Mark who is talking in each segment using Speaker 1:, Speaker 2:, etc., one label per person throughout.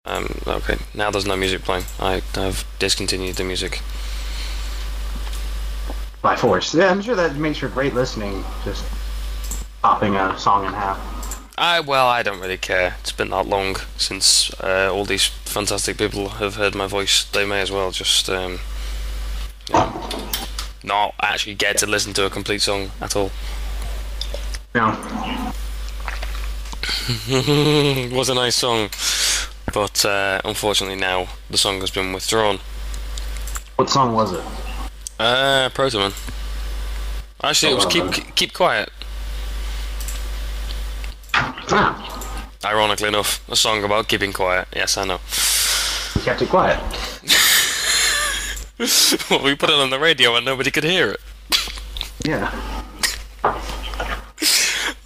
Speaker 1: Okay, now there's no music playing. I've discontinued the music.
Speaker 2: By force. Yeah, I'm sure that makes for great listening, just popping a song in half.
Speaker 1: I don't really care. It's been that long since all these fantastic people have heard my voice. They may as well just, not actually get to listen to a complete song at all.
Speaker 2: Yeah.
Speaker 1: It was a nice song, but unfortunately now the song has been withdrawn.
Speaker 2: What song was it?
Speaker 1: Protoman. Actually, it was Keep Quiet.
Speaker 2: Ah,
Speaker 1: Ironically enough, a song about keeping quiet. Yes, I know.
Speaker 2: you kept it quiet.
Speaker 1: Well, we put it on the radio and nobody could hear it.
Speaker 2: Yeah.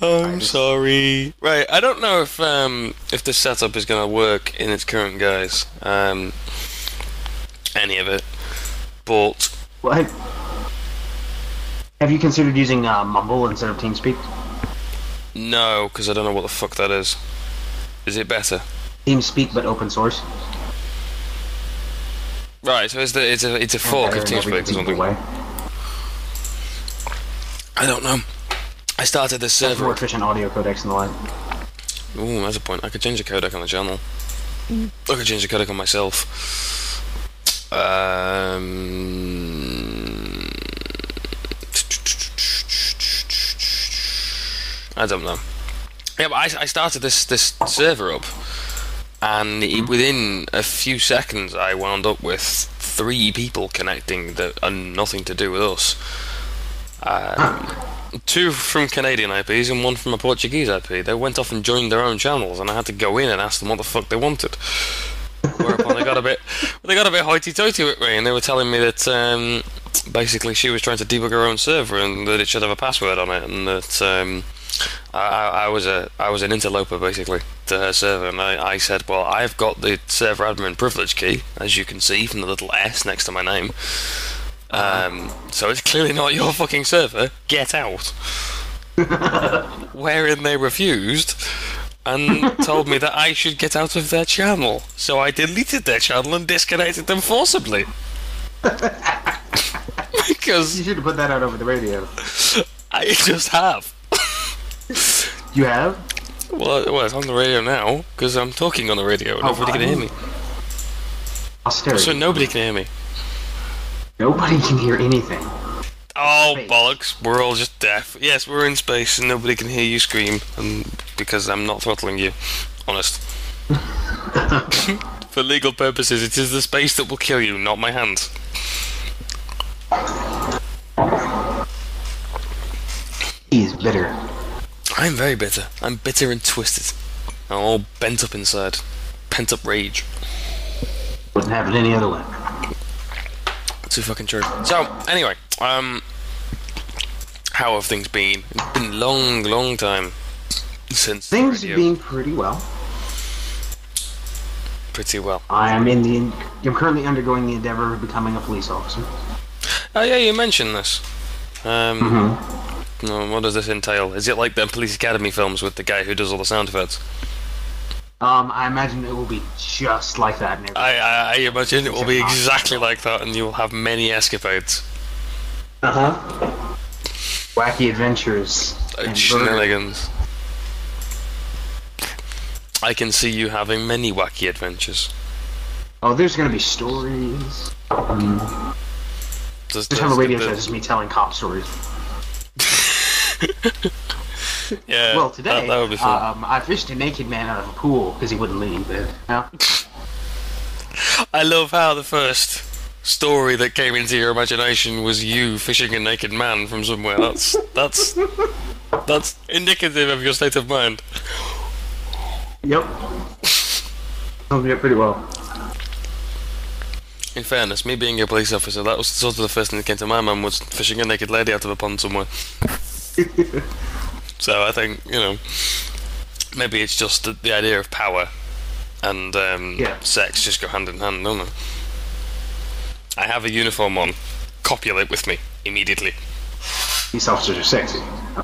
Speaker 1: I'm sorry. Right, I don't know if this setup is going to work in its current guise. Any of it. But...
Speaker 2: Well, have you considered using Mumble instead of TeamSpeak?
Speaker 1: No, because I don't know what the fuck that is. Is it better?
Speaker 2: TeamSpeak, but open source.
Speaker 1: Right, so it's a fork of TeamSpeak or something. I don't know. I started this server.
Speaker 2: More efficient audio codecs and the like.
Speaker 1: Ooh, that's a point. I could change the codec on the channel. I could change the codec on myself. I don't know. Yeah, but I started this server up, and within a few seconds I wound up with 3 people connecting that are nothing to do with us. 2 from Canadian IPs and 1 from a Portuguese IP. They went off and joined their own channels, and I had to go in and ask them what the fuck they wanted. Whereupon they got a bit hoity-toity with me, and they were telling me that basically she was trying to debug her own server and that it should have a password on it, and that I was an interloper basically to her server, and I said, well, I've got the server admin privilege key, as you can see from the little S next to my name. So it's clearly not your fucking server. Get out. Wherein they refused and told me that I should get out of their channel. So I deleted their channel and disconnected them forcibly. Because
Speaker 2: you should have put that out over the radio.
Speaker 1: I just have.
Speaker 2: You have?
Speaker 1: Well, it's on the radio now because I'm talking on the radio and nobody can hear me.
Speaker 2: Austerity.
Speaker 1: So nobody can hear me.
Speaker 2: Nobody can hear anything.
Speaker 1: Oh,
Speaker 2: Space.
Speaker 1: bollocks. We're all just deaf. Yes, we're in space and nobody can hear you scream, and because I'm not throttling you. Honest. For legal purposes, it is the space that will kill you, not my hands.
Speaker 2: He's bitter.
Speaker 1: I'm very bitter. I'm bitter and twisted. I'm all bent up inside. Pent up rage.
Speaker 2: Wouldn't have it any other way.
Speaker 1: Too fucking true. So, anyway, how have things been? It's been a long, long time since
Speaker 2: things have been pretty well.
Speaker 1: Pretty well.
Speaker 2: I'm currently undergoing the endeavor of becoming a police officer.
Speaker 1: Oh yeah, you mentioned this. What does this entail? Is it like the Police Academy films with the guy who does all the sound effects?
Speaker 2: I imagine it will be just like that.
Speaker 1: I imagine it will be exactly like that, and you will have many escapades.
Speaker 2: Wacky adventures.
Speaker 1: And shenanigans. I can see you having many wacky adventures.
Speaker 2: Oh, there's gonna be stories. Just have a radio show, just me telling cop stories.
Speaker 1: Yeah.
Speaker 2: Well, today,
Speaker 1: that would be fun.
Speaker 2: I fished a naked man out of a pool because he wouldn't leave.
Speaker 1: I love how the first story that came into your imagination was you fishing a naked man from somewhere. That's indicative of your state of mind.
Speaker 2: Yep. Sums me up pretty well.
Speaker 1: In fairness, me being a police officer, that was sort of the first thing that came to my mind, was fishing a naked lady out of a pond somewhere. So I think, maybe it's just the idea of power and sex just go hand in hand, don't they? I have a uniform on. Copulate with me immediately.
Speaker 2: These officers are sexy.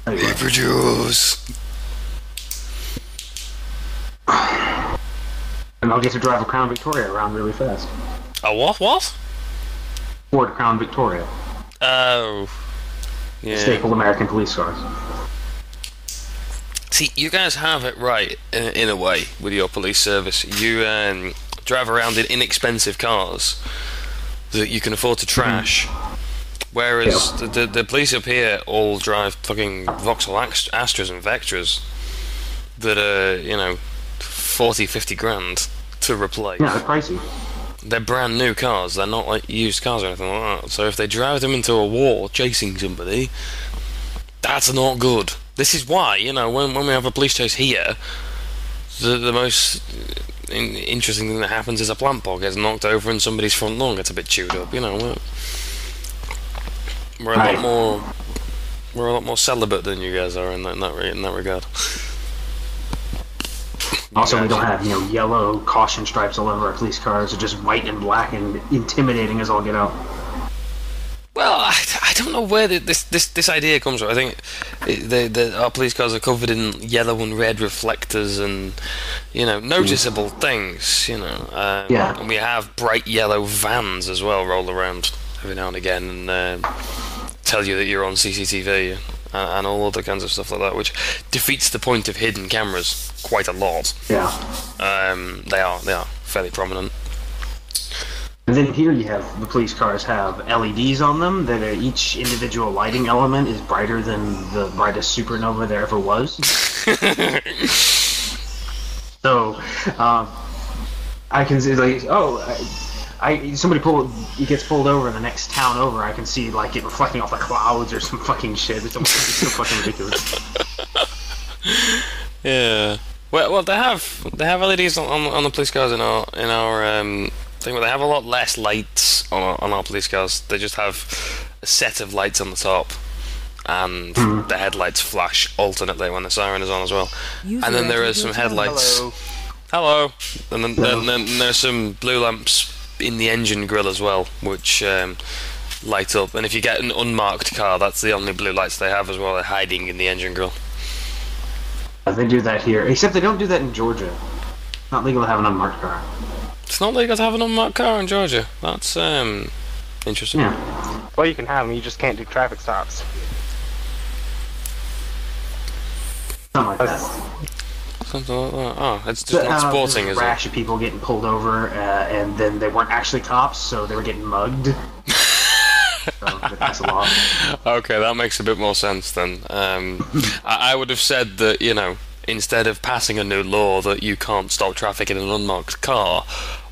Speaker 1: Reproduce.
Speaker 2: And I'll get to drive a Crown Victoria around really fast.
Speaker 1: A what?
Speaker 2: Ford Crown Victoria.
Speaker 1: Oh. Yeah.
Speaker 2: Staple American police cars.
Speaker 1: See, you guys have it right in a way with your police service. You drive around in inexpensive cars that you can afford to trash, whereas the police up here all drive fucking Vauxhall Astras and Vectras that are 40, 50 grand to replace.
Speaker 2: Yeah, they're pricey.
Speaker 1: They're brand new cars. They're not like used cars or anything like that. So if they drive them into a war chasing somebody, that's not good. This is why, when we have a police chase here, the most interesting thing that happens is a plant pot gets knocked over and somebody's front lawn gets a bit chewed up. We're a lot more celibate than you guys are in that regard.
Speaker 2: Also, we don't have yellow caution stripes all over our police cars. They're just white and black and intimidating as all get out.
Speaker 1: Well, I don't know where this idea comes from. I think our police cars are covered in yellow and red reflectors and noticeable things. And we have bright yellow vans as well roll around every now and again and tell you that you're on CCTV and all other kinds of stuff like that, which defeats the point of hidden cameras quite a lot.
Speaker 2: Yeah.
Speaker 1: They are fairly prominent.
Speaker 2: And then here you have the police cars have LEDs on them that each individual lighting element is brighter than the brightest supernova there ever was. So I can see somebody gets pulled over in the next town over. I can see like it reflecting off the clouds or some fucking shit. It's so fucking ridiculous.
Speaker 1: Yeah. Well, they have LEDs on the police cars in our thing, but they have a lot less lights on our police cars. They just have a set of lights on the top, and the headlights flash alternately when the siren is on as well. And then there are some headlights. Hello. And then there's some blue lamps in the engine grill as well, which light up. And if you get an unmarked car, that's the only blue lights they have as well. They're hiding in the engine grill.
Speaker 2: They do that here, except they don't do that in Georgia. It's not legal to have an unmarked car.
Speaker 1: It's not legal to have an unmarked car in Georgia. That's interesting.
Speaker 3: Yeah. Well, you can have them. You just can't do traffic stops.
Speaker 2: Something like that.
Speaker 1: Something like that. Oh, it's just not sporting, is it?
Speaker 2: A rash of people getting pulled over, and then they weren't actually cops, so they were getting mugged. So that's a law.
Speaker 1: Okay, that makes a bit more sense then. I would have said that, instead of passing a new law that you can't stop traffic in an unmarked car,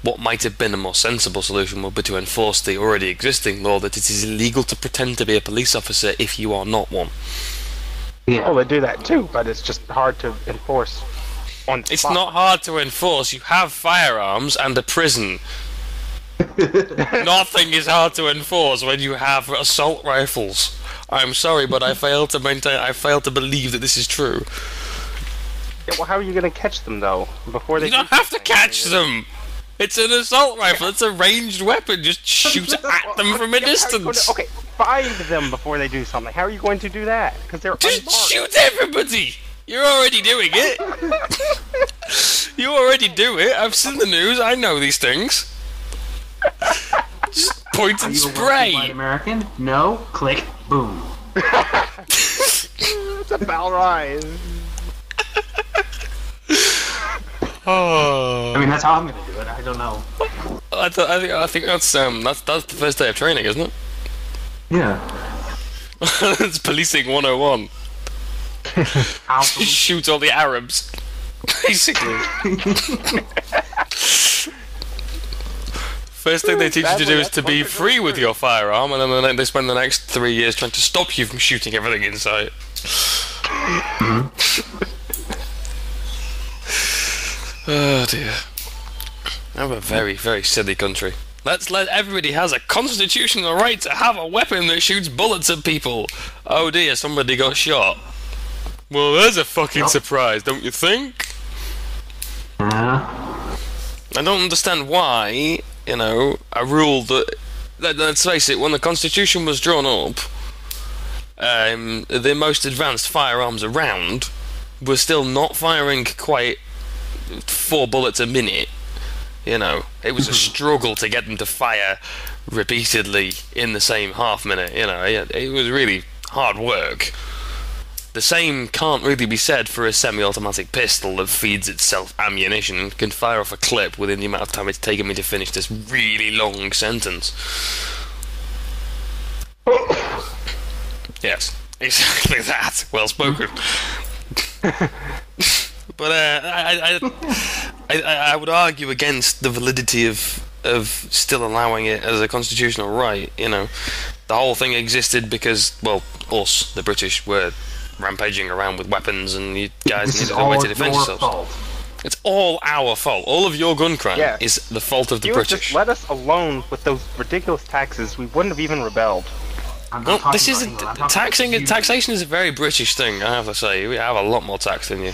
Speaker 1: what might have been a more sensible solution would be to enforce the already existing law that it is illegal to pretend to be a police officer if you are not one.
Speaker 3: Yeah. Oh, they do that too, but it's just hard to enforce on the
Speaker 1: It's
Speaker 3: spot.
Speaker 1: not hard to enforce. You have firearms and a prison. Nothing is hard to enforce when you have assault rifles. I'm sorry, but I fail to believe that this is true.
Speaker 3: Yeah, well, how are you going to catch them, though? Before they
Speaker 1: You don't have to catch them! It's an assault rifle, it's a ranged weapon, just shoot at them from a distance!
Speaker 3: Okay, find them before they do something. How are you going to do that? Because they're
Speaker 1: Just
Speaker 3: unmarked.
Speaker 1: shoot everybody! You're already doing it! You already do it, I've seen the news, I know these things. Just point
Speaker 2: Are
Speaker 1: and
Speaker 2: you a wealthy
Speaker 1: spray!
Speaker 2: white American? No. Click. Boom.
Speaker 3: It's about right.
Speaker 1: Oh.
Speaker 2: I mean, that's how I'm gonna do it. I don't know.
Speaker 1: I think that's the first day of training, isn't it?
Speaker 2: Yeah.
Speaker 1: It's policing 101.
Speaker 2: How
Speaker 1: Shoot all the Arabs, basically. First thing they teach you to do is to be free with your firearm, and then they spend the next 3 years trying to stop you from shooting everything in sight. Oh dear. We have a very, very silly country. Let's let everybody has a constitutional right to have a weapon that shoots bullets at people. Oh dear, somebody got shot. Well, there's a fucking surprise, don't you think? I don't understand why, a rule that... Let's face it, when the Constitution was drawn up, the most advanced firearms around were still not firing quite 4 bullets a minute, You know, it was a struggle to get them to fire repeatedly in the same half minute. You know, it was really hard work. The same can't really be said for a semi-automatic pistol that feeds itself ammunition and can fire off a clip within the amount of time it's taken me to finish this really long sentence. Yes, exactly that. Well spoken. But I would argue against the validity of still allowing it as a constitutional right. You know, the whole thing existed because, well, us, the British, were rampaging around with weapons, and you guys needed a way to defend yourselves.
Speaker 2: Fault.
Speaker 1: It's all our fault. All of your gun crime is the fault of the British.
Speaker 3: Just let us alone with those ridiculous taxes. We wouldn't have even rebelled.
Speaker 1: Well, this isn't taxation is a very British thing. I have to say, we have a lot more tax than you.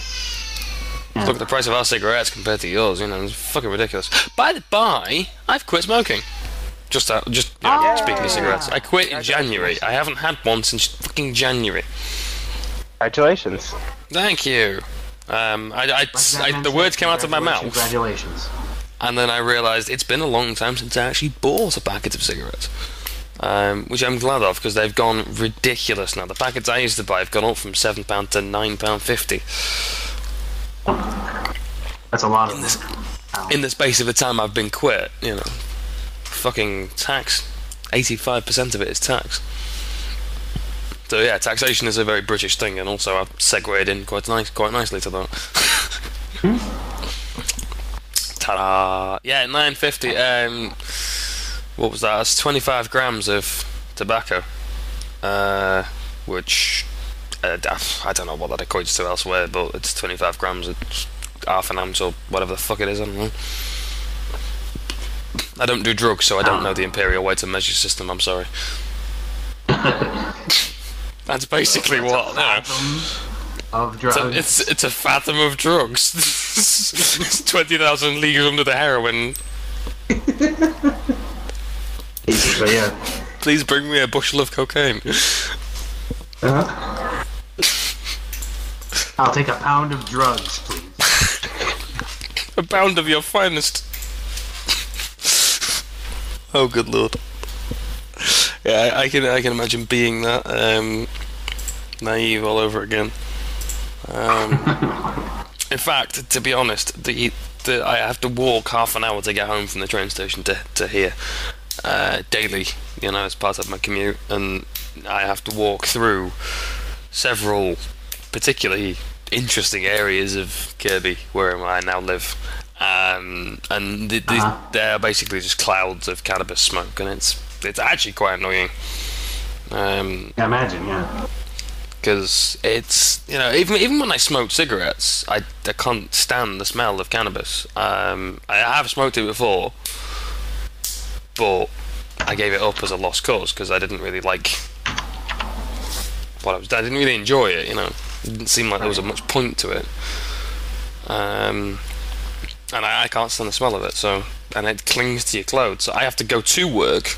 Speaker 2: Yeah.
Speaker 1: Look at the price of our cigarettes compared to yours. You know, it's fucking ridiculous. By the by, I've quit smoking. Just speaking of cigarettes, I quit in January. I haven't had one since fucking January.
Speaker 3: Congratulations.
Speaker 1: Thank you. The words came out of my mouth.
Speaker 2: Congratulations.
Speaker 1: And then I realised it's been a long time since I actually bought a packet of cigarettes. Which I'm glad of, because they've gone ridiculous now. The packets I used to buy have gone up from £7 to £9.50.
Speaker 2: That's a lot
Speaker 1: in the space of the time I've been quit, you know. Fucking tax. 85% of it is tax. So yeah, taxation is a very British thing, and also I've segued in quite nicely to that. Ta-da! Yeah, $9.50. What was that? That's 25 grams of tobacco, which I don't know what that equates to elsewhere, but it's 25 grams. It's half an ounce or whatever the fuck it is. I don't know. I don't do drugs, so I don't know the imperial weight and measure system. I'm sorry. That's basically what.
Speaker 2: Of drugs.
Speaker 1: It's a fathom of drugs. 20,000 litres under the heroin.
Speaker 2: So yeah.
Speaker 1: Please bring me a bushel of cocaine.
Speaker 2: I'll take a pound of drugs, please.
Speaker 1: A pound of your finest. Oh, good lord. Yeah, I can imagine being that naive all over again. In fact, to be honest, I have to walk half an hour to get home from the train station to here daily. You know, as part of my commute, and I have to walk through several particularly interesting areas of Kirby where I now live. They're basically just clouds of cannabis smoke, and it's actually quite annoying.
Speaker 2: I imagine, yeah.
Speaker 1: Because it's, you know, even when I smoke cigarettes, I can't stand the smell of cannabis. I have smoked it before, but I gave it up as a lost cause because I didn't really like what I didn't really enjoy it. You know, it didn't seem like there was much point to it. And I can't stand the smell of it, and it clings to your clothes. So I have to go to work,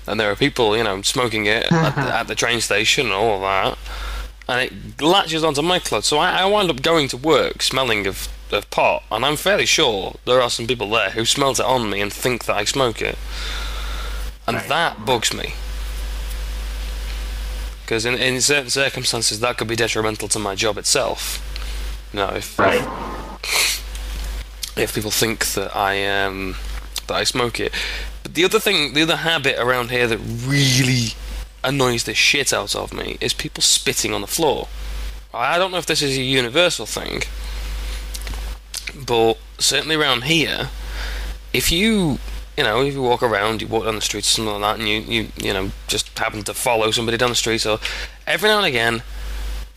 Speaker 1: and there are people, you know, smoking it at the train station and all of that, and it latches onto my clothes. So I wind up going to work smelling of pot, and I'm fairly sure there are some people there who smelt it on me and think that I smoke it, and that bugs me. Because in certain circumstances that could be detrimental to my job itself. You know, if people think that I smoke it. But the other habit around here that really annoys the shit out of me is people spitting on the floor. I don't know if this is a universal thing, but certainly around here, if you walk around, you walk down the street or something like that, and you know, just happen to follow somebody down the street, so every now and again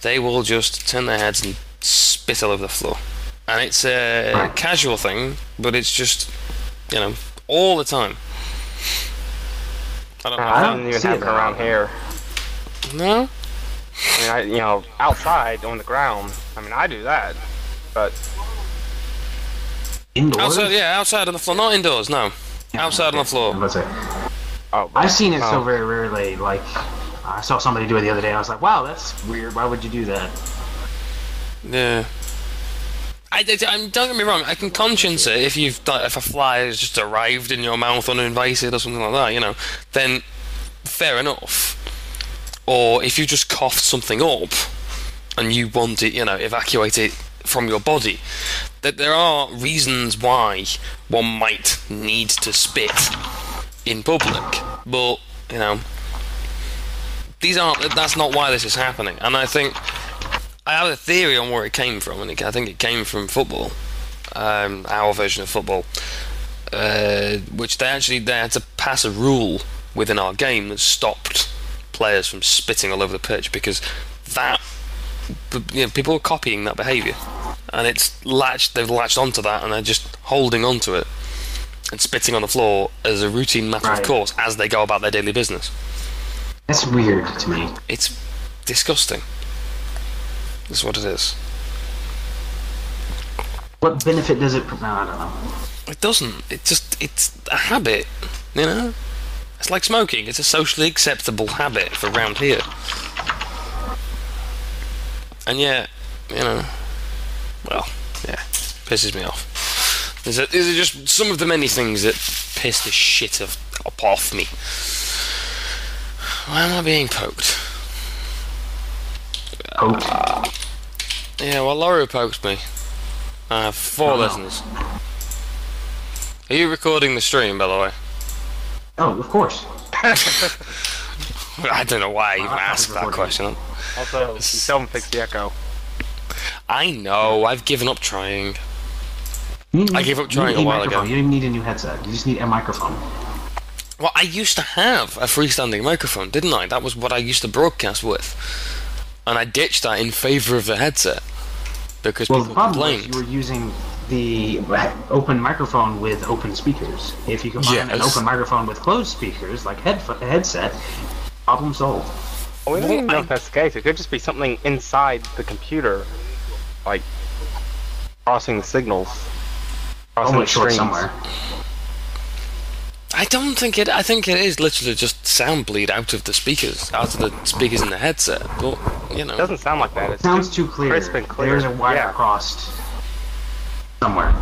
Speaker 1: they will just turn their heads and spit all over the floor. And it's a casual thing, but it's just, you know, all the time. I
Speaker 3: don't even happen around here.
Speaker 1: No?
Speaker 3: I mean, outside on the ground. I mean, I do that, but
Speaker 2: indoors.
Speaker 1: Outside on the floor, not indoors. No, outside on the floor.
Speaker 2: I've seen it so very rarely. Like, I saw somebody do it the other day. And I was like, wow, that's weird. Why would you do that?
Speaker 1: Yeah. don't get me wrong. I can conscience it if if a fly has just arrived in your mouth uninvited or something like that. You know, then fair enough. Or if you just coughed something up and you want it, you know, evacuate it from your body. That there are reasons why one might need to spit in public, but you know, that's not why this is happening. And I think I have a theory on where it came from, and I think it came from football, our version of football, which they had to pass a rule within our game that stopped players from spitting all over the pitch, because people are copying that behaviour, and they've latched onto that, and they're just holding onto it and spitting on the floor as a routine matter of course as they go about their daily business.
Speaker 2: That's weird to me.
Speaker 1: It's disgusting. That's what it is.
Speaker 2: What benefit does it? No, I don't know.
Speaker 1: It doesn't. It's a habit, you know? It's like smoking. It's a socially acceptable habit for around here. And yeah, you know, well, yeah, pisses me off. These are just some of the many things that piss the shit off me. Why am I being poked?
Speaker 2: Poked?
Speaker 1: Yeah, well, Laura poked me. I have 4 listeners. Are you recording the stream, by the way?
Speaker 2: Oh, of course.
Speaker 1: I don't know why I even asked that question.
Speaker 3: Also, you tell them fix the echo.
Speaker 1: I know, I've given up trying. I gave up trying a while ago.
Speaker 2: You don't even need a new headset. You just need a microphone.
Speaker 1: Well, I used to have a freestanding microphone, didn't I? That was what I used to broadcast with. And I ditched that in favour of the headset. Because people
Speaker 2: the problem
Speaker 1: complained.
Speaker 2: was you were using the open microphone with open speakers. If you combine an open microphone with closed speakers, like a headset, problem solved.
Speaker 3: Well, we don't even know if that's the case. It could just be something inside the computer, like crossing the signals.
Speaker 2: Only short somewhere.
Speaker 1: I don't think it. I think it is literally just sound bleed out of the speakers in the headset. But you know,
Speaker 3: it doesn't sound like that.
Speaker 2: It sounds too clear.
Speaker 3: Crisp and clear.
Speaker 2: There's a wire crossed somewhere.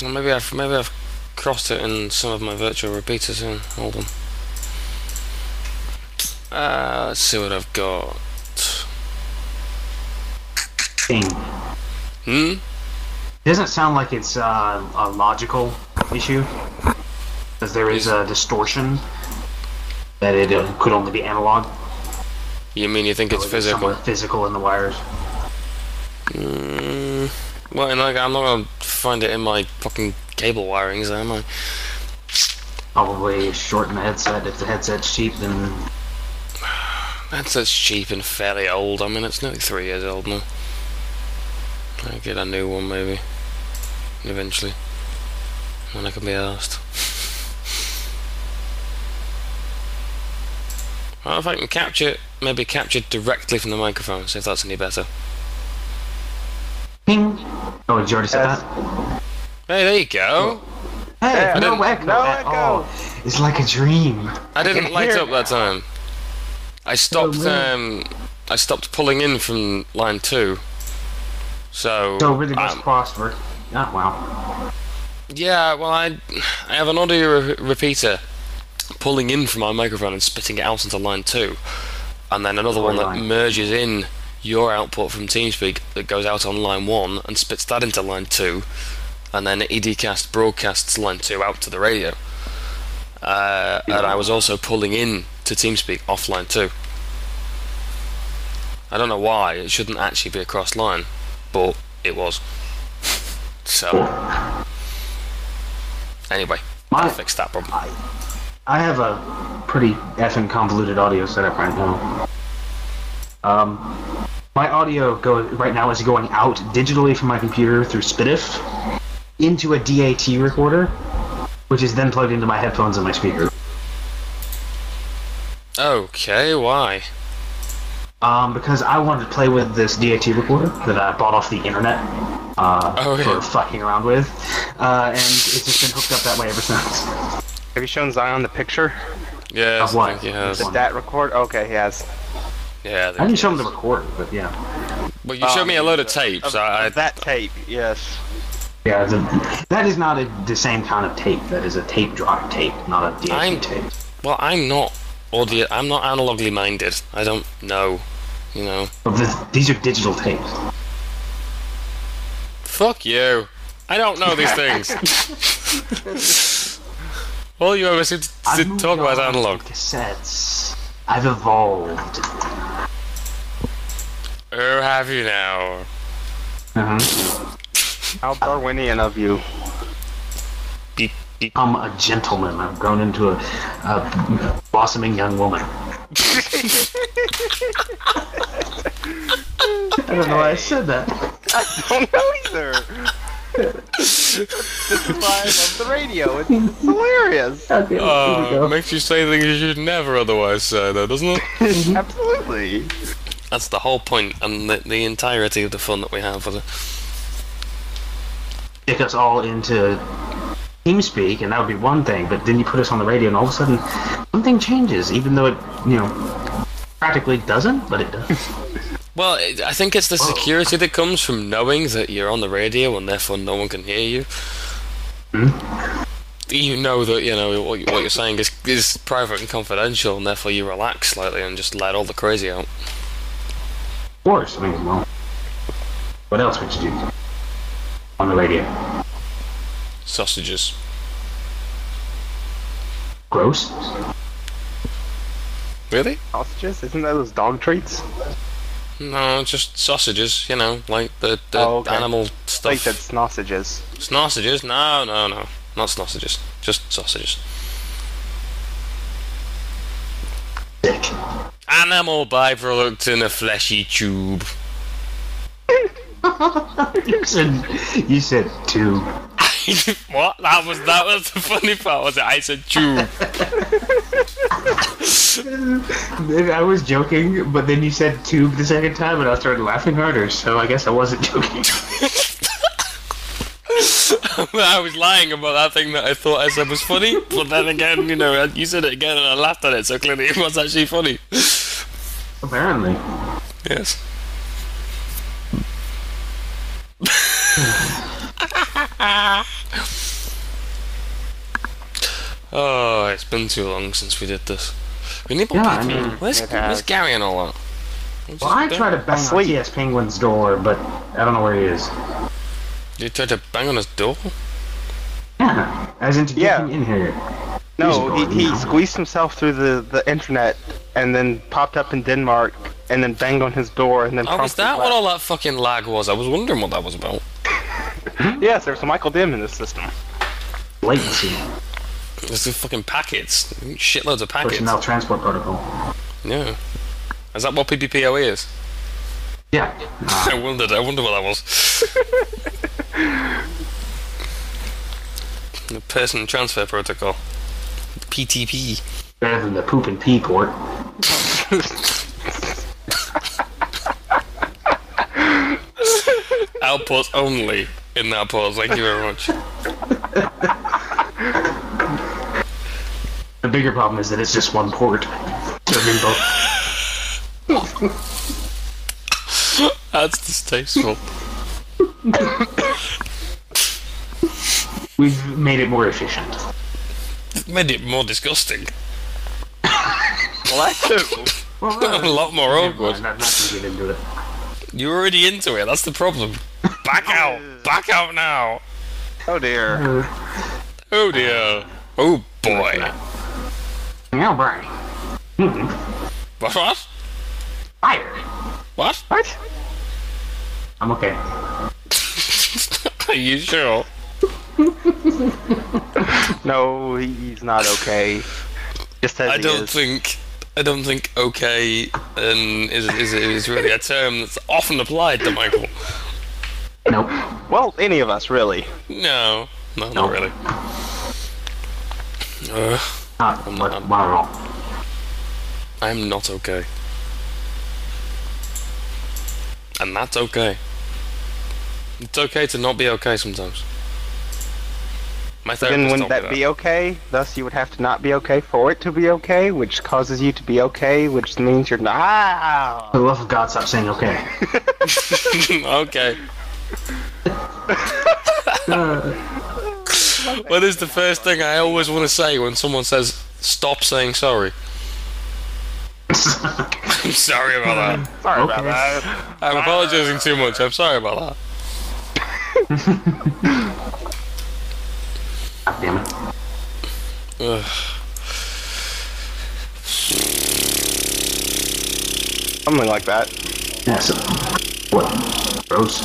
Speaker 1: Well, maybe I've crossed it in some of my virtual repeaters. Hold on. Let's see what I've got.
Speaker 2: Thing.
Speaker 1: Hmm.
Speaker 2: It doesn't sound like it's a logical issue, because there is a distortion that it could only be analog.
Speaker 1: You mean you think it's physical?
Speaker 2: Physical in the wires.
Speaker 1: Well, I'm not gonna find it in my fucking cable wirings, am I?
Speaker 2: Probably short in the headset. If the headset's cheap, then
Speaker 1: headset's cheap and fairly old. I mean, it's nearly 3 years old now. I'll get a new one maybe eventually, when I can be asked. Well, if I can capture directly from the microphone, see if that's any better.
Speaker 2: Ping. Oh, did you already say that?
Speaker 1: Hey, there you go.
Speaker 2: Hey, no echo.
Speaker 3: No echo.
Speaker 2: Oh, it's like a dream.
Speaker 1: I didn't light up that time. I stopped pulling in from line 2. So
Speaker 2: really just crossed for. Oh, wow.
Speaker 1: Yeah, well, I have an audio repeater pulling in from my microphone and spitting it out into line 2, and then another one that merges in your output from TeamSpeak that goes out on line 1 and spits that into line 2, and then EDcast broadcasts line 2 out to the radio. And I was also pulling in to TeamSpeak off line 2. I don't know why, it shouldn't actually be a cross line, but it was. So anyway, I fixed that problem.
Speaker 2: I have a pretty effing convoluted audio setup right now. My audio right now is going out digitally from my computer through Spidiff into a DAT recorder, which is then plugged into my headphones and my speaker.
Speaker 1: Okay, why?
Speaker 2: Because I wanted to play with this DAT recorder that I bought off the internet for fucking around with, and it's just been hooked up that way ever since.
Speaker 3: Have you shown Zion the picture?
Speaker 1: Yeah, I think he has.
Speaker 3: The DAT record? Okay, he has.
Speaker 1: Yeah,
Speaker 2: I didn't show him the recorder, but yeah.
Speaker 1: Well, you showed me a load of tapes.
Speaker 3: That tape, yes.
Speaker 2: Yeah, that is not the same kind of tape. That is a tape drive tape, not a DSP tape.
Speaker 1: Well, I'm not I'm not analogically minded. I don't know, you know.
Speaker 2: But these are digital tapes.
Speaker 1: Fuck you. I don't know these things. All you ever seem to talk about is analog.
Speaker 2: Cassettes. I've evolved.
Speaker 1: Oh, have you now?
Speaker 2: Uh-huh.
Speaker 3: How Darwinian of you.
Speaker 1: Beep, beep.
Speaker 2: I'm a gentleman. I've grown into a blossoming young woman. I don't know why I said that.
Speaker 3: I don't know either. This is why I love the radio. It's hilarious.
Speaker 1: It makes you say things you should never otherwise say, though, doesn't it?
Speaker 3: Absolutely.
Speaker 1: That's the whole point, and the entirety of the fun that we have with it.
Speaker 2: Stick us all into TeamSpeak, and that would be one thing, but then you put us on the radio, and all of a sudden, something changes, even though it, practically doesn't, but it does.
Speaker 1: Well, I think it's the security that comes from knowing that you're on the radio, and therefore no one can hear you.
Speaker 2: Hmm?
Speaker 1: You know that, what you're saying is private and confidential, and therefore you relax slightly and just let all the crazy out.
Speaker 2: Of course, what else would you do on the radio?
Speaker 1: Sausages.
Speaker 2: Gross?
Speaker 1: Really?
Speaker 3: Sausages? Isn't that those dog treats?
Speaker 1: No, just sausages, like the animal stuff.
Speaker 3: I said sausages.
Speaker 1: Sausages? No, not sausages. Just sausages.
Speaker 2: Sick.
Speaker 1: Animal byproduct in a fleshy tube.
Speaker 2: You said tube.
Speaker 1: What? That was the funny part, was it? I said tube.
Speaker 2: I was joking, but then you said tube the second time, and I started laughing harder, so I guess I wasn't joking.
Speaker 1: I was lying about that thing that I thought I said was funny, but then again, you said it again and I laughed at it, so clearly it was actually funny.
Speaker 2: Apparently.
Speaker 1: Yes. Oh, it's been too long since we did this. We need more people. Where's Gary and all that?
Speaker 2: Well, I tried to bang on TS Penguin's door, but I don't know where he is.
Speaker 1: You tried to bang on his door?
Speaker 2: Yeah, as in to get him in here.
Speaker 3: No, he squeezed himself through the internet and then popped up in Denmark and then banged on his door and then.
Speaker 1: Oh, was that what all that fucking lag was? I was wondering what that was about.
Speaker 3: Yes, there's a Michael Dim in this system.
Speaker 2: Latency.
Speaker 1: There's the fucking packets. Shitloads of packets.
Speaker 2: Personnel Transport Protocol.
Speaker 1: Yeah. Is that what PPPoE is?
Speaker 2: Yeah.
Speaker 1: I wonder what that was. The Person Transfer Protocol. PTP.
Speaker 2: Better than the poop and pee port.
Speaker 1: Output only in that pause. Thank you very much.
Speaker 2: The bigger problem is that it's just one port. Serving both.
Speaker 1: That's distasteful.
Speaker 2: We've made it more efficient.
Speaker 1: Made it more disgusting.
Speaker 3: Well, that too.
Speaker 1: A lot more awkward.
Speaker 2: I'm not gonna get into it.
Speaker 1: You're already into it. That's the problem. Back out. Back out now.
Speaker 3: Oh dear.
Speaker 1: Oh dear. Oh boy.
Speaker 2: No, Brian.
Speaker 1: What?
Speaker 2: Fired.
Speaker 1: What?
Speaker 2: I'm okay.
Speaker 1: Are you sure?
Speaker 3: No, he's not okay. Just as
Speaker 1: I don't think okay is really a term that's often applied to Michael.
Speaker 2: Nope.
Speaker 3: Well, any of us really.
Speaker 1: No, not really.
Speaker 2: Not at all.
Speaker 1: I'm not okay. And that's okay. It's okay to not be okay sometimes. My
Speaker 3: Then
Speaker 1: therapist
Speaker 3: wouldn't
Speaker 1: told me
Speaker 3: that be okay? Thus, you would have to not be okay for it to be okay, which causes you to be okay, which means you're not.
Speaker 2: For the love of God, stop saying okay.
Speaker 1: Okay. What is the first thing I always want to say when someone says, stop saying sorry? I'm sorry about that.
Speaker 3: Sorry about that.
Speaker 1: I'm apologizing too much. I'm sorry about that.
Speaker 2: God damn it.
Speaker 1: Ugh.
Speaker 3: Something like that.
Speaker 2: Yeah, so, what? Gross.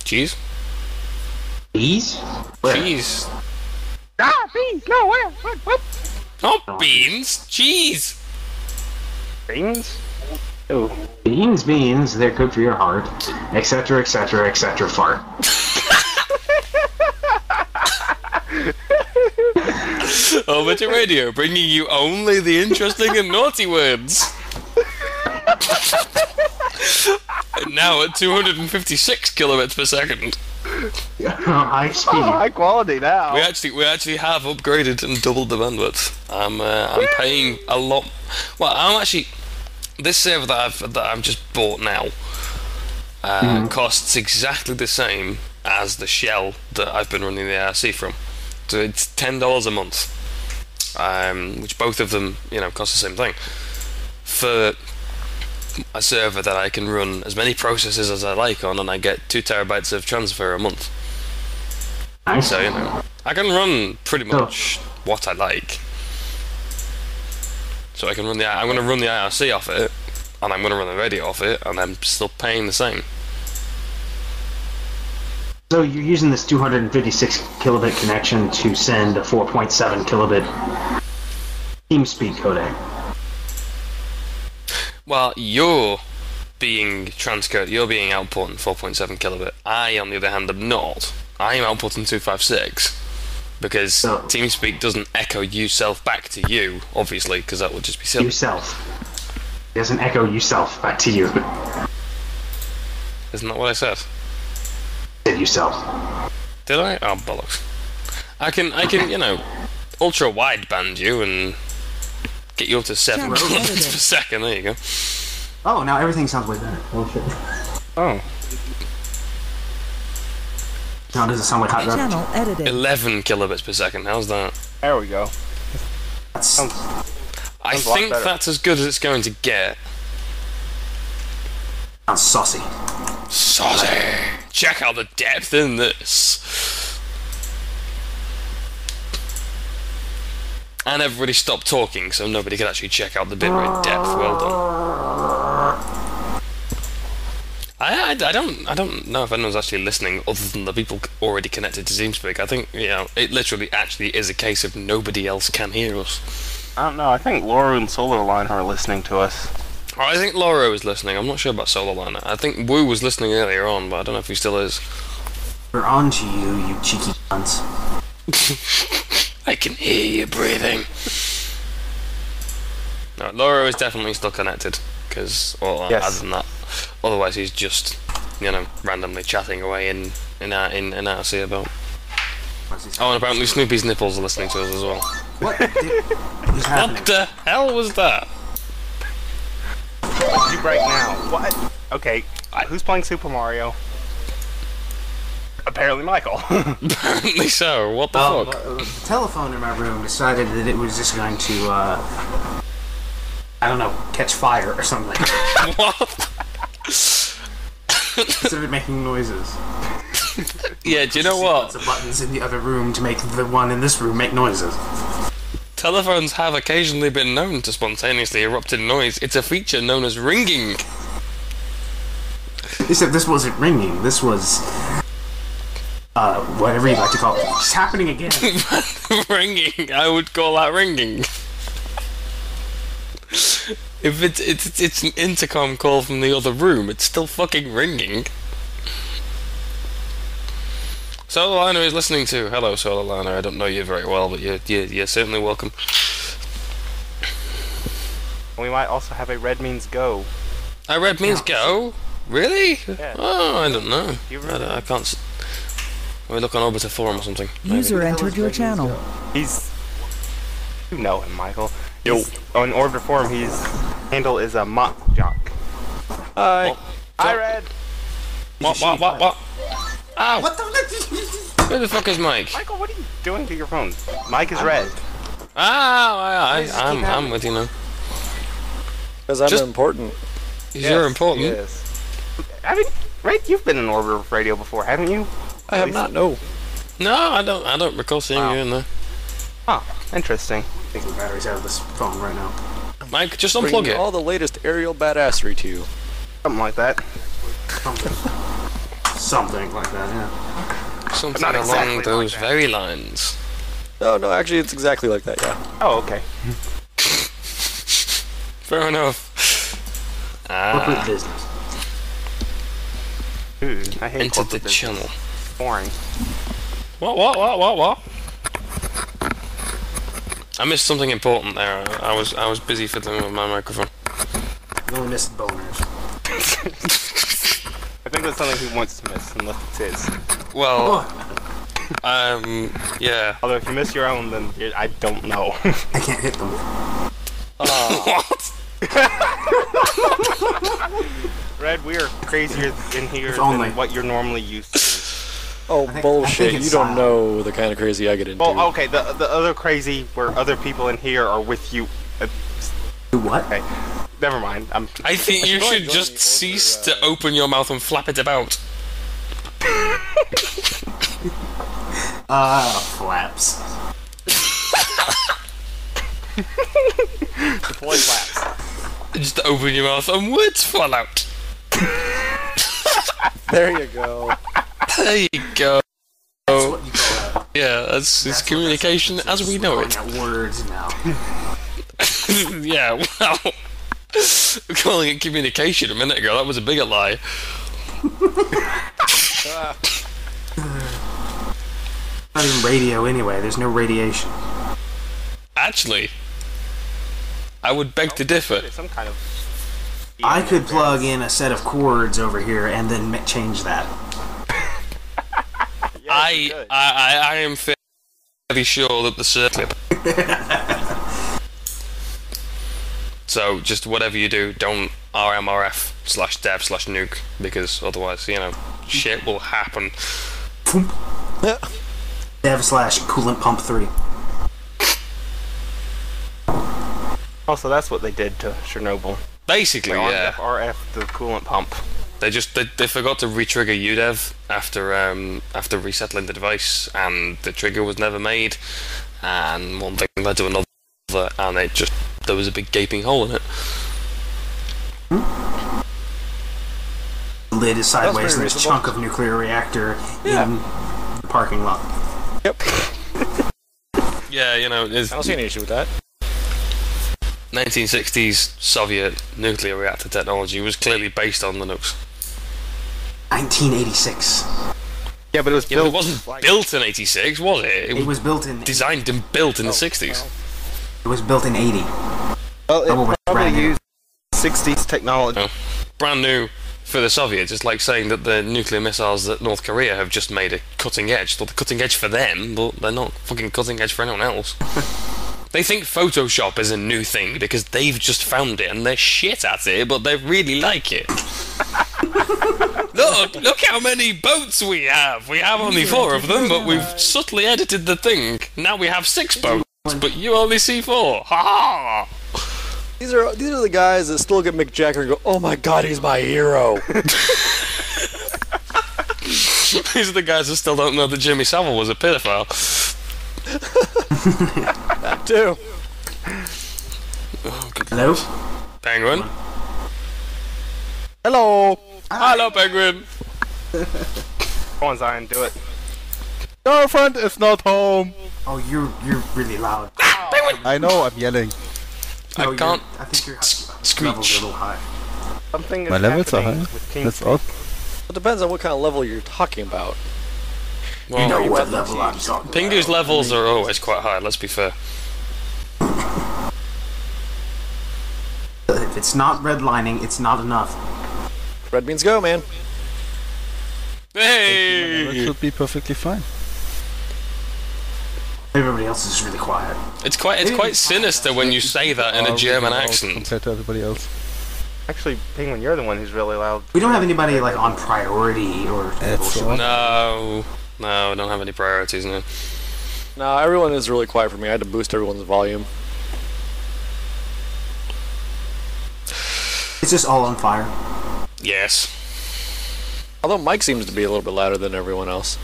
Speaker 1: Cheese?
Speaker 2: Bees? Where?
Speaker 1: Cheese.
Speaker 3: Ah, beans! No, where? What?
Speaker 1: Not beans. Cheese.
Speaker 3: Beans? Ooh.
Speaker 2: Beans, they're good for your heart, etc., etc., etc., fart.
Speaker 1: Amateur radio, bringing you only the interesting and naughty words. And now at 256 kilobits per second.
Speaker 2: High speed.
Speaker 3: Oh, high quality now.
Speaker 1: We actually have upgraded and doubled the bandwidth. I'm paying a lot. Well, I'm actually this server that I've just bought now costs exactly the same as the shell that I've been running the IRC from. So it's $10 a month, which both of them, cost the same thing. For a server that I can run as many processes as I like on, and I get 2 terabytes of transfer a month.
Speaker 2: Nice.
Speaker 1: So I can run pretty much what I like. So I can run I'm going to run the IRC off it, and I'm going to run the radio off it, and I'm still paying the same.
Speaker 2: So you're using this 256 kilobit connection to send a 4.7 kilobit TeamSpeak codec.
Speaker 1: Well, you're being transcode, you're being outputting 4.7 kilobit. I, on the other hand, am not. I am outputting 256 because TeamSpeak doesn't echo yourself back to you, obviously, because that would just be silly.
Speaker 2: Yourself. It doesn't echo yourself back to you.
Speaker 1: Isn't that what I said?
Speaker 2: Said yourself.
Speaker 1: Did I? Oh, bollocks. I can, ultra wideband you and get you up to 7 kilobits per second. There you go.
Speaker 2: Oh, now everything sounds way better. Oh shit.
Speaker 3: Oh.
Speaker 2: Now does it sound like hot garbage?
Speaker 4: Channel edited.
Speaker 1: 11 kilobits per second. How's that?
Speaker 3: There we go.
Speaker 2: That's
Speaker 1: I think that's as good as it's going to get.
Speaker 2: sounds saucy.
Speaker 1: Saucy. Check out the depth in this. And everybody stopped talking, so nobody could actually check out the bitrate depth. Well done. I don't know if anyone's actually listening other than the people already connected to TeamSpeak. I think it literally actually is a case of nobody else can hear us.
Speaker 3: I don't know. I think Laura and Solarline are listening to us.
Speaker 1: I think Laura is listening. I'm not sure about Solarliner. I think Woo was listening earlier on, but I don't know if he still is.
Speaker 2: We're on to you, you cheeky cunts.
Speaker 1: I can hear you breathing. No, Laura is definitely still connected, because, other than that, otherwise he's just, randomly chatting away in RC about. Oh, and apparently Snoopy's nipples are listening to us as well.
Speaker 2: What is happening?
Speaker 1: What the hell was that?
Speaker 3: What did you break now? What? Okay, who's playing Super Mario? Apparently Michael.
Speaker 1: Apparently so. What the fuck?
Speaker 2: The telephone in my room decided that it was just going to, catch fire or something.
Speaker 1: What?
Speaker 2: Instead of it making noises.
Speaker 1: Yeah, do you know what?
Speaker 2: Lots of buttons in the other room to make the one in this room make noises.
Speaker 1: Telephones have occasionally been known to spontaneously erupt in noise. It's a feature known as ringing.
Speaker 2: Except this wasn't ringing. This was, whatever you'd like to call it. It's happening again.
Speaker 1: Ringing. I would call that ringing. If it's an intercom call from the other room, it's still fucking ringing. Solarliner is listening to. Hello, Solarliner. I don't know you very well, but you're certainly welcome.
Speaker 3: We might also have a Red Means Go.
Speaker 1: Red means go. Really?
Speaker 3: Yeah.
Speaker 1: Oh, I don't know.
Speaker 3: You remember?
Speaker 1: I can't. We look on Orbiter Forum or something. maybe.
Speaker 4: User entered your channel.
Speaker 3: He's... You know him, Michael. On Orbiter Forum, his handle is a Mop Jock.
Speaker 5: Hi.
Speaker 3: Hi, Red!
Speaker 1: What? Ow!
Speaker 2: What the fuck?
Speaker 1: Where the fuck is Mike?
Speaker 3: Michael, what are you doing to your phone? Mike is Red.
Speaker 1: I'm with you now.
Speaker 5: Because I'm
Speaker 1: Just-
Speaker 5: important.
Speaker 1: You're important.
Speaker 3: Yes. Haven't... Red, you've been in Orbiter Radio before, haven't you?
Speaker 5: I have not, no.
Speaker 1: No, I don't recall seeing you in there.
Speaker 3: Oh, interesting.
Speaker 2: Taking the batteries out of this phone right now.
Speaker 1: Mike, just unplug
Speaker 5: Bringing
Speaker 1: it.
Speaker 5: all the latest aerial badassery to you.
Speaker 3: Something like that.
Speaker 2: Something like that, yeah.
Speaker 1: Something
Speaker 3: not
Speaker 1: along
Speaker 3: exactly
Speaker 1: those
Speaker 3: like that.
Speaker 1: very lines.
Speaker 5: No, actually, it's exactly like that, yeah.
Speaker 3: Oh, okay.
Speaker 1: Fair enough.
Speaker 2: Corporate business.
Speaker 3: Ooh, I hate
Speaker 1: Entered the
Speaker 3: corporate business.
Speaker 1: channel.
Speaker 3: Boring.
Speaker 1: What? I missed something important there. I was busy fiddling with my microphone.
Speaker 2: You only missed boners.
Speaker 3: I think that's something he wants to miss, unless it's his.
Speaker 1: Well, yeah.
Speaker 3: Although if you miss your own, then I don't know.
Speaker 2: I can't hit them.
Speaker 1: What?
Speaker 3: Red, we are crazier in here
Speaker 2: If only.
Speaker 3: than what you're normally used to.
Speaker 5: Oh,
Speaker 2: I
Speaker 5: bullshit.
Speaker 2: think it's
Speaker 5: You don't
Speaker 2: silent.
Speaker 5: know the kind of crazy I get into.
Speaker 3: Well, okay, the other crazy where other people in here are with you.
Speaker 2: Do what?
Speaker 3: Okay, never mind.
Speaker 1: I think you should just cease to open your mouth and flap it about.
Speaker 2: Flaps.
Speaker 3: deploy flaps.
Speaker 1: Just open your mouth and words fall out.
Speaker 5: There you go.
Speaker 1: There you go.
Speaker 2: That's what you call that.
Speaker 1: Yeah, it's communication as we know it.
Speaker 2: Calling out words now.
Speaker 1: Yeah, well, calling it communication a minute ago, that was a bigger lie.
Speaker 2: Not even radio anyway. There's no radiation.
Speaker 1: Actually, I would beg to differ.
Speaker 3: There's some kind of.
Speaker 2: I could plug in a set of cords over here and then change that.
Speaker 3: Yeah, you could.
Speaker 1: I am fairly sure that the circuit. So just whatever you do, don't RMRF/dev/nuke, because otherwise, shit will happen.
Speaker 5: Yeah.
Speaker 2: Dev/coolant pump 3.
Speaker 3: Also, that's what they did to Chernobyl.
Speaker 1: Basically,
Speaker 3: They
Speaker 1: yeah.
Speaker 3: RF the coolant pump.
Speaker 1: They forgot to retrigger UDEV after resettling the device, and the trigger was never made, and one thing led to another, and there was a big gaping hole in it.
Speaker 2: The lid is sideways
Speaker 5: very
Speaker 2: and there's a
Speaker 5: reasonable.
Speaker 2: chunk of nuclear reactor in the parking lot.
Speaker 5: Yep.
Speaker 1: Yeah, it's
Speaker 5: I don't see any issue with that.
Speaker 1: 1960s Soviet nuclear reactor technology was clearly based on Linux.
Speaker 2: 1986.
Speaker 3: Yeah, but it was
Speaker 1: Yeah, but
Speaker 3: built.
Speaker 1: it wasn't built in '86, was it?
Speaker 2: It was built in.
Speaker 1: designed and built in the '60s.
Speaker 2: It was built in 80.
Speaker 3: Well,
Speaker 2: Double
Speaker 3: it
Speaker 2: with
Speaker 3: probably
Speaker 2: brand new.
Speaker 3: used 60s technology.
Speaker 1: Oh. Brand new for the Soviets. It's like saying that the nuclear missiles that North Korea have just made are cutting edge. They're cutting edge for them, but they're not fucking cutting edge for anyone else. They think Photoshop is a new thing because they've just found it and they're shit at it, but they really like it. Look how many boats we have. We have only 4 of them, but we've subtly edited the thing. Now we have 6 boats, but you only see 4. Ha ha!
Speaker 5: These are the guys that still get Mick Jagger and go, "Oh my God, he's my hero."
Speaker 1: These are the guys that still don't know that Jimmy Savile was a pedophile.
Speaker 5: That too.
Speaker 1: Oh, good
Speaker 2: Hello?
Speaker 1: Penguin.
Speaker 5: Hello.
Speaker 1: Hello, Penguin.
Speaker 3: Go on, Zion, do it.
Speaker 6: Girlfriend is not home.
Speaker 2: Oh, you're really loud.
Speaker 6: I know, I'm yelling.
Speaker 2: No,
Speaker 1: I can't
Speaker 2: I think your levels are
Speaker 1: screech.
Speaker 2: a little high.
Speaker 3: Something is
Speaker 6: My levels are
Speaker 3: happening
Speaker 6: high.
Speaker 3: with King.
Speaker 6: That's odd.
Speaker 5: It depends on what kind of level you're talking about.
Speaker 1: Well,
Speaker 2: You know what level I'm talking
Speaker 1: Pingu's
Speaker 2: about.
Speaker 1: levels are always quite high, let's be fair.
Speaker 2: If it's not redlining, it's not enough.
Speaker 5: Red means go, man.
Speaker 6: It
Speaker 1: Hey!
Speaker 6: should be perfectly fine.
Speaker 2: Everybody else is really quiet.
Speaker 1: It's quite sinister when you say that in a German accent.
Speaker 6: Compared to everybody else.
Speaker 3: Actually, Penguin, you're the one who's really loud.
Speaker 2: We don't have anybody like on priority or
Speaker 6: That's
Speaker 2: bullshit
Speaker 6: all.
Speaker 2: like that.
Speaker 1: No, I don't have any priorities now.
Speaker 5: No, everyone is really quiet for me. I had to boost everyone's volume.
Speaker 2: It's just all on fire.
Speaker 1: Yes.
Speaker 5: Although Mike seems to be a little bit louder than everyone else.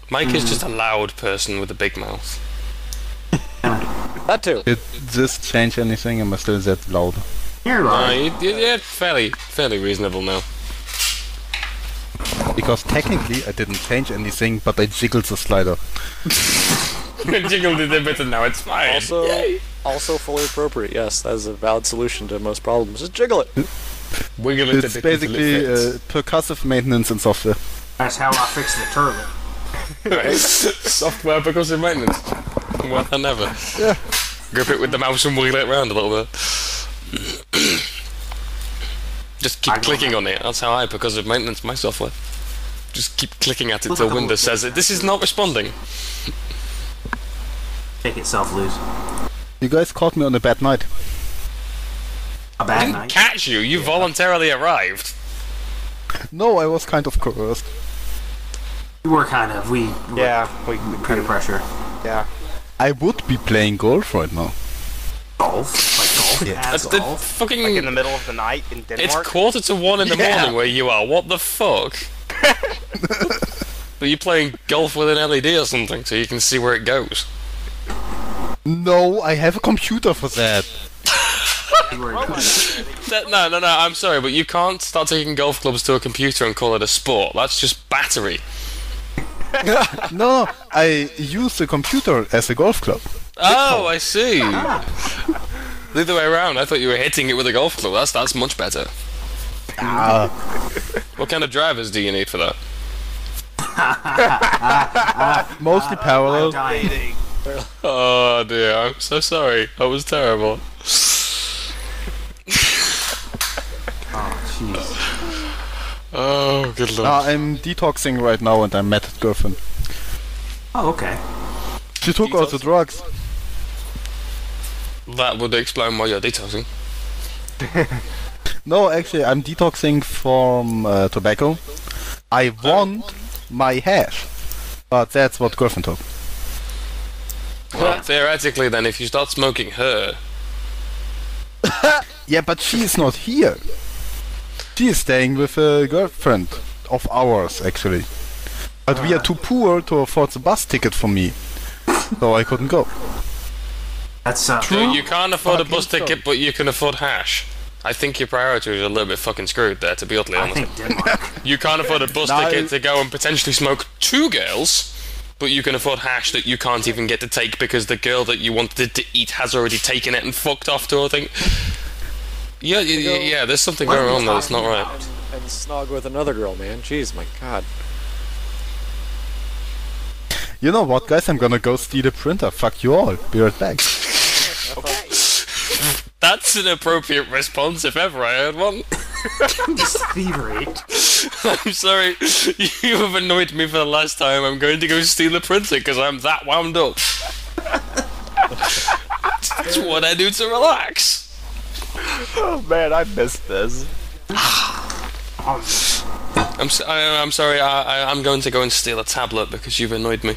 Speaker 1: Mike is just a loud person with a big mouth.
Speaker 5: That too.
Speaker 6: Did this change anything? Am I still that loud?
Speaker 2: You're
Speaker 1: No,
Speaker 2: right.
Speaker 1: you're fairly reasonable now.
Speaker 6: Because technically I didn't change anything, but I jiggled the slider.
Speaker 1: Jiggled it a bit and now it's fine.
Speaker 5: Also fully appropriate. Yes, that is a valid solution to most problems. Just jiggle it.
Speaker 1: Wiggle it a
Speaker 6: It's
Speaker 1: bit
Speaker 6: basically
Speaker 1: until it fits.
Speaker 6: percussive maintenance in software.
Speaker 2: That's how I fix the turlet.
Speaker 1: Software because of maintenance. Worth than ever.
Speaker 6: Yeah.
Speaker 1: Grip it with the mouse and wiggle it around a little bit. Just keep
Speaker 2: I don't
Speaker 1: clicking
Speaker 2: know.
Speaker 1: on it. That's how I, because of maintenance, my software. Just keep clicking at it
Speaker 2: Look
Speaker 1: till
Speaker 2: at the
Speaker 1: Windows
Speaker 2: little
Speaker 1: says it. This is not responding.
Speaker 2: Take itself loose.
Speaker 6: You guys caught me on a bad night.
Speaker 2: A
Speaker 1: I
Speaker 2: bad
Speaker 1: didn't
Speaker 2: night.
Speaker 1: catch you. You voluntarily arrived.
Speaker 6: No, I was kind of coerced.
Speaker 2: We were kind of. We
Speaker 3: Yeah, we
Speaker 2: peer pressure.
Speaker 3: yeah.
Speaker 6: I would be playing golf right now.
Speaker 2: Golf, like golf,
Speaker 6: Yeah.
Speaker 2: as
Speaker 1: That's the
Speaker 2: golf.
Speaker 1: fucking.
Speaker 3: Like in the middle of the night in
Speaker 1: It's
Speaker 3: Denmark.
Speaker 1: 1:45 in the
Speaker 6: Yeah.
Speaker 1: morning where you are. What the fuck? But you're playing golf with an LED or something, so you can see where it goes.
Speaker 6: No, I have a computer for that.
Speaker 2: We were-
Speaker 1: No, I'm sorry, but you can't start taking golf clubs to a computer and call it a sport. That's just battery.
Speaker 6: No, I use the computer as a golf club.
Speaker 1: Oh, I see. The other way around. I thought you were hitting it with a golf club. That's much better.
Speaker 6: Ah,
Speaker 1: What kind of drivers do you need for that?
Speaker 6: mostly parallel.
Speaker 2: dying.
Speaker 1: Oh dear, I'm so sorry. That was terrible.
Speaker 2: Oh, jeez.
Speaker 1: Oh, good lord.
Speaker 6: I'm detoxing right now and I'm mad at girlfriend.
Speaker 2: Oh, okay.
Speaker 6: She took all the drugs.
Speaker 1: That would explain why you're detoxing.
Speaker 6: No, actually, I'm detoxing from tobacco. I want my hash, but that's what girlfriend took.
Speaker 1: Well, theoretically, then, if you start smoking her,
Speaker 6: Yeah, but she is not here. She is staying with a girlfriend of ours, actually. But we are too poor to afford the bus ticket for me, so I couldn't go.
Speaker 2: That's
Speaker 1: so you can't afford a bus
Speaker 6: Fucking
Speaker 1: ticket, but you can afford hash. I think your priorities are a little bit fucking screwed there, to be utterly
Speaker 2: I
Speaker 1: honest.
Speaker 2: think Denmark.
Speaker 1: You can't afford a bus
Speaker 6: No.
Speaker 1: ticket to go and potentially smoke 2 girls, but you can afford hash that you can't even get to take because the girl that you wanted to eat has already taken it and fucked off to her thing. Yeah, there's something
Speaker 2: What are
Speaker 1: going
Speaker 2: you
Speaker 1: on there that's not
Speaker 2: talking
Speaker 1: right.
Speaker 2: about?
Speaker 5: And snog with another girl, man. Jeez, my god.
Speaker 6: You know what, guys? I'm gonna go steal a printer. Fuck you all. Be right back.
Speaker 1: That's an appropriate response if ever I heard one.
Speaker 2: Just thievery.
Speaker 1: I'm sorry, you have annoyed me for the last time. I'm going to go steal a printer because I'm that wound up. That's what I do to relax.
Speaker 3: Oh man, I missed this.
Speaker 1: I'm sorry, I'm going to go and steal a tablet because you've annoyed me.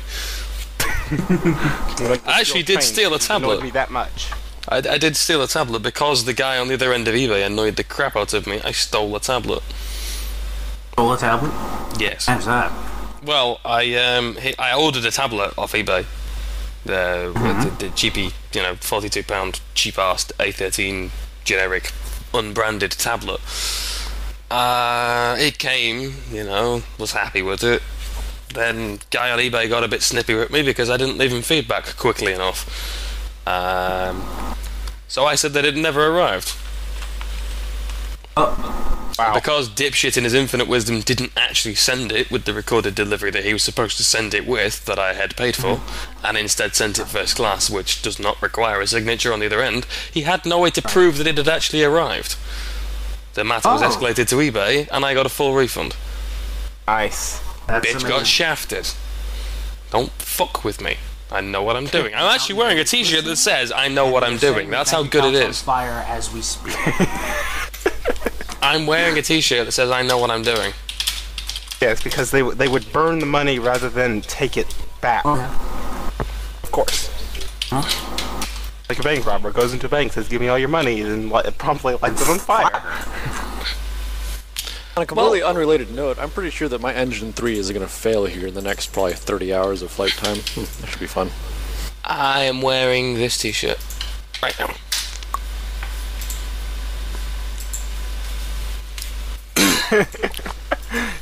Speaker 1: I actually did steal a tablet.
Speaker 3: Annoyed me that much.
Speaker 1: I did steal a tablet because the guy on the other end of eBay annoyed the crap out of me. I stole a tablet.
Speaker 2: Stole a tablet?
Speaker 1: Yes.
Speaker 2: How's that?
Speaker 1: Well, I ordered a tablet off eBay. With the cheapy, £42 cheap-ass A13 generic unbranded tablet. It came, was happy with it. Then guy on eBay got a bit snippy with me because I didn't leave him feedback quickly enough. So I said that it never arrived.
Speaker 3: Wow.
Speaker 1: Because dipshit in his infinite wisdom didn't actually send it with the recorded delivery that he was supposed to send it with, that I had paid for, and instead sent it first class, which does not require a signature on the other end, he had no way to prove that it had actually arrived. The matter was escalated to eBay, and I got a full refund.
Speaker 3: Nice.
Speaker 2: That's
Speaker 1: Bitch
Speaker 2: amazing.
Speaker 1: got shafted. Don't fuck with me. I know what I'm doing. I'm actually wearing a t-shirt that says, I know what I'm doing. That's how good it is.
Speaker 2: On fire as we speak.
Speaker 1: I'm wearing a t-shirt that says, I know what I'm doing.
Speaker 3: Yeah, it's because they would burn the money rather than take it back. Of course. Like a bank robber goes into a bank, says, give me all your money, and it promptly lights it on fire.
Speaker 5: On a completely unrelated note, I'm pretty sure that my Engine 3 is going to fail here in the next probably 30 hours of flight time. That should be fun.
Speaker 1: I am wearing this t-shirt right now.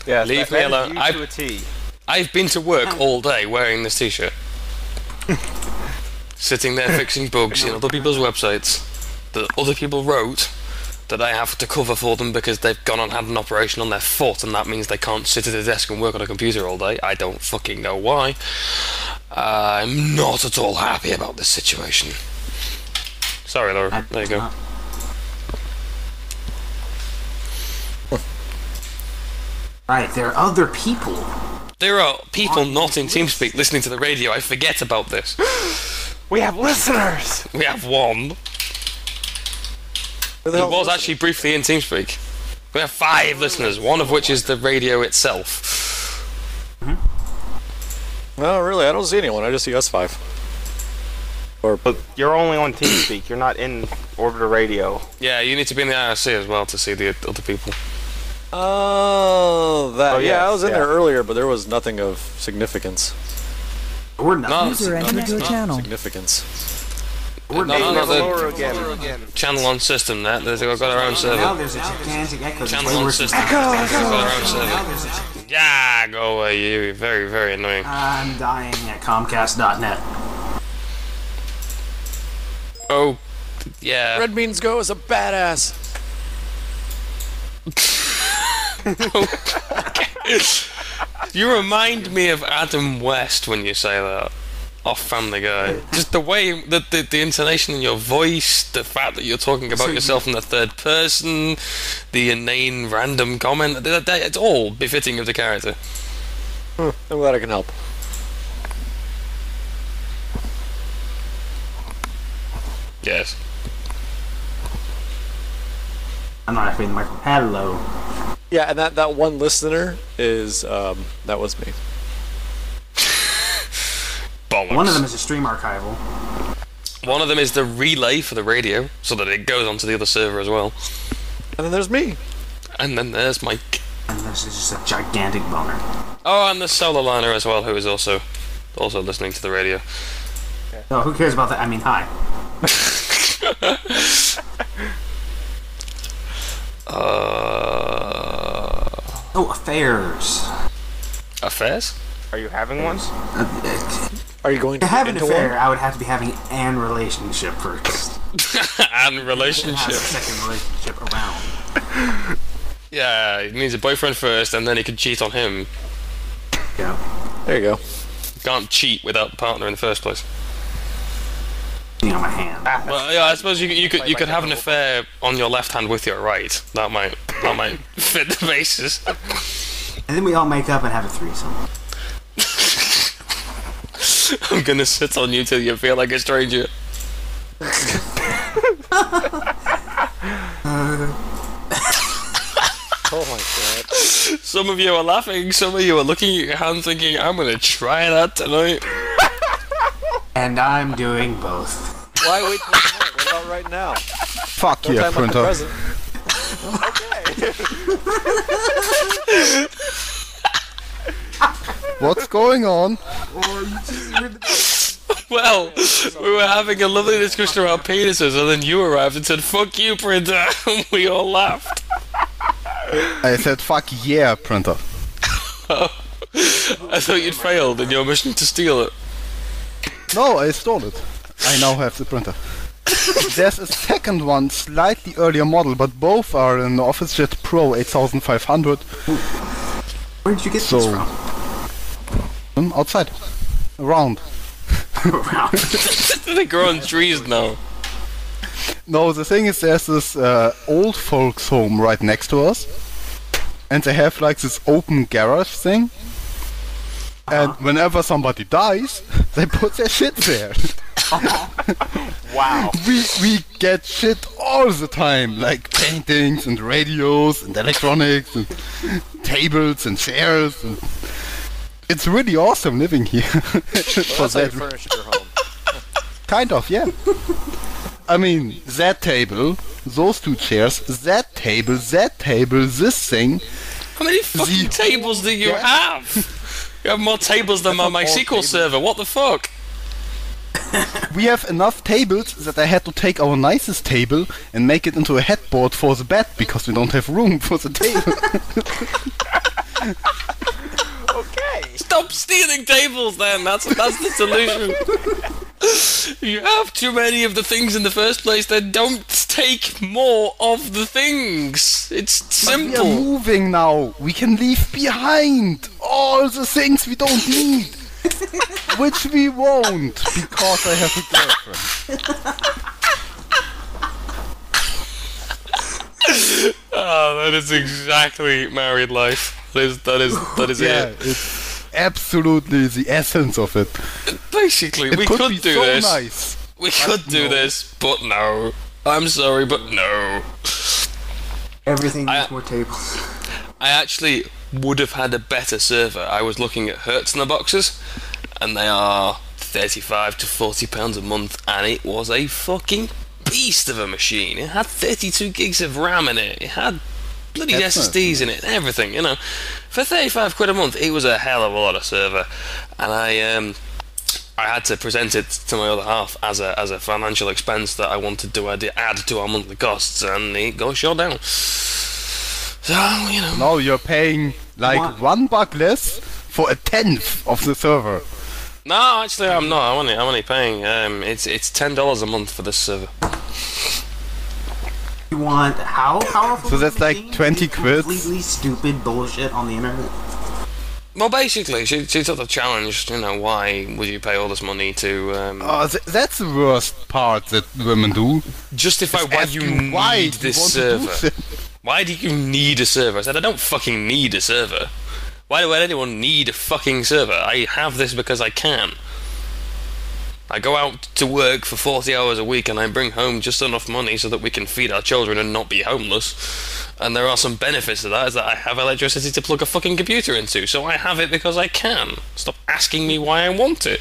Speaker 3: Yeah,
Speaker 1: Leave me alone.
Speaker 3: To a T.
Speaker 1: I've been to work all day wearing this t-shirt. Sitting there fixing bugs in other people's websites that other people wrote that I have to cover for them because they've gone and had an operation on their foot, and that means they can't sit at a desk and work on a computer all day. I don't fucking know why. I'm not at all happy about this situation. Sorry, Laura. There you go.
Speaker 2: Right, there are other people.
Speaker 1: There are people not in TeamSpeak listening to the radio. I forget about this.
Speaker 3: We have listeners!
Speaker 1: We have one.
Speaker 5: Who the
Speaker 1: He
Speaker 5: hell
Speaker 1: was
Speaker 5: is
Speaker 1: actually briefly in TeamSpeak. We have 5 listeners, one of which is the radio itself.
Speaker 5: No, really, I don't see anyone. I just see us 5.
Speaker 3: But you're only on TeamSpeak. You're not in Orbiter Radio.
Speaker 1: Yeah, you need to be in the IRC as well to see the other people.
Speaker 5: Oh, that.
Speaker 3: Oh,
Speaker 5: yeah,
Speaker 3: yes,
Speaker 5: I was in
Speaker 3: yeah.
Speaker 5: there earlier, but there was nothing of significance.
Speaker 2: We're not.
Speaker 1: No,
Speaker 4: User entered your channel.
Speaker 5: Significance.
Speaker 1: No,
Speaker 3: Never
Speaker 1: the
Speaker 3: lower again.
Speaker 1: channel on system net. They've got our own
Speaker 2: Now
Speaker 1: server.
Speaker 2: there's a gigantic echo.
Speaker 1: Channel on system. They've got our own server. Yeah, go away, you. You're very, very annoying.
Speaker 2: I'm dying at Comcast.net.
Speaker 1: Oh, yeah.
Speaker 5: Red Beans Go is a badass.
Speaker 1: You remind me of Adam West when you say that. Off Family Guy. Just the way, the intonation in your voice, the fact that you're talking about yourself in the third person, the inane random comment, it's all befitting of the character.
Speaker 5: I'm glad I can help.
Speaker 1: Yes.
Speaker 2: I'm not actually in the microphone. Hello.
Speaker 5: Yeah, and that one listener is, that was me.
Speaker 1: Bollocks.
Speaker 2: One of them is a stream archival.
Speaker 1: One of them is the relay for the radio, so that it goes onto the other server as well.
Speaker 5: And then there's me.
Speaker 1: And then there's Mike.
Speaker 2: And this is just a gigantic boner.
Speaker 1: Oh, and the solar liner as well, who is also listening to the radio.
Speaker 2: No, who cares about that? I mean, hi. Oh, affairs.
Speaker 1: Affairs?
Speaker 3: Are you having one?
Speaker 5: Are you going
Speaker 2: To
Speaker 5: to
Speaker 2: have
Speaker 5: get
Speaker 2: an
Speaker 5: into
Speaker 2: affair,
Speaker 5: one?
Speaker 2: I would have to be having an relationship first.
Speaker 1: And
Speaker 2: Have a
Speaker 1: relationship.
Speaker 2: second relationship around.
Speaker 1: Yeah, he needs a boyfriend first, and then he can cheat on him.
Speaker 2: Yeah.
Speaker 5: There you go.
Speaker 1: You can't cheat without the partner in the first place.
Speaker 2: On my hand.
Speaker 1: Well, yeah, I suppose you could have an affair on your left hand with your right. That might fit the basis.
Speaker 2: And then we all make up and have a threesome.
Speaker 1: I'm gonna sit on you till you feel like a stranger.
Speaker 5: Oh my god.
Speaker 1: Some of you are laughing, some of you are looking at your hand thinking, I'm gonna try that tonight.
Speaker 2: And I'm doing both.
Speaker 5: Why wait till tonight? What about right now?
Speaker 6: Fuck
Speaker 5: No
Speaker 6: yeah,
Speaker 5: time like the
Speaker 6: printer.
Speaker 5: present.
Speaker 6: What's going on?
Speaker 1: Well, we were having a lovely discussion about penises, and then you arrived and said, fuck you, printer, and we all laughed.
Speaker 6: I said fuck yeah, printer.
Speaker 1: I thought you'd failed in your mission to steal it.
Speaker 6: No, I stole it. I now have the printer. There's a second one, slightly earlier model, but both are an OfficeJet Pro 8500
Speaker 2: Where did you get
Speaker 6: So-
Speaker 2: this from?
Speaker 6: outside. Around.
Speaker 2: Around.
Speaker 1: They grow on trees now.
Speaker 6: No, the thing is, there's this old folks home right next to us, and they have like this open garage thing. And whenever somebody dies, they put their shit there.
Speaker 3: Wow.
Speaker 6: We get shit all the time, like paintings and radios and electronics and tables and chairs. And it's really awesome living here.
Speaker 5: That's how you furnished your home.
Speaker 6: Kind of, yeah. I mean, that table, those two chairs, that table, this thing.
Speaker 1: How many fucking tables do you have? You have more tables than my MySQL server. What the fuck?
Speaker 6: We have enough tables that I had to take our nicest table and make it into a headboard for the bed because we don't have room for the table.
Speaker 3: Okay.
Speaker 1: Stop stealing tables then. That's the solution. You have too many of the things in the first place, then don't take more of the things. It's
Speaker 6: But we are
Speaker 1: simple.
Speaker 6: moving now. We can leave behind all the things we don't need. Which we won't, because I have a girlfriend.
Speaker 1: Oh, that is exactly married life. That is
Speaker 6: Yeah,
Speaker 1: it.
Speaker 6: it's absolutely the essence of it.
Speaker 1: Basically,
Speaker 6: It
Speaker 1: we
Speaker 6: could
Speaker 1: could
Speaker 6: be
Speaker 1: do
Speaker 6: so
Speaker 1: this.
Speaker 6: nice.
Speaker 1: We could do this, but no. I'm sorry, but no.
Speaker 2: Everything needs
Speaker 1: I-
Speaker 2: more tables.
Speaker 1: I actually would have had a better server. I was looking at Hertzner boxes, and they are £35 to £40 a month, and it was a fucking beast of a machine. It had 32 gigs of RAM in it. It had bloody
Speaker 6: That's
Speaker 1: SSDs in it, and everything. You know, for 35 quid a month, it was a hell of a lot of server, and I had to present it to my other half as a financial expense that I wanted to add to our monthly costs, and it got shut down. So, you know.
Speaker 6: Now you're paying like $1 less for a tenth of the server.
Speaker 1: No, actually, I'm not. I'm only paying. It's $10 a month for this server.
Speaker 2: You want how powerful?
Speaker 6: So
Speaker 2: is
Speaker 6: that's
Speaker 2: the
Speaker 6: like
Speaker 2: thing?
Speaker 6: 20
Speaker 2: It's
Speaker 6: quid.
Speaker 2: Completely stupid bullshit on the internet.
Speaker 1: Well, basically, she sort of challenged. You know, why would you pay all this money to
Speaker 6: That's the worst part that women do.
Speaker 1: justify why
Speaker 6: Ask
Speaker 1: you
Speaker 6: you why
Speaker 1: need
Speaker 6: you
Speaker 1: this
Speaker 6: want to do
Speaker 1: server?
Speaker 6: it.
Speaker 1: Why do you need a server? I said, I don't fucking need a server. Why would anyone need a fucking server? I have this because I can. I go out to work for 40 hours a week and I bring home just enough money so that we can feed our children and not be homeless. And there are some benefits to that, is that I have electricity to plug a fucking computer into, so I have it because I can. Stop asking me why I want it.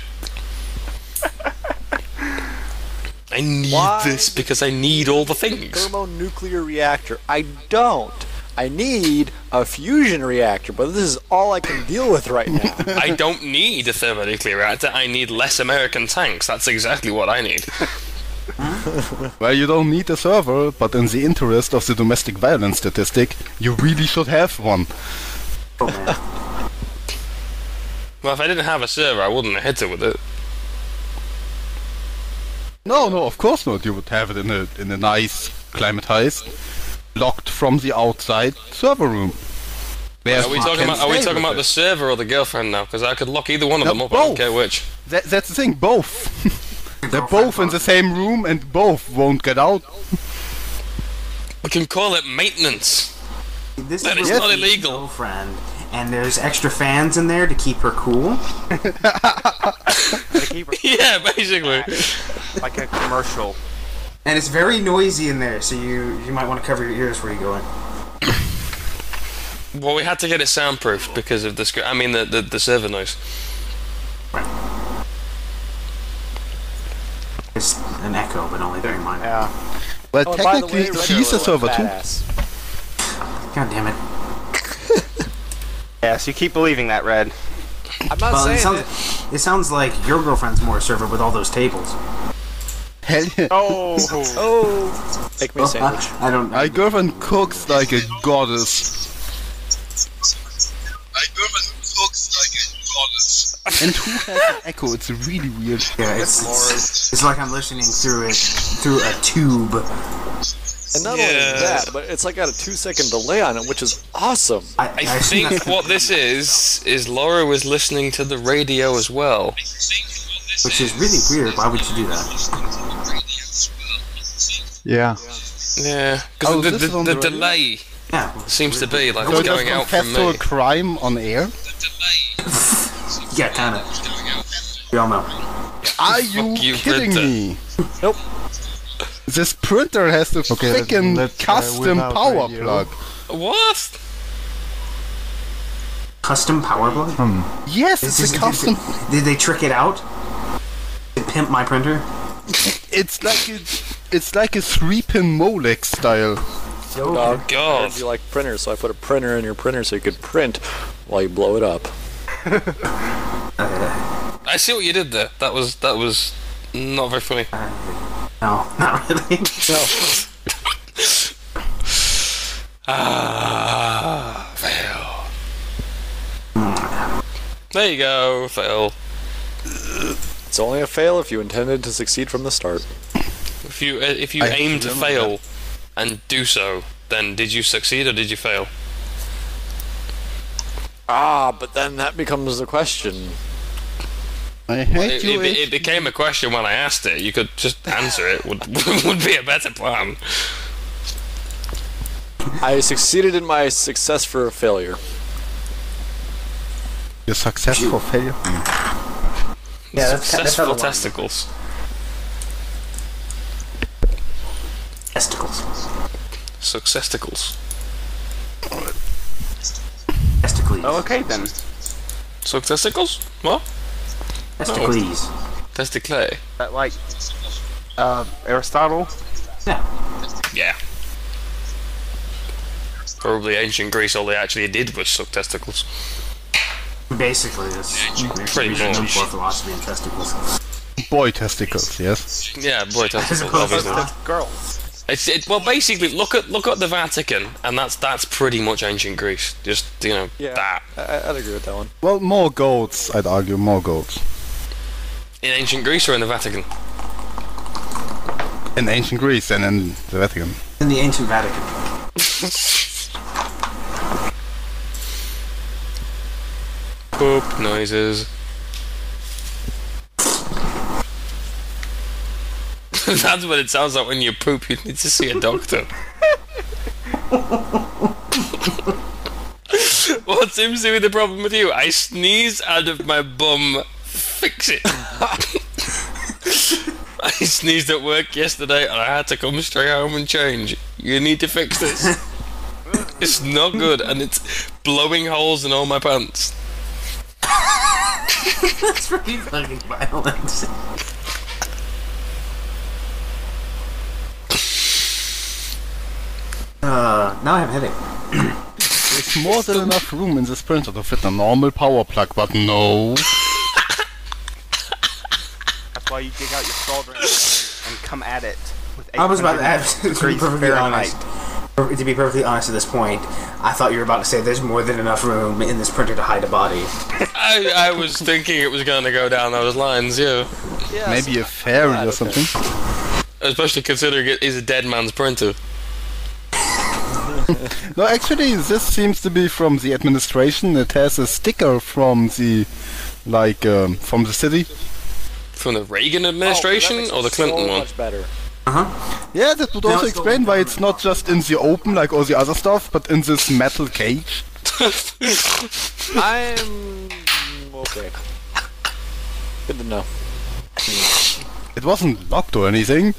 Speaker 1: I need
Speaker 5: Why
Speaker 1: this because I need all the things.
Speaker 5: Thermonuclear reactor. I don't. I need a fusion reactor, but this is all I can deal with right now.
Speaker 1: I don't need a thermonuclear reactor, I need less American tanks. That's exactly what I need.
Speaker 6: Well, you don't need a server, but in the interest of the domestic violence statistic, you really should have one.
Speaker 2: Oh man.
Speaker 1: Well, if I didn't have a server, I wouldn't have hit it with it.
Speaker 6: No, of course not. You would have it in a nice, climatized, locked from the outside server room.
Speaker 1: Are we talking about the server or the girlfriend now? Because I could lock either one of them up. I don't
Speaker 6: both.
Speaker 1: care which.
Speaker 6: That's the thing, both. They're both in the same room and both won't get out.
Speaker 1: We can call it maintenance.
Speaker 2: This
Speaker 1: That
Speaker 2: is
Speaker 1: is not
Speaker 2: Rosie's
Speaker 1: illegal.
Speaker 2: Girlfriend, and there's extra fans in there to keep her cool.
Speaker 1: Yeah, basically.
Speaker 3: Like a commercial.
Speaker 2: And it's very noisy in there, so you might want to cover your ears where you go in.
Speaker 1: Well, we had to get it soundproofed because of the the server noise.
Speaker 2: It's an echo, but only very minor.
Speaker 3: Yeah.
Speaker 6: Well,
Speaker 5: Oh, and by the way,
Speaker 6: technically,
Speaker 5: Red
Speaker 6: she's a
Speaker 5: Alert
Speaker 6: server too.
Speaker 5: badass.
Speaker 2: God damn it.
Speaker 3: Yes, you keep believing that, Red.
Speaker 5: I'm not
Speaker 2: Well,
Speaker 5: saying
Speaker 2: it sounds like your girlfriend's more a server with all those tables.
Speaker 6: Hell yeah.
Speaker 3: Oh.
Speaker 5: Oh, make me a
Speaker 2: Well,
Speaker 5: sandwich.
Speaker 2: I don't.
Speaker 6: My girlfriend cooks like a goddess. And who has an echo? It's really weird.
Speaker 2: Yeah, it's like I'm listening through a tube.
Speaker 5: And not only
Speaker 1: Yeah.
Speaker 5: that, but it's like got a 2-second delay on it, which is awesome.
Speaker 1: I think what this is Laura was listening to the radio as well.
Speaker 2: Which is really weird. Why would you do that?
Speaker 4: Yeah.
Speaker 1: Yeah, because
Speaker 6: Oh, this is on
Speaker 1: the
Speaker 6: the radio?
Speaker 1: delay
Speaker 2: Yeah.
Speaker 1: seems to be like
Speaker 6: So
Speaker 1: it's
Speaker 6: just
Speaker 1: going out from
Speaker 6: confess to
Speaker 1: me.
Speaker 6: a crime on air?
Speaker 2: Yeah, kind of. We all know.
Speaker 6: Are you
Speaker 1: you,
Speaker 6: kidding
Speaker 1: printer.
Speaker 6: me?
Speaker 5: Nope.
Speaker 6: This printer has a
Speaker 4: Okay,
Speaker 6: freaking
Speaker 4: let's
Speaker 6: custom
Speaker 4: without
Speaker 6: power
Speaker 4: radio.
Speaker 6: plug.
Speaker 1: What?
Speaker 2: Custom power plug?
Speaker 6: Yes, it's a custom.
Speaker 2: Did they trick it out? Did pimp my printer?
Speaker 6: It's like a 3-pin Molex style.
Speaker 5: Dog.
Speaker 1: God.
Speaker 5: You like printers, so I put a printer in your printer so you could print while you blow it up.
Speaker 1: I see what you did there. That was not very funny.
Speaker 2: No, not really.
Speaker 5: No.
Speaker 1: Fail. There you go, fail.
Speaker 5: It's only a fail if you intended to succeed from the start.
Speaker 1: If you
Speaker 6: I
Speaker 1: aim to
Speaker 6: remember
Speaker 1: fail and do so, then did you succeed or did you fail?
Speaker 5: But then that becomes the question.
Speaker 6: I hate you.
Speaker 1: It became a question when I asked it. You could just answer it. Would be a better plan.
Speaker 5: I succeeded in my success for a failure.
Speaker 6: Your successful failure.
Speaker 2: Yeah, that's how
Speaker 1: Successful
Speaker 2: the line-
Speaker 1: testicles.
Speaker 2: Testicles.
Speaker 1: Successticles.
Speaker 2: Testicles.
Speaker 3: Oh, okay then.
Speaker 1: Successticles? What?
Speaker 2: Testicles.
Speaker 1: Testicle.
Speaker 3: That like Aristotle.
Speaker 2: Yeah.
Speaker 1: Yeah. Probably ancient Greece, all they actually did was suck testicles.
Speaker 2: Basically, that's
Speaker 1: Pretty much.
Speaker 2: for philosophy and testicles.
Speaker 6: Boy testicles, yes.
Speaker 1: Yeah, boy testicles,
Speaker 2: opposed to
Speaker 1: obviously.
Speaker 3: Girls.
Speaker 1: Well, basically, look at the Vatican, and that's pretty much ancient Greece. Just that
Speaker 5: I'd agree with that one.
Speaker 6: Well, more goats, I'd argue, more goats.
Speaker 1: in ancient Greece or in the Vatican.
Speaker 6: In ancient Greece and in the Vatican.
Speaker 2: In the ancient Vatican.
Speaker 1: Poop noises. That's what it sounds like when you poop. You need to see a doctor. What seems to be the problem with you? I sneeze out of my bum. Fix it. I sneezed at work yesterday and I had to come straight home and change. You need to fix this. It's not good and it's blowing holes in all my pants.
Speaker 2: That's pretty fucking violent. Now I have a headache.
Speaker 6: There's more than enough room in this printer to fit a normal power plug, but no.
Speaker 3: That's why you dig out your soldering iron and come at it with
Speaker 2: I was about to ask, to be
Speaker 3: 800
Speaker 2: perfectly
Speaker 3: Fahrenheit.
Speaker 2: honest. To be perfectly honest at this point, I thought you were about to say there's more than enough room in this printer to hide a body.
Speaker 1: I was thinking it was going to go down those lines, yeah.
Speaker 6: Maybe a fairy or something.
Speaker 1: Especially considering it is a dead man's printer.
Speaker 6: No, actually, this seems to be from the administration. It has a sticker from the, from the city.
Speaker 1: From the Reagan administration or the Clinton
Speaker 5: so
Speaker 1: one?
Speaker 5: much better.
Speaker 6: Yeah, that would also explain why it's not just in the open like all the other stuff, but in this metal cage.
Speaker 5: I'm okay. Good to know.
Speaker 6: It wasn't locked or anything.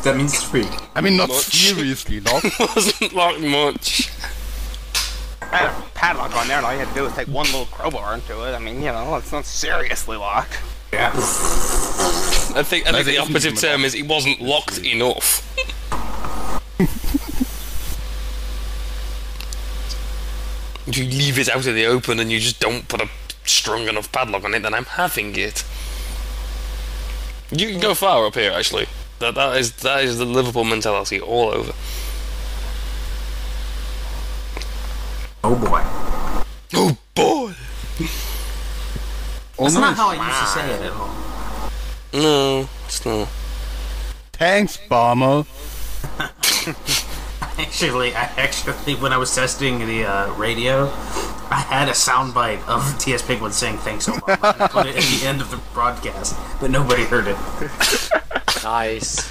Speaker 2: That means it's free.
Speaker 6: I mean, not
Speaker 1: Much.
Speaker 6: seriously locked.
Speaker 1: Wasn't locked much.
Speaker 3: I had a padlock on there, and all you had to do was take one little crowbar into it. I mean, it's not seriously locked.
Speaker 2: Yeah.
Speaker 1: I think the
Speaker 6: isn't
Speaker 1: operative
Speaker 6: even
Speaker 1: term is it wasn't locked enough. If you leave it out of the open and you just don't put a strong enough padlock on it, then I'm having it. You can go far up here, actually. That is the Liverpool mentality all over.
Speaker 2: Oh boy.
Speaker 1: Oh boy!
Speaker 2: That's not how I used to say it at all.
Speaker 1: No, it's not.
Speaker 6: Thanks, bomber.
Speaker 2: Actually, when I was testing the radio, I had a soundbite of T.S. Pigwood saying "Thanks, Obama." I put it at the end of the broadcast, but nobody heard it.
Speaker 5: Nice.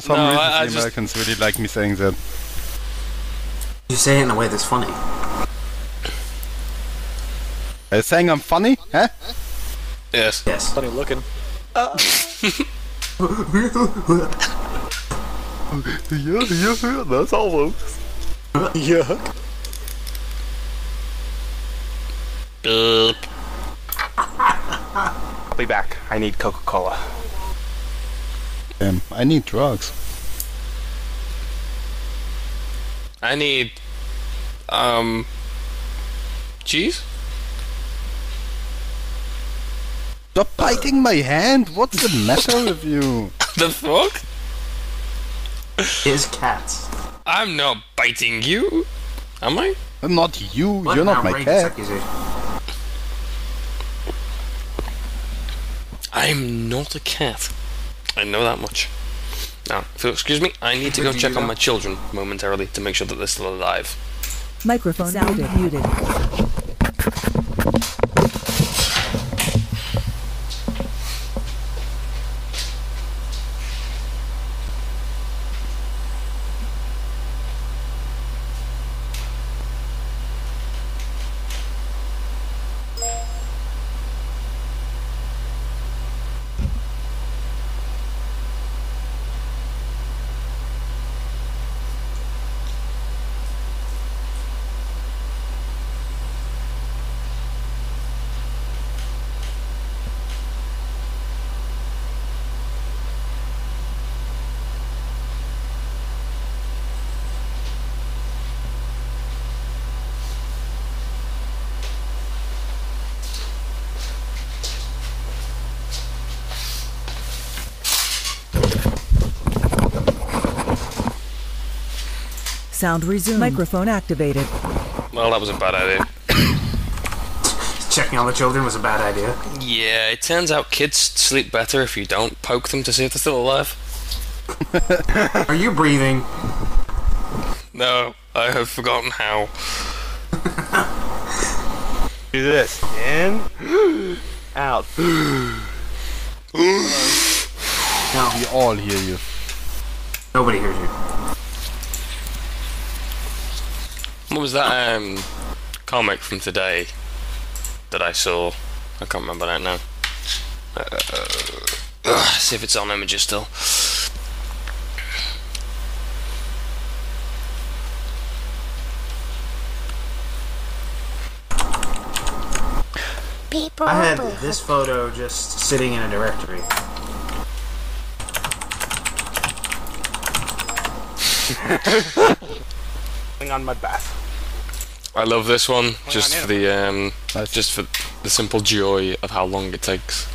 Speaker 6: some
Speaker 1: No,
Speaker 6: reason,
Speaker 1: I
Speaker 6: the
Speaker 1: just-
Speaker 6: Americans really like me saying that.
Speaker 2: You say it in a way that's funny.
Speaker 6: Are you saying I'm funny? Huh?
Speaker 1: Yes.
Speaker 2: Yes.
Speaker 5: Funny looking.
Speaker 6: Yeah, that's all, folks.
Speaker 5: Yuck.
Speaker 3: I'll be back. I need Coca-Cola.
Speaker 6: Damn, I need drugs.
Speaker 1: I need, cheese?
Speaker 6: Stop biting my hand! What's the matter with you?
Speaker 1: The fuck?
Speaker 2: Is cats.
Speaker 1: I'm not biting you. Am I?
Speaker 6: Not you,
Speaker 2: What
Speaker 6: you're
Speaker 2: an
Speaker 6: not my
Speaker 2: outrageous
Speaker 6: cat.
Speaker 2: accusation.
Speaker 1: I'm not a cat. I know that much. Now, if you'll excuse me, I need to go check on my children momentarily to make sure that they're still alive.
Speaker 4: Microphone muted. Sound resumed. Microphone activated.
Speaker 1: Well, that was a bad idea.
Speaker 2: Checking on the children was a bad idea.
Speaker 1: Yeah, it turns out kids sleep better if you don't poke them to see if they're still alive.
Speaker 2: Are you breathing?
Speaker 1: No, I have forgotten how.
Speaker 3: Do this. In. Out.
Speaker 2: No.
Speaker 6: We all hear you.
Speaker 2: Nobody hears you.
Speaker 1: What was that comic from today that I saw? I can't remember that now. See if it's on Images still.
Speaker 2: I had this photo just sitting in a directory.
Speaker 3: On my bath.
Speaker 1: I love this one just
Speaker 3: on,
Speaker 1: for the
Speaker 6: Nice.
Speaker 1: just for the simple joy of how long it takes.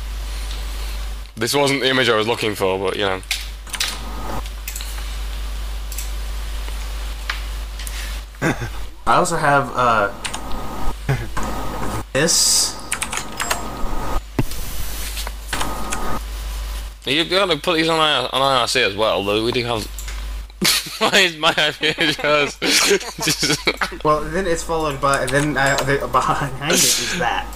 Speaker 1: This wasn't the image I was looking for, but you know.
Speaker 2: I also have this.
Speaker 1: You've got to put these on IRC as well, though. We do have. Why is my idea yours? Just-
Speaker 2: Well, then it's followed by behind it is that.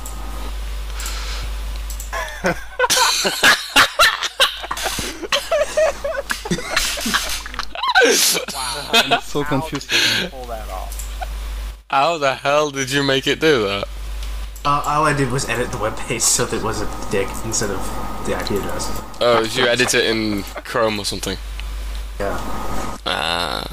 Speaker 6: I'm so confused.
Speaker 3: Pull that off.
Speaker 1: How the hell did you make it do that?
Speaker 2: All I did was edit the web page so that it was a dick instead of the IP address.
Speaker 1: Oh, did you edit it in Chrome or something?
Speaker 2: Yeah.
Speaker 1: Ah.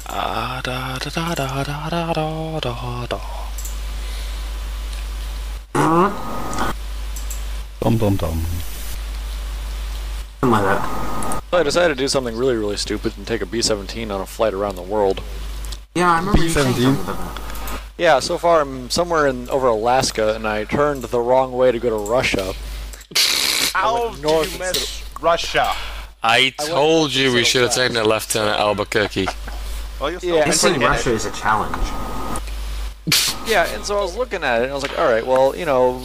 Speaker 1: Ah, da da da da da da da da da.
Speaker 6: Dum dum dum.
Speaker 2: Something like that.
Speaker 5: So I decided to do something really, really stupid and take a B-17 on a flight around the world.
Speaker 2: Yeah, I remember you saying
Speaker 6: B-17.
Speaker 2: something about that.
Speaker 5: Yeah, so far I'm somewhere over Alaska, and I turned the wrong way to go to Russia.
Speaker 3: How
Speaker 5: went
Speaker 3: did
Speaker 5: north
Speaker 3: you miss Russia?
Speaker 1: I told you we
Speaker 5: instead of
Speaker 1: should have
Speaker 5: west.
Speaker 1: taken a left turn at Albuquerque.
Speaker 3: Well, you'll still
Speaker 5: Yeah.
Speaker 2: Missing
Speaker 3: get
Speaker 2: Russia is a challenge.
Speaker 5: Yeah, and so I was looking at it, and I was like, all right, well, you know,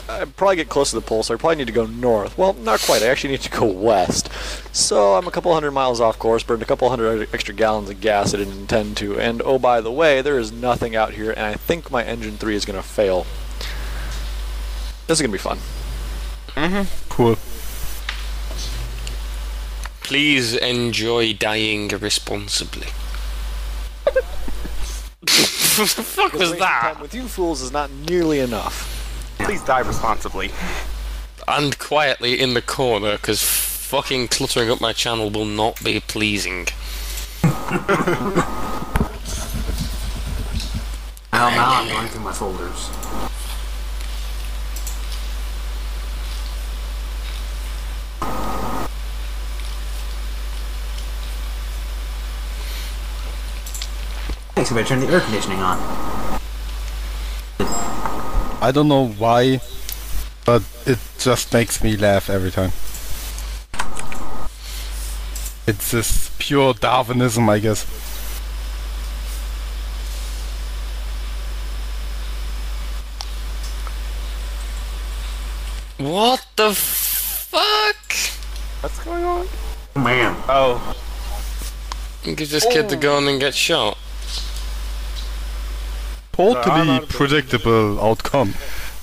Speaker 5: I probably get close to the pole, so I probably need to go north. Well, not quite. I actually need to go west. So I'm a couple hundred miles off course, burned a couple hundred extra gallons of gas I didn't intend to. And oh, by the way, there is nothing out here, and I think my engine 3 is going to fail. This is going to be fun.
Speaker 6: Cool.
Speaker 1: Please enjoy dying responsibly. What the fuck was
Speaker 5: Waiting
Speaker 1: that?
Speaker 5: time with you fools is not nearly enough.
Speaker 3: Please die responsibly.
Speaker 1: And quietly in the corner, because fucking cluttering up my channel will not be pleasing.
Speaker 2: Now I'm going through my folders. Thanks, I better turn the air conditioning on.
Speaker 6: I don't know why, but it just makes me laugh every time. It's this pure Darwinism, I guess.
Speaker 1: What the fuck?
Speaker 3: What's going on?
Speaker 2: Man.
Speaker 3: Oh,
Speaker 1: Give this kid the gun and get shot.
Speaker 6: Totally predictable outcome.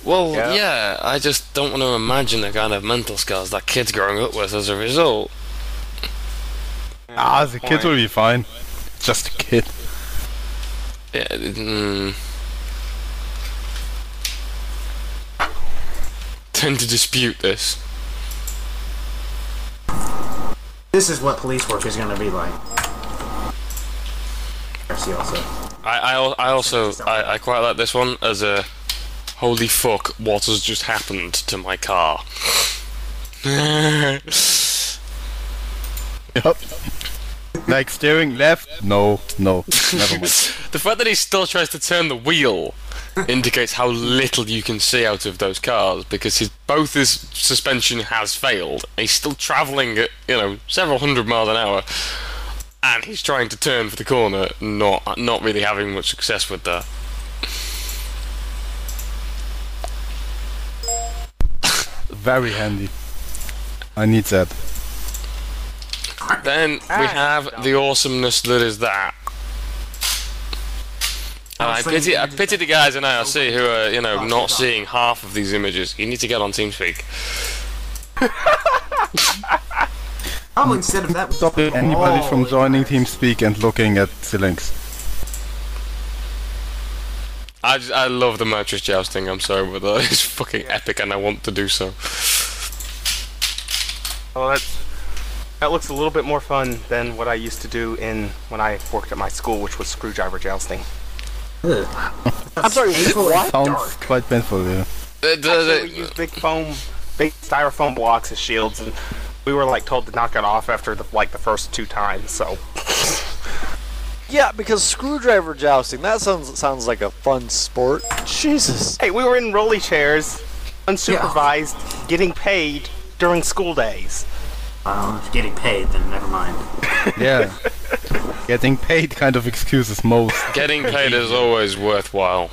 Speaker 1: Well,
Speaker 3: Yeah.
Speaker 1: yeah, I just don't want to imagine the kind of mental scars that kid's growing up with as a result.
Speaker 6: The kid will be fine. Just a kid.
Speaker 1: Yeah, tend to dispute this.
Speaker 2: This is what police work is going to be like. RC also.
Speaker 1: I quite like this one as a holy fuck, what has just happened to my car?
Speaker 6: Yep. Like steering left? No, never mind.
Speaker 1: The fact that he still tries to turn the wheel indicates how little you can see out of those cars, because both his suspension has failed. He's still travelling at, several hundred miles an hour, and he's trying to turn for the corner, not really having much success with that.
Speaker 6: Very handy. I need that.
Speaker 1: Then we have the awesomeness that is that. And I pity the guys in IRC who are, not seeing half of these images. You need to get on TeamSpeak.
Speaker 2: Probably instead of that,
Speaker 6: Stopping anybody from joining TeamSpeak and looking at the links.
Speaker 1: I love the mattress jousting, I'm sorry, but that is fucking epic and I want to do so.
Speaker 3: well, that looks a little bit more fun than what I used to do when I worked at my school, which was screwdriver jousting.
Speaker 5: I'm sorry, what?
Speaker 6: Sounds quite painful, yeah.
Speaker 3: Actually, we used big styrofoam blocks as shields, and we were told to knock it off after the first 2 times. So
Speaker 5: Yeah, because screwdriver jousting, that sounds like a fun sport. Jesus.
Speaker 3: hey, we were in rolly chairs, unsupervised, getting paid during school days.
Speaker 2: If getting paid, then never mind.
Speaker 6: Yeah. Getting paid kind of excuses most.
Speaker 1: Getting paid is always worthwhile.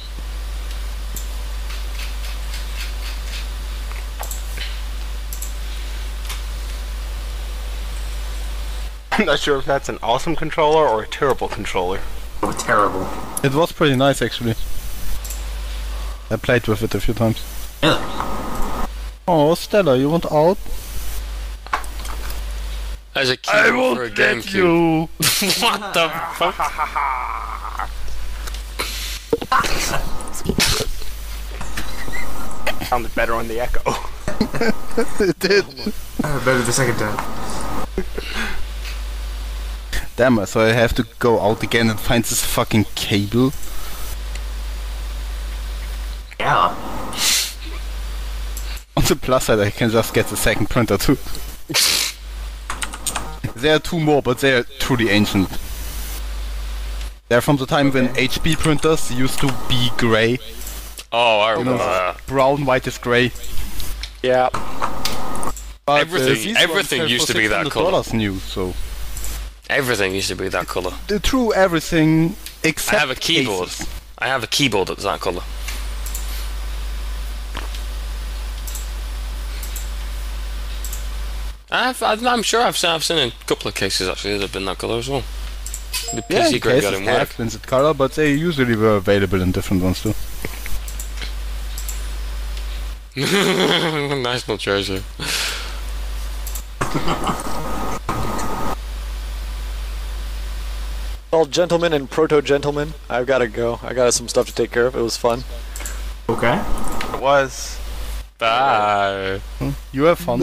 Speaker 3: I'm not sure if that's an awesome controller or a terrible controller.
Speaker 2: Oh, terrible.
Speaker 6: It was pretty nice actually. I played with it a few times.
Speaker 2: Really?
Speaker 6: Oh, Stella, you want out?
Speaker 1: As a keyboard for a GameCube.
Speaker 6: you!
Speaker 1: What the fuck?
Speaker 3: Sounded better on the echo.
Speaker 6: It did.
Speaker 2: Better the second time.
Speaker 6: Damn, so I have to go out again and find this fucking cable.
Speaker 2: Yeah.
Speaker 6: On the plus side, I can just get the second printer too. There are 2 more, but they are truly ancient. They're from the time when HP printers used to be grey.
Speaker 1: Oh, I remember that.
Speaker 6: Brown, white is grey.
Speaker 5: Yeah.
Speaker 6: But,
Speaker 1: Everything-
Speaker 6: these
Speaker 1: everything
Speaker 6: ones
Speaker 1: used
Speaker 6: sell
Speaker 1: to be
Speaker 6: for
Speaker 1: that colour.
Speaker 6: $600 new, so...
Speaker 1: Everything used to be that colour.
Speaker 6: True everything except
Speaker 1: I have a keyboard.
Speaker 6: cases.
Speaker 1: I have a keyboard that's that colour. I'm sure I've seen in a couple of cases actually that have been that colour as well. The
Speaker 6: Yeah,
Speaker 1: PC grade got
Speaker 6: cases
Speaker 1: in work.
Speaker 6: have been that color, but they usually were available in different ones too.
Speaker 1: National treasure.
Speaker 5: Well, gentlemen and proto-gentlemen, I've got to go. I got some stuff to take care of. It was fun.
Speaker 2: Okay.
Speaker 3: It was.
Speaker 1: Bye.
Speaker 6: You have fun.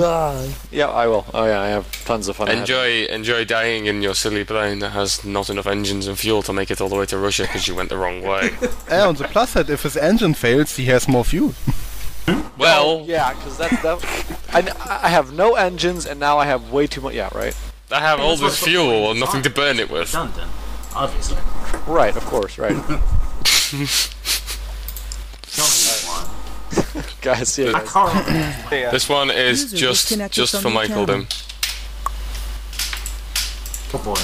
Speaker 5: Yeah, I will. Oh yeah, I have tons of fun.
Speaker 1: Enjoy dying in your silly plane that has not enough engines and fuel to make it all the way to Russia because you went the wrong way.
Speaker 6: On the plus side, if his engine fails, he has more fuel.
Speaker 1: Well,
Speaker 5: Yeah, because that's that. I have no engines, and now I have way too much. Yeah, right.
Speaker 1: I have all
Speaker 2: That's
Speaker 1: this
Speaker 2: what-
Speaker 1: fuel and nothing to burn it with.
Speaker 2: Redundant, obviously.
Speaker 5: Right, of course, right.
Speaker 2: Don't need one.
Speaker 5: Guys, see you guys.
Speaker 2: Carl.
Speaker 3: Yeah.
Speaker 1: This one is
Speaker 4: User
Speaker 1: just
Speaker 4: disconnected from
Speaker 1: for
Speaker 4: your
Speaker 1: Michael
Speaker 4: channel.
Speaker 1: Dim.
Speaker 2: Oh boy.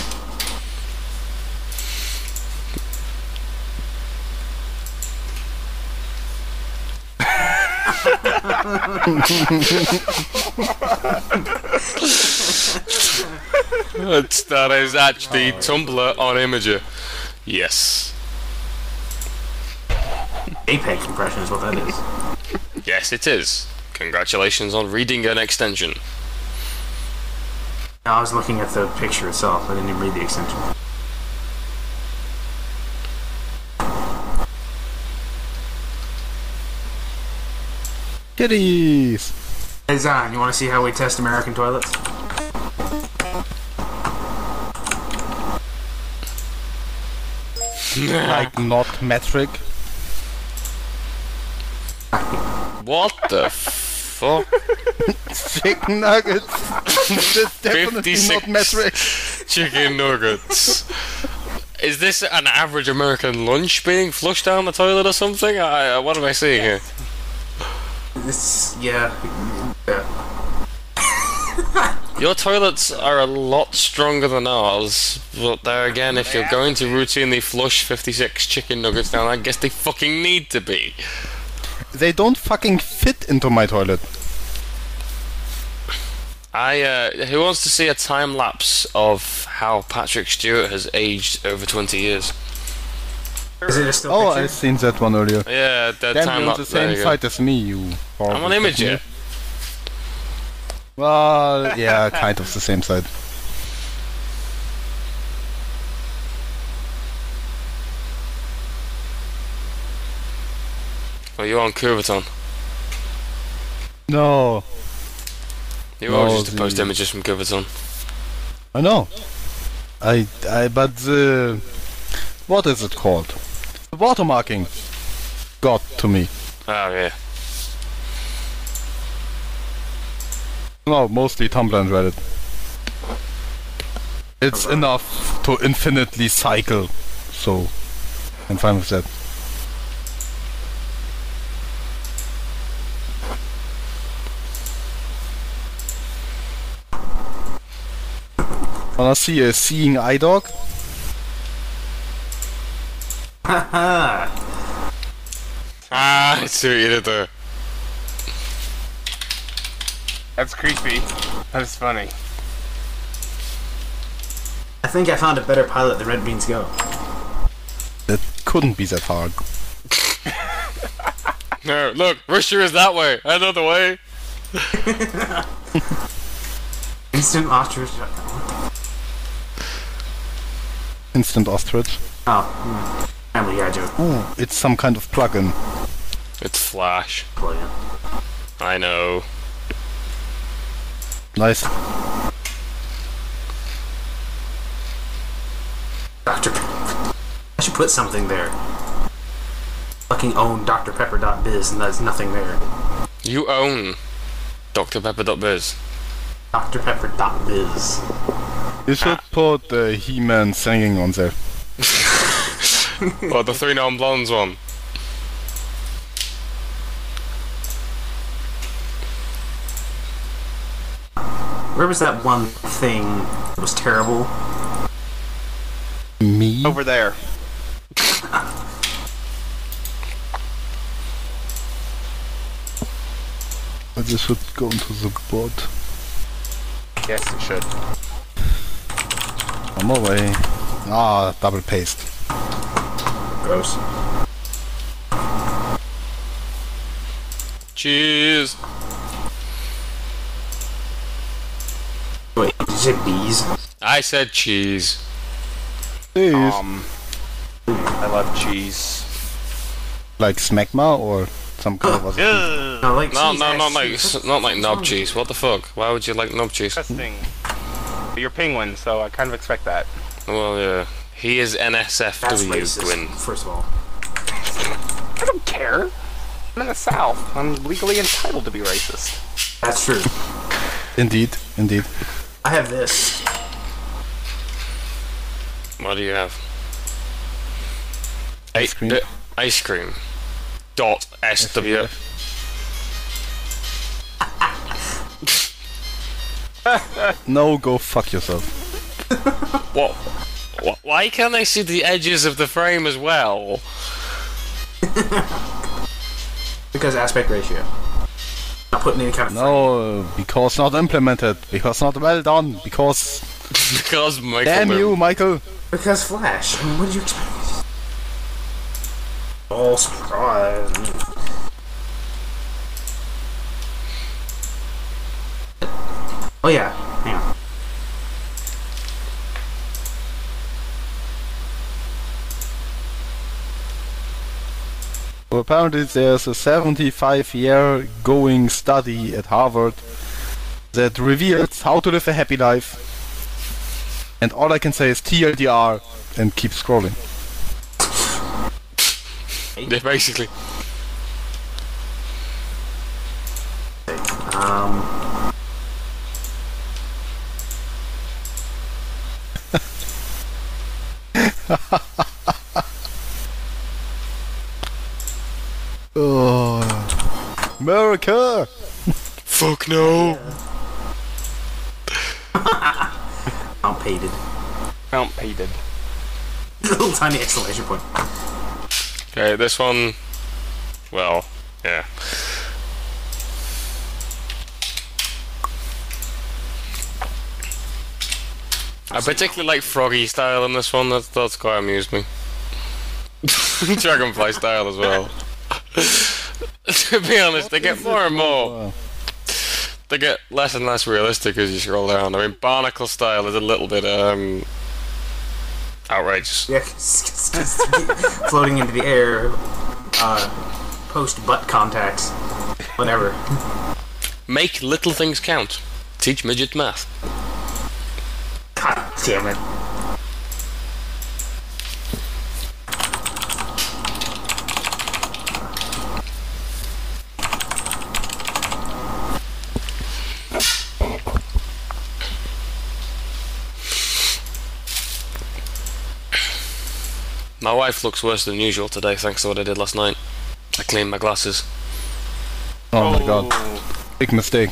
Speaker 1: That is actually Tumblr on Imager. Yes.
Speaker 2: Apex compression is what that is.
Speaker 1: Yes, it is. Congratulations on reading an extension.
Speaker 2: No, I was looking at the picture itself. I didn't even read the extension.
Speaker 6: Kitties!
Speaker 2: Hey Zion, you want to see how we test American toilets?
Speaker 6: Like not metric.
Speaker 1: What the fuck?
Speaker 6: Chicken nuggets! That's definitely not
Speaker 1: 56
Speaker 6: metric.
Speaker 1: chicken nuggets. Is this an average American lunch being flushed down the toilet or something? What am I seeing here?
Speaker 2: This, yeah.
Speaker 1: Your toilets are a lot stronger than ours, but there again, if you're going to routinely flush 56 chicken nuggets down, I guess they fucking need to be.
Speaker 6: They don't fucking fit into my toilet.
Speaker 1: Who wants to see a time lapse of how Patrick Stewart has aged over 20 years?
Speaker 2: Is it a still
Speaker 6: Oh,
Speaker 2: picture?
Speaker 6: I've seen that one earlier.
Speaker 1: Yeah, the
Speaker 6: Then
Speaker 1: time
Speaker 6: you're on the
Speaker 1: lapse. There
Speaker 6: same
Speaker 1: you go.
Speaker 6: site as me, you
Speaker 1: I'm
Speaker 6: horrible
Speaker 1: on Image
Speaker 6: person.
Speaker 1: here.
Speaker 6: Well, yeah, kind of the same side.
Speaker 1: Oh, you're on Curvaton.
Speaker 6: No,
Speaker 1: You
Speaker 6: No,
Speaker 1: always used to post
Speaker 6: the-
Speaker 1: images from Curvaton.
Speaker 6: I know. But the... What is it called? The watermarking got to me.
Speaker 1: Oh, yeah.
Speaker 6: No, mostly Tumblr and Reddit. It's enough to infinitely cycle, so I'm fine with that. Wanna see a seeing eye dog?
Speaker 1: Ah, I see what you did there.
Speaker 3: That's creepy. That is funny.
Speaker 2: I think I found a better pilot than Red Beans Go.
Speaker 6: That couldn't be that hard.
Speaker 1: No, look, Russia is that way. I know the way.
Speaker 2: Instant ostrich.
Speaker 6: Instant ostrich.
Speaker 2: Oh, Family Guy joke.
Speaker 6: Ooh, it's some kind of plugin.
Speaker 1: It's Flash.
Speaker 2: Plug-in.
Speaker 1: I know.
Speaker 6: Nice.
Speaker 2: Dr. Pepper. I should put something there. Fucking own drpepper.biz and there's nothing there.
Speaker 1: You own drpepper.biz.
Speaker 2: drpepper.biz.
Speaker 6: You should put He-Man singing on there.
Speaker 1: Or the 3 non-blondes one.
Speaker 2: Where was that one thing that was terrible?
Speaker 6: Me?
Speaker 3: Over there.
Speaker 6: I just should go into the bot.
Speaker 3: Yes, it should.
Speaker 6: On my way. Ah, double paste.
Speaker 2: Gross.
Speaker 1: Cheese.
Speaker 2: Wait, did you say bees?
Speaker 1: I said cheese.
Speaker 6: Please.
Speaker 3: I love cheese.
Speaker 6: Like smegma or some kind of other thing?
Speaker 2: No, like
Speaker 1: No,
Speaker 2: cheese
Speaker 1: no,
Speaker 2: has
Speaker 1: not like
Speaker 2: cheese.
Speaker 1: not like knob cheese. What the fuck? Why would you like knob cheese?
Speaker 3: Interesting. You're penguin, so I kind of expect that.
Speaker 1: Well, yeah. He is
Speaker 2: That's
Speaker 1: NSFW,
Speaker 2: racist,
Speaker 1: Gwyn.
Speaker 2: first of all.
Speaker 3: I don't care. I'm in the South. I'm legally entitled to be racist.
Speaker 2: That's true.
Speaker 6: Indeed, indeed.
Speaker 2: I have this.
Speaker 1: What do you have?
Speaker 6: Ice cream.
Speaker 1: Ice cream. Dot SW.
Speaker 6: No, go fuck yourself.
Speaker 1: What? Why can't I see the edges of the frame as well?
Speaker 2: Because aspect ratio. Not putting any kind of
Speaker 6: No, because not implemented. Because not well done. Because...
Speaker 1: Because Michael.
Speaker 6: Damn you, Michael.
Speaker 2: Because Flash. I mean, what did you expect? Oh, surprise. Oh yeah, hang on.
Speaker 6: Well, apparently there's a 75-year going study at Harvard that reveals how to live a happy life. And all I can say is TLDR and keep scrolling.
Speaker 1: Yeah, basically.
Speaker 6: Oh, America!
Speaker 1: Fuck no.
Speaker 2: I'm pated.
Speaker 3: Mount Pated.
Speaker 2: Little tiny exclamation point.
Speaker 1: Okay, this one. Well, yeah. I particularly like Froggy style in this one. That's quite amused me. Dragonfly style as well. To be honest, they get more and more. They get less and less realistic as you scroll down. I mean, Barnacle style is a little bit outrageous.
Speaker 2: Yeah, floating into the air, post butt contacts, whatever.
Speaker 1: Make little things count. Teach midget math.
Speaker 2: God damn it.
Speaker 1: My wife looks worse than usual today, thanks to what I did last night. I cleaned my glasses.
Speaker 6: Oh my god. Big mistake.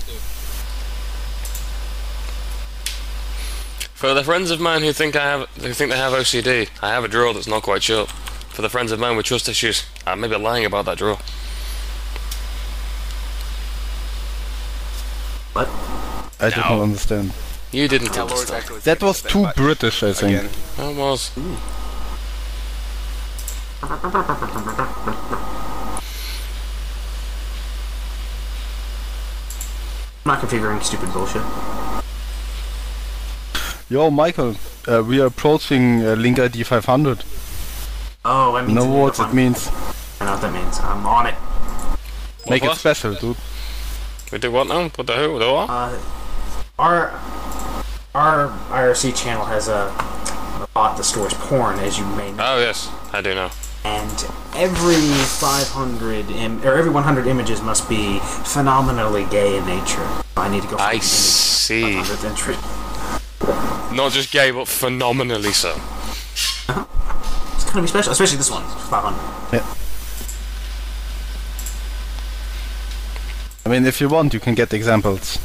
Speaker 1: For the friends of mine who think they have OCD, I have a drawer that's not quite shut. For the friends of mine with trust issues, I may be lying about that drawer.
Speaker 2: What?
Speaker 6: I did not understand.
Speaker 1: You didn't understand.
Speaker 6: That was too British, I think.
Speaker 3: Again.
Speaker 1: That was.
Speaker 2: I'm not configuring stupid bullshit.
Speaker 6: Yo, Michael, we are approaching Link ID 500.
Speaker 2: Oh, that means
Speaker 6: You know what it means?
Speaker 2: I know what that means. I'm on it.
Speaker 6: Make it
Speaker 1: what?
Speaker 6: special, dude.
Speaker 1: We do what now? What the who? The what?
Speaker 2: Our IRC channel has a bot that stores porn, as you may know.
Speaker 1: Oh yes, I do know.
Speaker 2: And every 500 or every 100 images must be phenomenally gay in nature. I need to go.
Speaker 1: I
Speaker 2: find
Speaker 1: see.
Speaker 2: 500 entry.
Speaker 1: Not just gay, but phenomenally so.
Speaker 2: It's gonna be special, especially this one, 500.
Speaker 6: Yeah. I mean, if you want, you can get examples.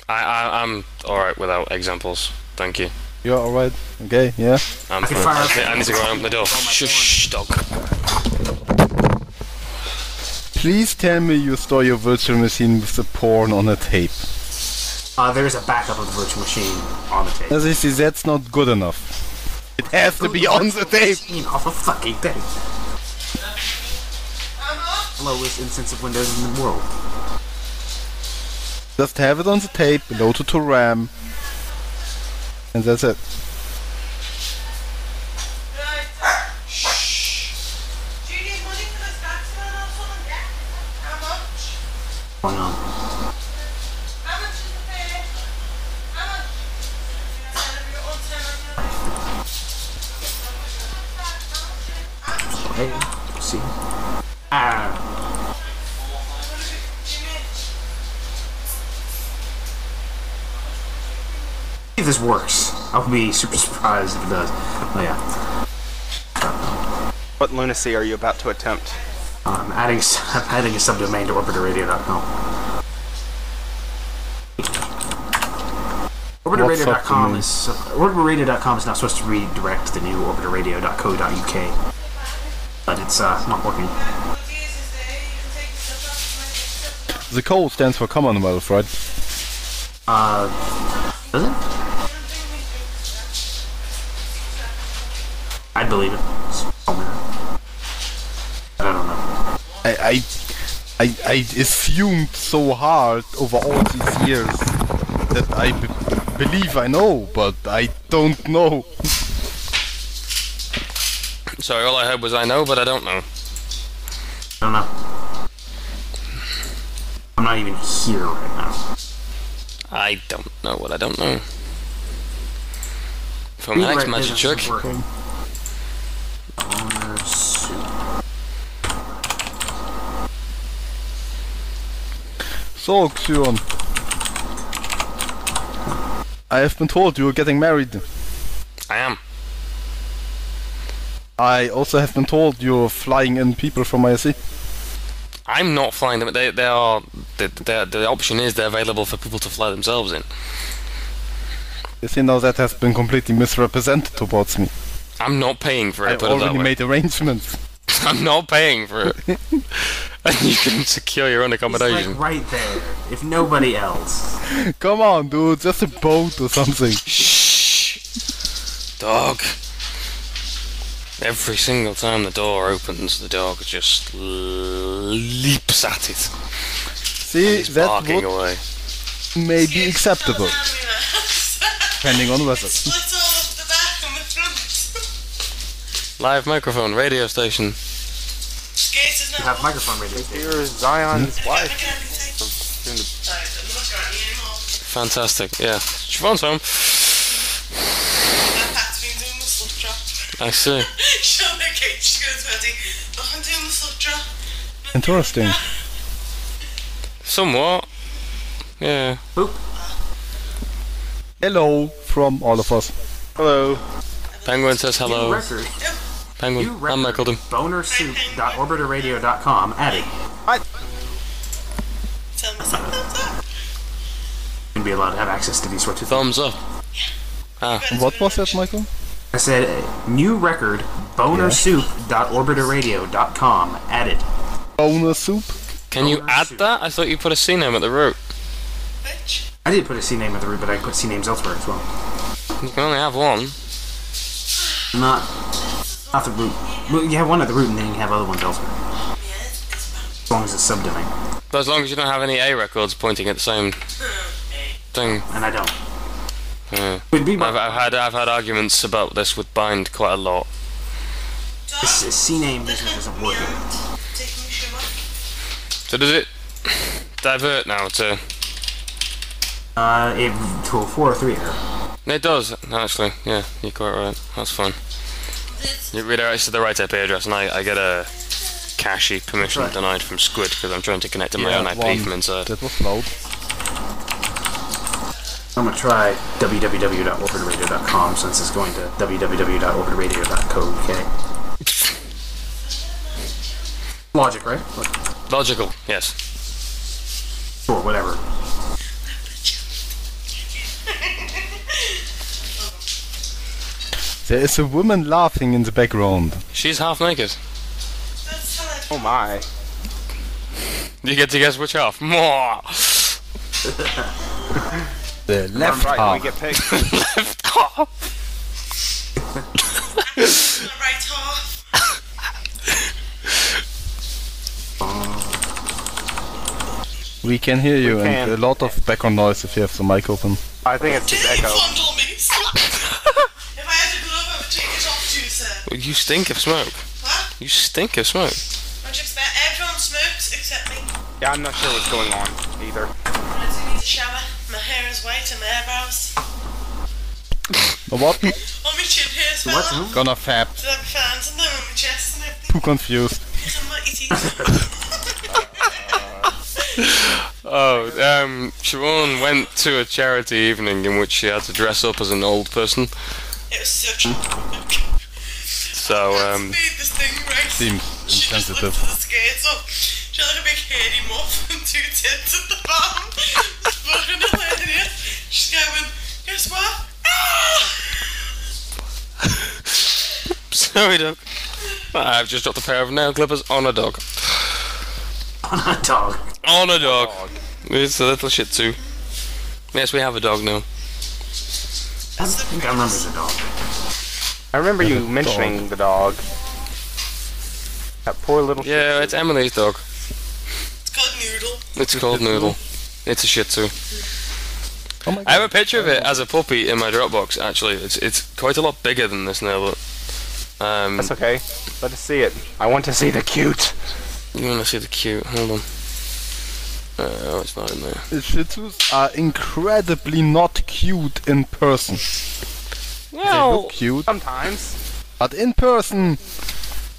Speaker 1: I'm alright without examples. Thank you.
Speaker 6: You're alright? Okay, yeah?
Speaker 1: I'm
Speaker 2: I can
Speaker 1: fine.
Speaker 2: fire
Speaker 1: I need to go and open the door. Shush, dog.
Speaker 6: Please tell me you store your virtual machine with the porn on a tape.
Speaker 2: There's a backup of the virtual machine on the tape.
Speaker 6: As you see, that's not good enough. It has to be on the tape.
Speaker 2: Machine off a fucking tape. Lowest instance of Windows in the world.
Speaker 6: Just have it on the tape, load it to RAM, and that's it.
Speaker 2: Going on. Hey, see. If this works, I'll be super surprised if it does. Oh yeah.
Speaker 3: What lunacy are you about to attempt?
Speaker 2: I'm adding a subdomain to orbiterradio.com. Orbiterradio.com is not supposed to redirect to the new orbiterradio.co.uk, but it's not working.
Speaker 6: The code stands for Commonwealth, right?
Speaker 2: Does it? I'd believe it. Somewhere. I don't know.
Speaker 6: I assumed so hard over all these years that I believe I know, but I don't know.
Speaker 1: Sorry, all I heard was I know, but I don't know.
Speaker 2: I don't know. I'm not even here right now.
Speaker 1: I don't know what I don't know. From the next magic trick.
Speaker 6: So, Xion, I have been told you are getting married.
Speaker 1: I am.
Speaker 6: I also have been told you're flying in people from ISC.
Speaker 1: I'm not flying them. They are. The option is they're available for people to fly themselves in.
Speaker 6: You see, now that has been completely misrepresented towards me.
Speaker 1: I'm not paying for it.
Speaker 6: I
Speaker 1: Put it that
Speaker 6: already
Speaker 1: way.
Speaker 6: made arrangements.
Speaker 1: I'm not paying for it. And you can secure your own accommodation.
Speaker 2: He's like right there, if nobody else.
Speaker 6: Come on, dude, just a boat or something.
Speaker 1: Shh, dog. Every single time the door opens, the dog just leaps at it.
Speaker 6: See,
Speaker 1: He's
Speaker 6: that
Speaker 1: barking
Speaker 6: would
Speaker 1: away.
Speaker 6: may be acceptable, depending on weather.
Speaker 1: Live microphone, radio station.
Speaker 2: You have microphone radio.
Speaker 3: Here's Zion's wife.
Speaker 1: Fantastic, yeah. Siobhan's home. I see.
Speaker 6: Interesting.
Speaker 1: Somewhat. Yeah.
Speaker 2: Boop.
Speaker 6: Hello from all of us.
Speaker 3: Hello.
Speaker 1: Penguin says
Speaker 2: New
Speaker 1: hello.
Speaker 2: record.
Speaker 1: Penguin.
Speaker 2: New
Speaker 1: I'm
Speaker 2: record.
Speaker 1: Michael.
Speaker 2: Bonersoup.orbiterradio.com added. You'd be allowed to have access to these sorts of things.
Speaker 1: Thumbs up. Ah.
Speaker 6: What was that, Michael?
Speaker 2: I said, new record, bonersoup.orbiterradio.com added.
Speaker 6: Bonus soup?
Speaker 1: Can you
Speaker 2: Boner
Speaker 1: add
Speaker 2: soup.
Speaker 1: that? I thought you put a C name at the root.
Speaker 2: I did put a C name at the root, but I put C names elsewhere as well.
Speaker 1: You can only have one.
Speaker 2: Not the root. Well, you have one at the root and then you have other ones elsewhere. As long as it's subdomain.
Speaker 1: But as long as you don't have any A records pointing at the same thing.
Speaker 2: And I don't.
Speaker 1: Yeah.
Speaker 2: Would be
Speaker 1: I've had arguments about this with Bind quite a lot.
Speaker 2: this C name business isn't working.
Speaker 1: So does it divert now to...
Speaker 2: To a 403 error.
Speaker 1: It does, actually. Yeah, you're quite right. That's fine. It redirects to the right IP address and I get a cache permission
Speaker 2: Right.
Speaker 1: denied from Squid because I'm trying to connect to my own IP from inside.
Speaker 6: That was loud.
Speaker 2: I'm gonna try www.orbiterradio.com since it's going to www.orbiterradio.co.uk. Logic, right?
Speaker 1: Logical, yes.
Speaker 2: Sure, whatever.
Speaker 6: There is a woman laughing in the background.
Speaker 1: She's half naked.
Speaker 3: Oh my.
Speaker 1: You get to guess which half. More.
Speaker 6: The left
Speaker 3: Right,
Speaker 6: half.
Speaker 3: we get picked.
Speaker 7: The right half.
Speaker 6: We can hear you,
Speaker 3: We
Speaker 6: and
Speaker 3: can.
Speaker 6: a lot of background noise if you have the mic open.
Speaker 3: I think it's just echo.
Speaker 7: Fondle me. If I had a glove, I would take it off to you, sir.
Speaker 1: Well, you stink of smoke.
Speaker 7: What?
Speaker 1: You stink of smoke.
Speaker 7: What do you expect? Everyone smokes except me.
Speaker 3: Yeah, I'm not sure what's going on either.
Speaker 7: I do need a shower. My hair is white and my eyebrows.
Speaker 6: What?
Speaker 7: On my chin hair as well.
Speaker 2: What? Who?
Speaker 6: Gonna fab.
Speaker 7: So I'm fans and them on my chest and everything.
Speaker 6: Too confused.
Speaker 7: Because I'm mighty teeth.
Speaker 1: Oh, Siobhan went to a charity evening in which she had to dress up as an old person.
Speaker 7: It was such a...
Speaker 1: So,
Speaker 7: made this thing right.
Speaker 6: Seems
Speaker 7: She just
Speaker 6: insensitive.
Speaker 7: lifted the skates up. She had like a big hairy muff and 2 tits at the bottom. It's fucking hilarious. She's going, guess what?
Speaker 1: sorry, dog. I've just dropped a pair of nail clippers on a dog.
Speaker 2: On a dog.
Speaker 1: On a dog. It's a little shih tzu. Yes, we have a dog now.
Speaker 2: I think I remember the dog.
Speaker 3: I remember you mentioning the dog. That poor little shih
Speaker 1: Yeah,
Speaker 3: tzu.
Speaker 1: it's Emily's dog.
Speaker 7: It's called Noodle.
Speaker 1: It's called Noodle. It's a shih tzu.
Speaker 6: Oh my
Speaker 1: I have
Speaker 6: god.
Speaker 1: a picture of it as a puppy in my Dropbox. Actually, it's quite a lot bigger than this now. But
Speaker 3: That's okay. Let us see it. I want to see the cute.
Speaker 1: you want to see the cute? Hold on. Oh, it's not in there.
Speaker 6: The Shih Tzus are incredibly not cute in person. They look cute,
Speaker 3: Sometimes.
Speaker 6: but in person,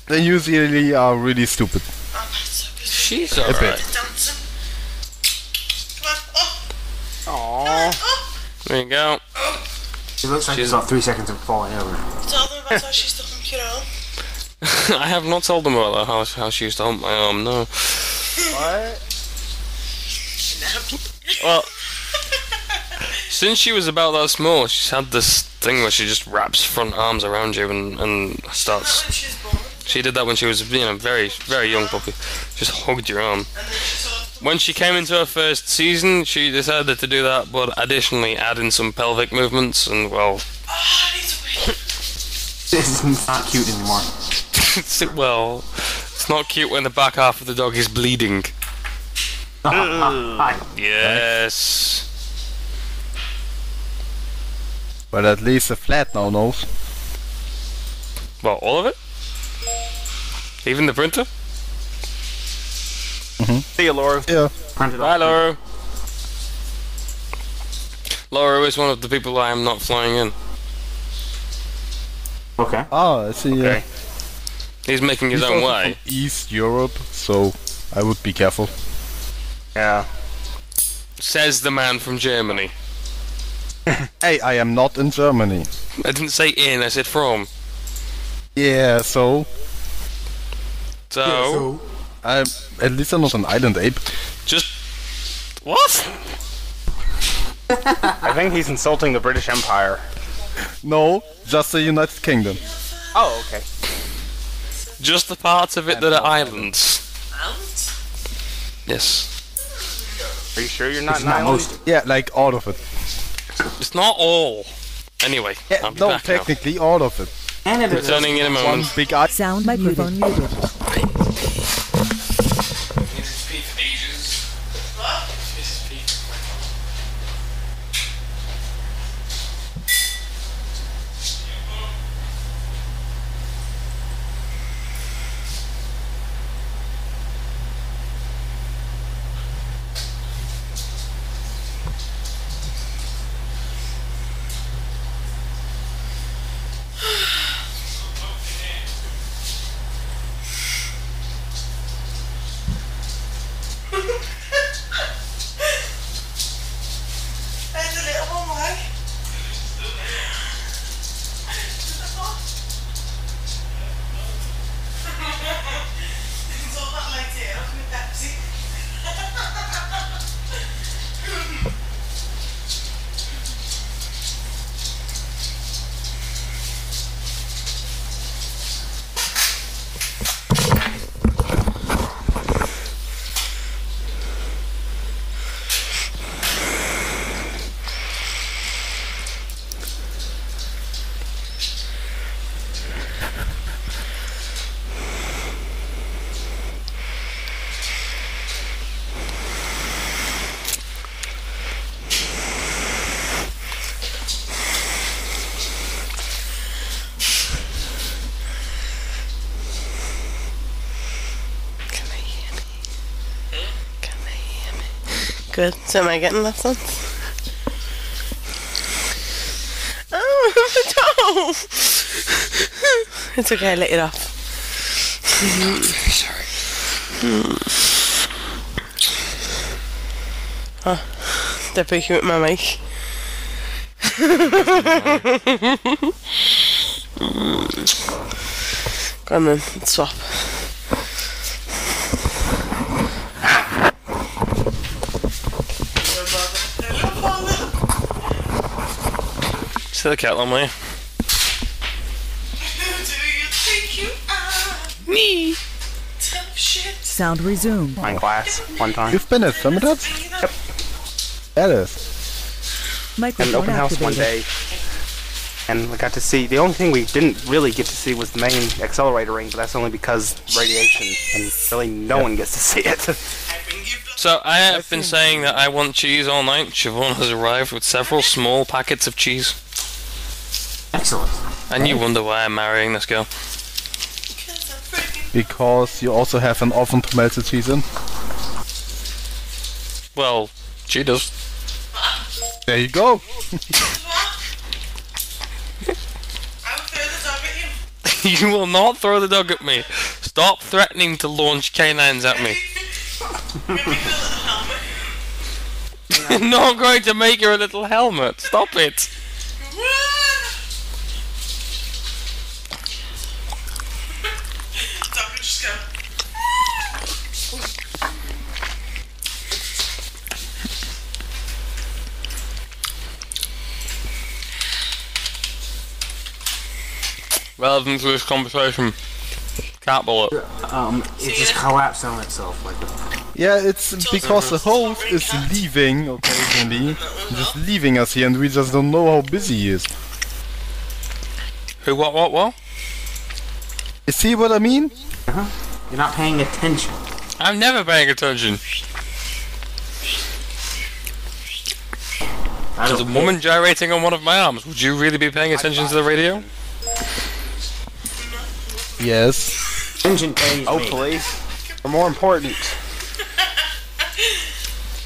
Speaker 6: they usually are really stupid.
Speaker 7: Oh, that's so good.
Speaker 1: She's
Speaker 6: bit.
Speaker 1: alright.
Speaker 7: Dancing. Come on. Oh.
Speaker 3: Aww.
Speaker 7: Oh.
Speaker 1: There you go.
Speaker 2: It looks like
Speaker 1: She's-
Speaker 2: it's about 3 seconds of falling over.
Speaker 7: Tell them about how she's the computer on.
Speaker 1: I have not told them about that, how she used to hump my arm. No.
Speaker 3: What?
Speaker 1: Well, since she was about that small, she's had this thing where she just wraps front arms around you and starts.
Speaker 7: When she's born.
Speaker 1: She did that when she was, very, very young puppy. Just hugged your arm.
Speaker 7: And then she sort of...
Speaker 1: When she came into her first season, she decided to do that, but additionally add in some pelvic movements, and well,
Speaker 7: Oh, I need to wait.
Speaker 2: This is not cute anymore.
Speaker 1: it's not cute when the back half of the dog is bleeding.
Speaker 2: Hi.
Speaker 1: Yes.
Speaker 6: But at least the flat now knows.
Speaker 1: Well, all of it? Even the printer?
Speaker 3: See you, Laura.
Speaker 6: Yeah.
Speaker 2: Printed
Speaker 1: Bye,
Speaker 2: off.
Speaker 1: Laura. Laura is one of the people I am not flying in.
Speaker 2: Okay.
Speaker 6: Ah, I see.
Speaker 3: Okay.
Speaker 1: He's making his
Speaker 6: He's
Speaker 1: own
Speaker 6: also
Speaker 1: way.
Speaker 6: from East Europe, so I would be careful.
Speaker 3: Yeah.
Speaker 1: Says the man from Germany.
Speaker 6: Hey, I am not in Germany.
Speaker 1: I didn't say in, I said from.
Speaker 6: Yeah, so
Speaker 1: So,
Speaker 6: I'm at least I'm not an island ape.
Speaker 1: just what?
Speaker 3: I think he's insulting the British Empire.
Speaker 6: No, just the United Kingdom.
Speaker 3: Oh, okay.
Speaker 1: Just the parts of it that are islands.
Speaker 7: Out?
Speaker 1: Yes.
Speaker 3: Are you sure you're not
Speaker 2: It's
Speaker 3: an
Speaker 2: not
Speaker 3: island?
Speaker 2: most.
Speaker 6: Yeah, like all of it.
Speaker 1: It's not all. Anyway,
Speaker 6: Yeah,
Speaker 1: I'll be
Speaker 6: no,
Speaker 1: back now.
Speaker 6: technically all of it.
Speaker 2: And it is.
Speaker 1: Returning in a
Speaker 6: One
Speaker 1: moment.
Speaker 6: big eye.
Speaker 4: Sound microphone muted.
Speaker 7: What? Good. So am I getting left on? Oh, no! It's okay, I lit it off.
Speaker 1: Sorry.
Speaker 7: Oh, they're poking with my mic. Go on then, let's swap.
Speaker 1: See the kettle on me.
Speaker 7: Who do you think you are?
Speaker 1: Me.
Speaker 7: Tough shit.
Speaker 4: Sound resumed.
Speaker 3: My class one time.
Speaker 6: You've been at Firmidab?
Speaker 3: Yep.
Speaker 6: That is.
Speaker 3: At an
Speaker 4: Microphone
Speaker 3: open house one
Speaker 4: activated.
Speaker 3: day, and we got to see. The only thing we didn't really get to see was the main accelerator ring, but that's only because radiation, and really no one gets to see it.
Speaker 7: I bring you blood.
Speaker 1: So I have been saying that I want cheese all night. Siobhan has arrived with several small packets of cheese.
Speaker 2: Excellent.
Speaker 1: And you wonder why I'm marrying this girl.
Speaker 7: Because I'm freaking
Speaker 6: Because you also have an oven to melt the cheese in.
Speaker 1: Well, she does.
Speaker 6: There you go.
Speaker 7: what? I will throw the dog at you.
Speaker 1: You will not throw the dog at me. Stop threatening to launch canines at me.
Speaker 7: Give me the little helmet.
Speaker 1: I'm not going to make you a little helmet. Stop it.
Speaker 7: Dog will just go.
Speaker 1: Relevant to this conversation. Cat bullet.
Speaker 2: It just collapsed on itself like that.
Speaker 6: Yeah, it's because the host is leaving occasionally. Just leaving us here and we just don't know how busy he is.
Speaker 1: Who, what?
Speaker 6: You see what I mean?
Speaker 2: You're not paying attention.
Speaker 1: I'm never paying attention.
Speaker 2: I
Speaker 1: There's a
Speaker 2: don't
Speaker 1: woman gyrating on one of my arms. Would you really be paying attention to the radio?
Speaker 6: Yes.
Speaker 2: Attention pays me.
Speaker 3: Hopefully, or more important.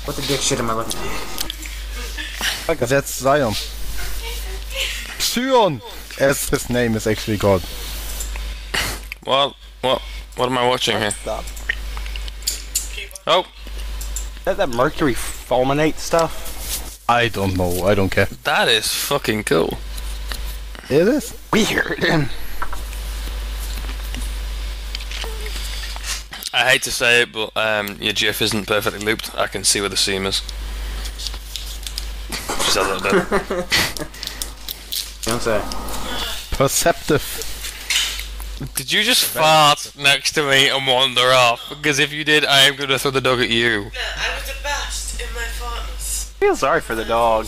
Speaker 2: What the dick shit am I looking at?
Speaker 6: That's Zion. Sion, as his name is actually called.
Speaker 1: What am I watching here?
Speaker 3: Stop.
Speaker 1: Oh,
Speaker 3: That mercury fulminate stuff.
Speaker 6: I don't know. I don't care.
Speaker 1: that is fucking cool.
Speaker 6: It is.
Speaker 3: Weird.
Speaker 1: I hate to say it, but your GIF isn't perfectly looped. I can see where the seam is. Just a little bit.
Speaker 2: Don't say.
Speaker 6: Perceptive.
Speaker 1: Did you just fart next to me and wander off? Because if you did, I am going to throw the dog at you.
Speaker 7: Yeah, I was the best in my fartness.
Speaker 3: I feel sorry for the dog.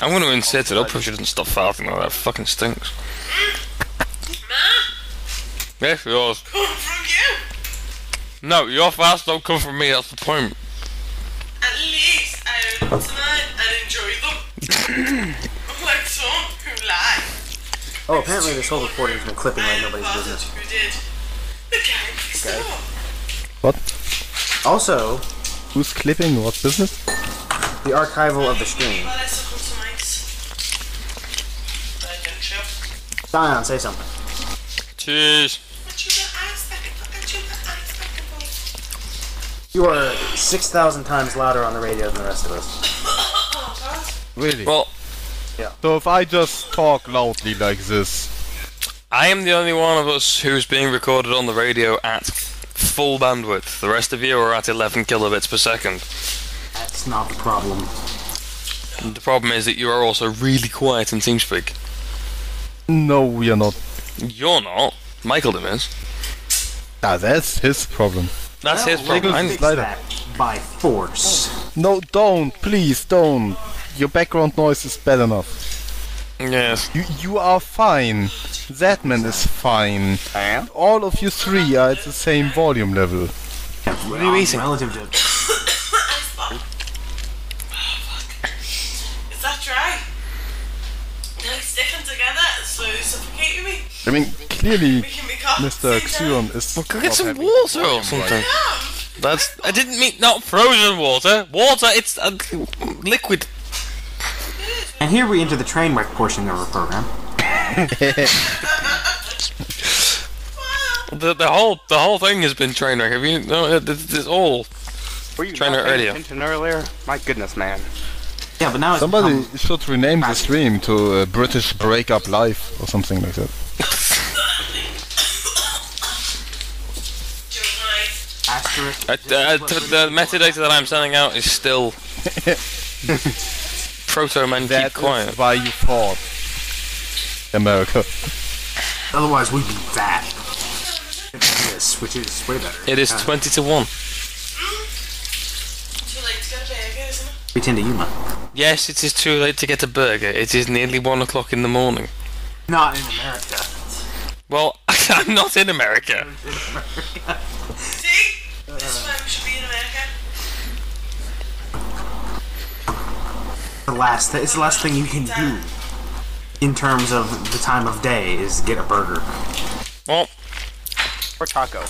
Speaker 1: I'm going to insert it up if she doesn't stop farting like that. Fucking stinks.
Speaker 7: Ma,
Speaker 1: Yes, yours.
Speaker 7: come from you.
Speaker 1: No, your farts don't come from me, that's the point.
Speaker 7: At least I own them tonight and enjoy them. Unlike some who lie.
Speaker 2: Oh, apparently this whole recording's been clipping like nobody's business.
Speaker 7: Who did? The guy next door.
Speaker 6: What?
Speaker 2: Also,
Speaker 6: Who's clipping what business?
Speaker 2: the archival of the stream.
Speaker 7: Well, I suck on some ice. I don't show.
Speaker 2: Zion, say something.
Speaker 1: Cheers.
Speaker 7: What you got ice back? What you got ice back?
Speaker 2: You are 6,000 times louder on the radio than the rest of us.
Speaker 7: Oh, God.
Speaker 6: Really?
Speaker 1: Well,
Speaker 6: So if I just talk loudly like this,
Speaker 1: I am the only one of us who's being recorded on the radio at full bandwidth. The rest of you are at 11 kilobits per second.
Speaker 2: That's not the problem.
Speaker 1: And the problem is that you are also really quiet in TeamSpeak.
Speaker 6: no, we are not.
Speaker 1: You're not. Michael is.
Speaker 6: Ah, that's his problem.
Speaker 1: That's his
Speaker 2: Well,
Speaker 1: problem.
Speaker 2: we'll
Speaker 1: I'm-
Speaker 2: fix that by force.
Speaker 6: No, don't, please, don't. Your background noise is bad enough.
Speaker 1: Yes.
Speaker 6: You are fine. That man is fine.
Speaker 3: I am.
Speaker 6: All of you three are at the same volume level.
Speaker 1: What are you eating?
Speaker 2: Relative to...
Speaker 7: Ice block. Is that dry? They're sticking together and slowly suffocating me.
Speaker 6: I mean, clearly,
Speaker 7: We can be cops.
Speaker 6: Mr. Xeon is.
Speaker 1: Go get
Speaker 6: not
Speaker 1: some
Speaker 6: having
Speaker 1: water or
Speaker 6: volume
Speaker 1: something.
Speaker 6: right.
Speaker 1: I didn't mean not frozen water. Water, it's liquid.
Speaker 2: And here we enter the Trainwreck portion of our program.
Speaker 1: The whole thing has been Trainwreck. Have you? No, it's all.
Speaker 3: Were you
Speaker 1: Trainer
Speaker 3: not paying
Speaker 1: earlier.
Speaker 3: attention earlier? My goodness, man.
Speaker 2: Yeah, but now it's
Speaker 6: Somebody
Speaker 2: become-
Speaker 6: should rename the stream to British Breakup Live or something like that.
Speaker 2: asterisk.
Speaker 1: The metadata that I'm sending out is still proto man keep
Speaker 6: That's
Speaker 1: quiet.
Speaker 6: why you fought America.
Speaker 2: Otherwise, we'd be that. This, which is way better.
Speaker 1: It is 20 to 1.
Speaker 7: Too late to get a burger, isn't it?
Speaker 2: We tend to human.
Speaker 1: Yes, it is too late to get a burger. It is nearly 1 o'clock in the morning.
Speaker 2: Not in America.
Speaker 1: Well, I'm not in America.
Speaker 7: See? This is why we should be in America.
Speaker 2: It's the last thing you can do in terms of the time of day is get a burger.
Speaker 1: Well,
Speaker 3: Or taco.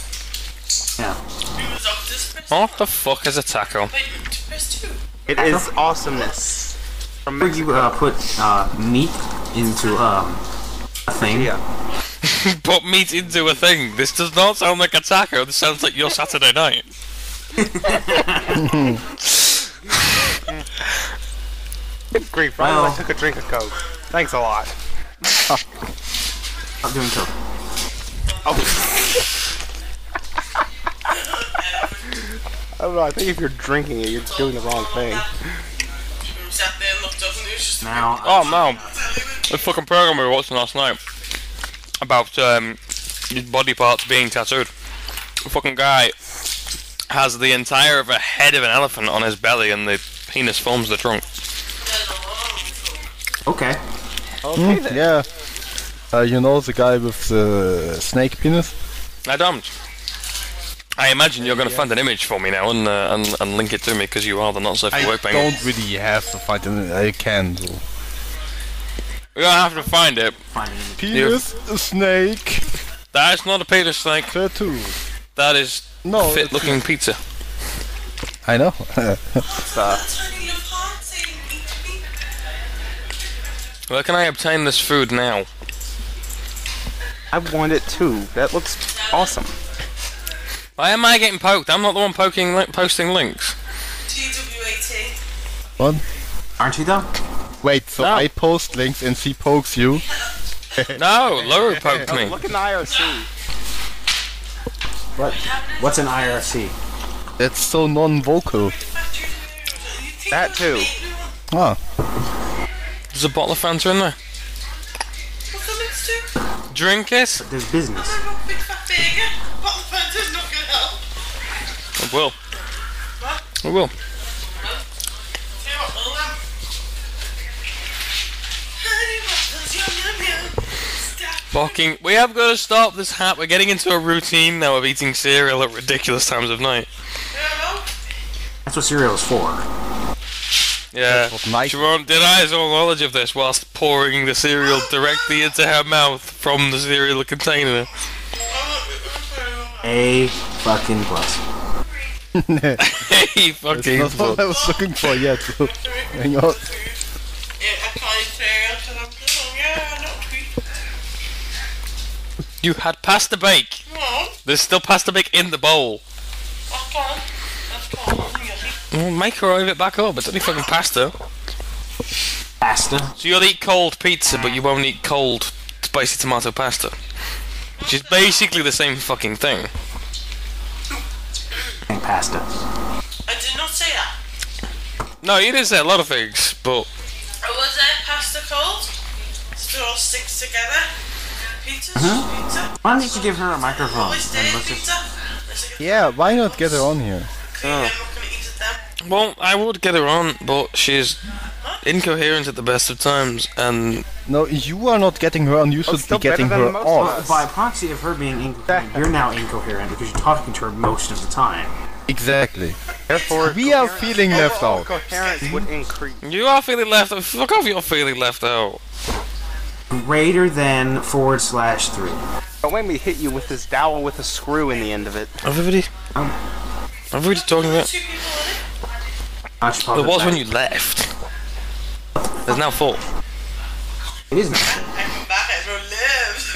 Speaker 2: Yeah.
Speaker 7: We was off this press.
Speaker 1: what the fuck is a taco?
Speaker 7: Wait, to press 2.
Speaker 3: It is awesomeness. From
Speaker 2: Where you
Speaker 3: Mexico.
Speaker 2: put meat into a thing.
Speaker 3: Yeah.
Speaker 1: Put meat into a thing. This does not sound like a taco. This sounds like your Saturday night.
Speaker 3: Good grief, right?
Speaker 2: Well-
Speaker 3: I took a drink of Coke. Thanks a lot.
Speaker 2: I'm doing coke.
Speaker 3: Oh. I don't know, I think if you're drinking it, you're doing the wrong thing.
Speaker 7: We sat there and looked up and it was just
Speaker 2: Now,
Speaker 1: Oh no. The fucking program we were watching last night about his body parts being tattooed. The fucking guy has the entire of a head of an elephant on his belly and the penis forms the trunk.
Speaker 2: okay.
Speaker 3: Okay then.
Speaker 6: Yeah. You know the guy with the snake penis?
Speaker 1: I don't. I imagine you're going to find an image for me now and link it to me because you are the not safe for
Speaker 6: I
Speaker 1: work banger.
Speaker 6: don't really have to find it. I can do.
Speaker 1: You're going to have to find it.
Speaker 2: Finding it.
Speaker 6: Penis, a snake,
Speaker 1: That is not a penis snake.
Speaker 6: tattoo.
Speaker 1: That is
Speaker 6: No,
Speaker 1: fit looking pizza.
Speaker 6: I know.
Speaker 7: tiny little heart saying eat me.
Speaker 1: Where can I obtain this food now?
Speaker 3: I want it too. That looks awesome.
Speaker 1: Why am I getting poked? I'm not the one posting links.
Speaker 7: TWAT.
Speaker 6: What?
Speaker 2: Aren't you though?
Speaker 6: Wait, so
Speaker 1: No.
Speaker 6: I post links and she pokes you?
Speaker 1: No, Laura poked me.
Speaker 3: Look in the IRC.
Speaker 2: What's an IRC?
Speaker 6: That's so non-vocal.
Speaker 3: That too.
Speaker 6: Ah,
Speaker 1: There's a bottle of Fanta in there.
Speaker 7: What's the next two?
Speaker 1: Drink it.
Speaker 2: There's business.
Speaker 7: I've got a big fat burger. Bottle of Fanta's not gonna help.
Speaker 1: I will.
Speaker 7: What?
Speaker 1: I will.
Speaker 7: Tell you what, well then. Honey waffles, yum yum yum. Stop.
Speaker 1: Fucking. We have got to stop this hat. We're getting into a routine now of eating cereal at ridiculous times of night.
Speaker 7: Hello?
Speaker 2: That's what cereal is for.
Speaker 1: Yeah.
Speaker 6: what nice.
Speaker 1: Sharon denies all knowledge of this whilst pouring the cereal directly into her mouth from the cereal container.
Speaker 2: A fucking plus.
Speaker 1: Hey, fucking.
Speaker 6: That's what I was looking for yet. So, hang on.
Speaker 7: Yeah, I can't say it, and I'm yeah, not tweet.
Speaker 1: You had pasta bake.
Speaker 7: No,
Speaker 1: There's still pasta bake in the bowl.
Speaker 7: I can't. That's cold and yucky.
Speaker 1: Well, microwave it back up. It's only fucking pasta.
Speaker 2: Pasta.
Speaker 1: So you'll eat cold pizza, but you won't eat cold spicy tomato pasta. Which is basically the same fucking thing.
Speaker 2: And pasta.
Speaker 7: I did not say that.
Speaker 1: No, you did say a lot of things, but
Speaker 7: Was there pasta cold? So it all sticks together. Pizza? Pizza?
Speaker 2: Why don't you give her a microphone?
Speaker 7: Always
Speaker 2: And
Speaker 7: did
Speaker 2: let's just-
Speaker 7: pizza. Let's get
Speaker 6: Yeah, why not get her on here?
Speaker 7: I'm not gonna eat it then.
Speaker 1: well, I would get her on, but she's incoherent at the best of times, and
Speaker 6: No, you are not getting her on. You should
Speaker 3: still
Speaker 6: be getting
Speaker 3: better
Speaker 6: her
Speaker 3: than most
Speaker 2: Well,
Speaker 6: off.
Speaker 2: by proxy of her being incoherent, you're now incoherent because you're talking to her most of the time.
Speaker 6: Exactly.
Speaker 3: Therefore,
Speaker 6: We are feeling left out.
Speaker 3: coherence would increase.
Speaker 1: you are feeling left out. Fuck off, you're feeling left out.
Speaker 2: Greater than /3.
Speaker 3: Don't make me hit you with this dowel with a screw in the end of it.
Speaker 1: Everybody, What are we talking about?
Speaker 7: Two people on it.
Speaker 2: I should pause
Speaker 1: There
Speaker 2: it
Speaker 1: was
Speaker 2: back.
Speaker 1: when you left. There's now 4.
Speaker 2: It is not.
Speaker 7: I come back, everyone lives.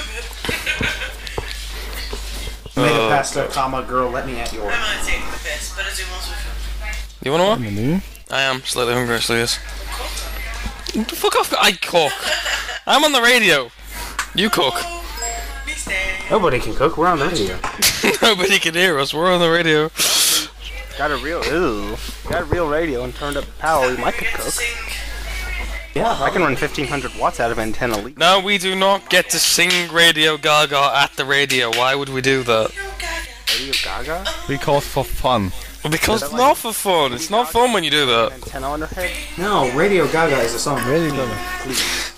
Speaker 8: Make a pasta, comma, girl, let me at your.
Speaker 7: I'm only taking the piss, but I do want to.
Speaker 1: You wanna what?
Speaker 6: Menu.
Speaker 1: I am slightly hungry, actually, yes. Fuck off, I cook. I'm on the radio. You cook.
Speaker 7: Me stay.
Speaker 2: Nobody can cook. We're on the radio.
Speaker 1: Nobody can hear us, we're on the radio.
Speaker 3: Got a real radio and turned up the power. You might could cook.
Speaker 2: Yeah,
Speaker 3: I can run 1500 watts out of antenna leak.
Speaker 1: No, we do not get to sing Radio Gaga at the radio. Why would we do that?
Speaker 3: Radio Gaga?
Speaker 6: Because for fun.
Speaker 1: Well, because it's not for fun. It's not fun when you do that.
Speaker 3: Antenna on her head?
Speaker 8: No, Radio Gaga is a song.
Speaker 6: Really good.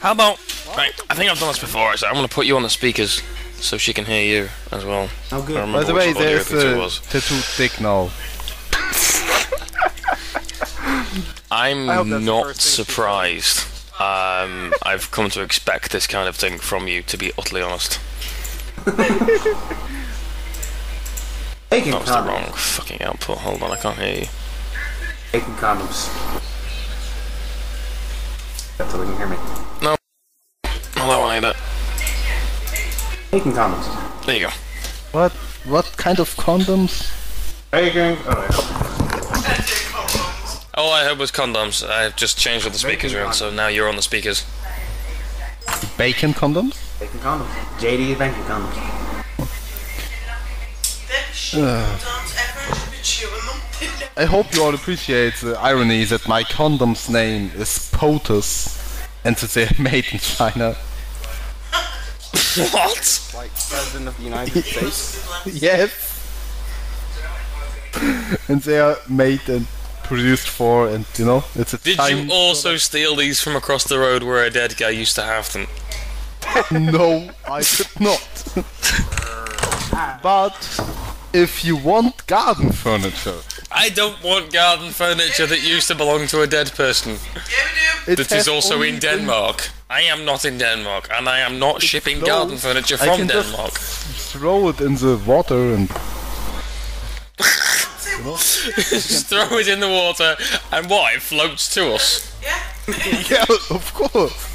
Speaker 1: How about... Right, I think I've done this before, so I'm going to put you on the speakers so she can hear you as well.
Speaker 8: Oh,
Speaker 1: I
Speaker 8: good.
Speaker 1: remember
Speaker 6: By the
Speaker 1: which
Speaker 6: way,
Speaker 1: audio
Speaker 6: there's
Speaker 1: picture it
Speaker 6: a
Speaker 1: was.
Speaker 6: tattooed dick now.
Speaker 1: I'm
Speaker 3: I hope that's the
Speaker 1: not
Speaker 3: first thing she
Speaker 1: surprised. I've come to expect this kind of thing from you, to be utterly honest.
Speaker 8: Taking
Speaker 1: That was the wrong
Speaker 8: condoms.
Speaker 1: fucking output. Hold on, I can't hear you.
Speaker 8: Taking condoms. That's so they can hear me.
Speaker 1: Oh, that one ain't it.
Speaker 8: Taking condoms.
Speaker 1: There you go.
Speaker 6: What kind of condoms?
Speaker 8: Taking.
Speaker 1: All I heard was condoms. I've just changed what the speakers are in, so now you're on the speakers.
Speaker 6: Bacon condoms?
Speaker 8: Taking condoms. JD banking condoms.
Speaker 6: I hope you all appreciate the irony that my condom's name is POTUS and that they're made in China.
Speaker 1: What?
Speaker 3: Like President of the United States?
Speaker 6: Yes! And they are made and produced for, and you know, it's a
Speaker 1: Did
Speaker 6: Chinese...
Speaker 1: you also steal these from across the road where a dead guy used to have them?
Speaker 6: No, I did not. But if you want garden furniture,
Speaker 1: I don't want garden furniture that used to belong to a dead person.
Speaker 6: it
Speaker 1: That
Speaker 6: has
Speaker 1: is also
Speaker 6: only
Speaker 1: in
Speaker 6: been-
Speaker 1: Denmark. I am not in Denmark, and I am not shipping
Speaker 6: no,
Speaker 1: garden furniture
Speaker 6: I
Speaker 1: from
Speaker 6: can
Speaker 1: Denmark.
Speaker 6: just throw it in the water and
Speaker 1: Just throw it in the water, and what? It floats to us.
Speaker 6: yeah, of course.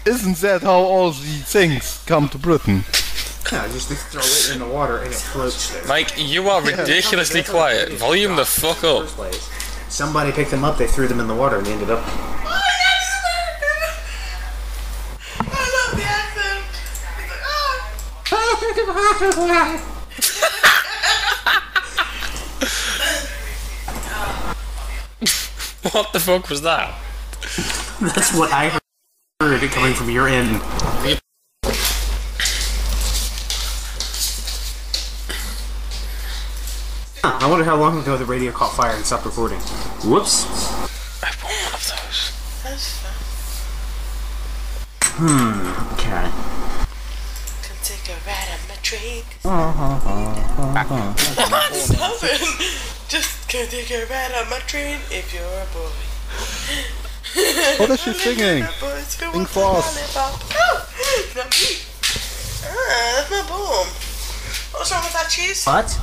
Speaker 6: Isn't that how all the things come to Britain?
Speaker 8: Yeah, just throw it in the water and it floats there.
Speaker 1: Mike, you are ridiculously quiet. Volume the fuck up.
Speaker 8: First place. Somebody picked them up, they threw them in the water, and they ended up.
Speaker 7: I love the accent.
Speaker 1: What the fuck was that?
Speaker 2: That's what I heard it coming from your end.
Speaker 8: I wonder how long ago the radio caught fire and stopped recording.
Speaker 2: Whoops.
Speaker 1: I want one of those.
Speaker 7: That's fun.
Speaker 2: Okay.
Speaker 7: Can take a ride on my train. Stop it. Just can take a ride on my train if you're a boy.
Speaker 6: What is she singing?
Speaker 7: Sing
Speaker 6: for us.
Speaker 7: Oh, not me. That's my poem. What's wrong with that cheese?
Speaker 2: What?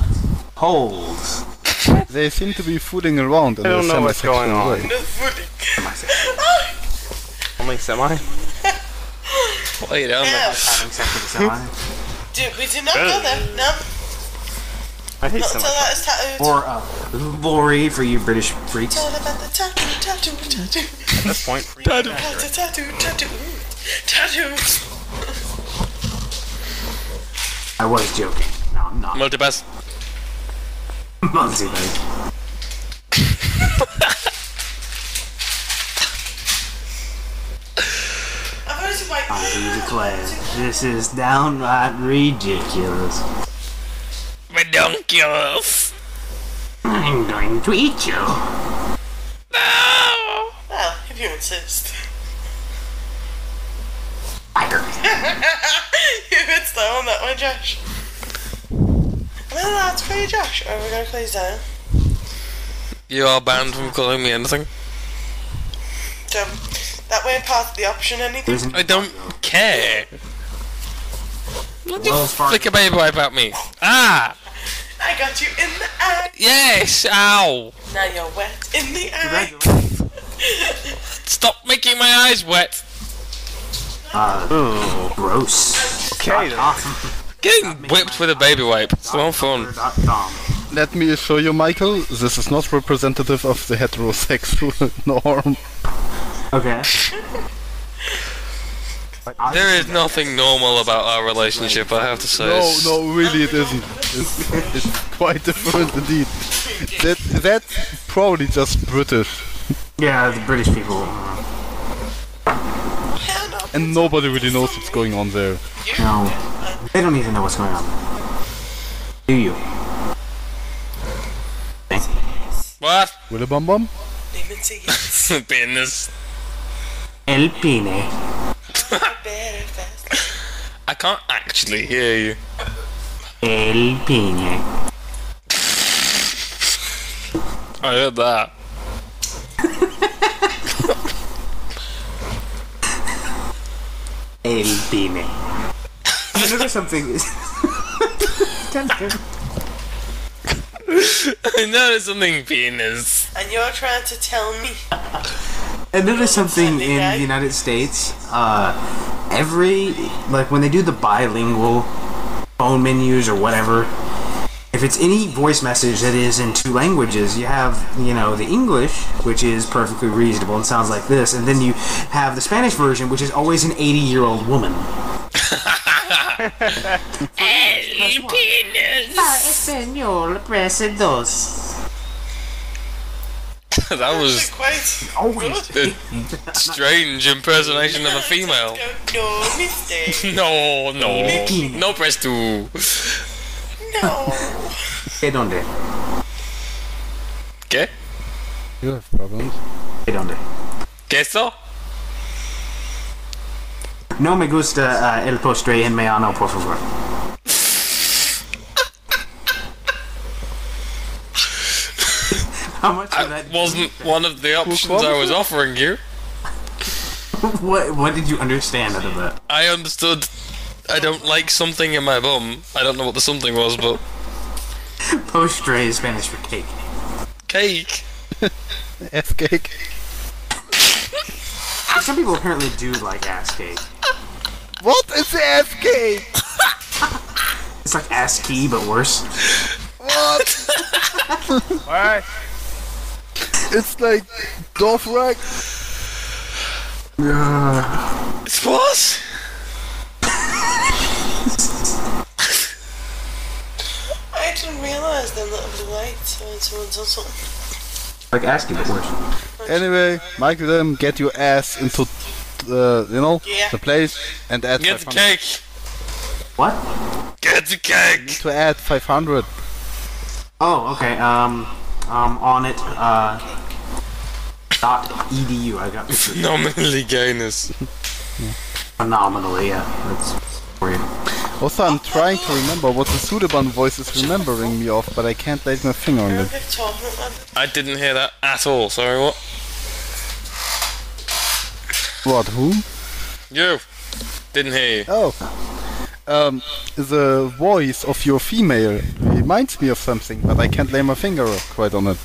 Speaker 2: Holes.
Speaker 6: They seem to be fooling around in
Speaker 3: I don't
Speaker 6: a
Speaker 3: know what's going
Speaker 6: semi-sexual
Speaker 3: on.
Speaker 6: way.
Speaker 7: No pudding.
Speaker 3: Only semi?
Speaker 1: What are you doing?
Speaker 7: Yeah.
Speaker 2: Having sex with a semi.
Speaker 7: Dude, we did not go there. No.
Speaker 3: I hate
Speaker 7: Not
Speaker 3: semi.
Speaker 7: until that is tattooed.
Speaker 2: Or Lori for you British freaks.
Speaker 7: Tell about the tattoo.
Speaker 3: At this point,
Speaker 7: Tattoo.
Speaker 2: I was joking. No, I'm not.
Speaker 1: Multipass.
Speaker 2: Mumsy baby.
Speaker 7: I've already seen white.
Speaker 2: I declare, this is downright ridiculous.
Speaker 1: Redonkulous.
Speaker 2: I'm going to eat you.
Speaker 1: No!
Speaker 7: Well, if you insist.
Speaker 2: Tiger.
Speaker 7: You could slow on that one, Josh. Am I allowed to call you Josh, or are we going to call you Zion?
Speaker 1: You are banned from calling me anything.
Speaker 7: So, that way part of the option, anything?
Speaker 1: I don't care. What do you
Speaker 2: Wells Fargo.
Speaker 1: flick a baby wipe at me? Ah!
Speaker 7: I got you in the eye.
Speaker 1: Yes! Ow!
Speaker 7: Now you're wet in the eye.
Speaker 1: Stop making my eyes wet!
Speaker 2: Gross.
Speaker 3: Okay, then.
Speaker 1: Getting whipped with a baby wipe. It's no fun.
Speaker 6: Let me assure you, Michael, this is not representative of the heterosexual norm.
Speaker 2: Okay.
Speaker 1: There is nothing normal about our relationship, I have to say.
Speaker 6: No, really it isn't. It's quite different indeed. That's probably just British.
Speaker 2: Yeah, the British people.
Speaker 6: And nobody really knows what's going on there.
Speaker 2: No. They don't even know what's going on. Do you?
Speaker 1: What?
Speaker 6: Willabum?
Speaker 1: Penis.
Speaker 2: El pine.
Speaker 1: I can't actually hear you.
Speaker 2: El pine.
Speaker 1: I heard that.
Speaker 2: El pine. I noticed something.
Speaker 1: I noticed something, penis.
Speaker 7: And you're trying to tell me.
Speaker 2: I noticed something in the United States. When they do the bilingual phone menus or whatever, if it's any voice message that is in two languages, you have, the English, which is perfectly reasonable and sounds like this, and then you have the Spanish version, which is always an 80-year-old woman.
Speaker 1: El penis.
Speaker 2: Español, press dos.
Speaker 1: That was
Speaker 2: Always.
Speaker 1: a strange impersonation of a female.
Speaker 7: No, mister.
Speaker 1: No. No, press 2.
Speaker 7: No.
Speaker 2: ¿Qué dónde?
Speaker 1: ¿Qué?
Speaker 6: You have problems.
Speaker 2: ¿Qué dónde?
Speaker 1: ¿Queso?
Speaker 2: No me gusta el postre en Mayano, por favor. How much of
Speaker 1: That
Speaker 2: that
Speaker 1: wasn't one of the options I was offering you.
Speaker 2: What did you understand out of that?
Speaker 1: I understood I don't like something in my bum. I don't know what the something was, but...
Speaker 2: Postre is Spanish for cake.
Speaker 1: Cake?
Speaker 6: F-cake.
Speaker 2: Some people apparently do like ass cake.
Speaker 6: What is F-cake?
Speaker 2: It's like ass key, but worse.
Speaker 6: What?
Speaker 3: What?
Speaker 6: It's like Trainwreck.
Speaker 1: It's what?
Speaker 7: I didn't realise them little blue lights when someone's on something.
Speaker 2: Like ass key, but worse.
Speaker 6: Anyway, Michael, then get your ass into,
Speaker 7: Yeah.
Speaker 6: the place and add
Speaker 1: Get the
Speaker 6: 500.
Speaker 1: cake!
Speaker 2: What?
Speaker 1: Get the cake!
Speaker 6: To add 500.
Speaker 2: Oh, okay. On it. .edu. I got pictures.
Speaker 1: Nominally gayness.
Speaker 2: Phenomenally, yeah. That's for you.
Speaker 6: Also, I'm trying to remember what the Sudaban voice is remembering me of, but I can't lay my finger on it.
Speaker 1: I didn't hear that at all, sorry, what?
Speaker 6: What, who?
Speaker 1: You! Didn't hear you.
Speaker 6: Oh. The voice of your female reminds me of something, but I can't lay my finger quite on it.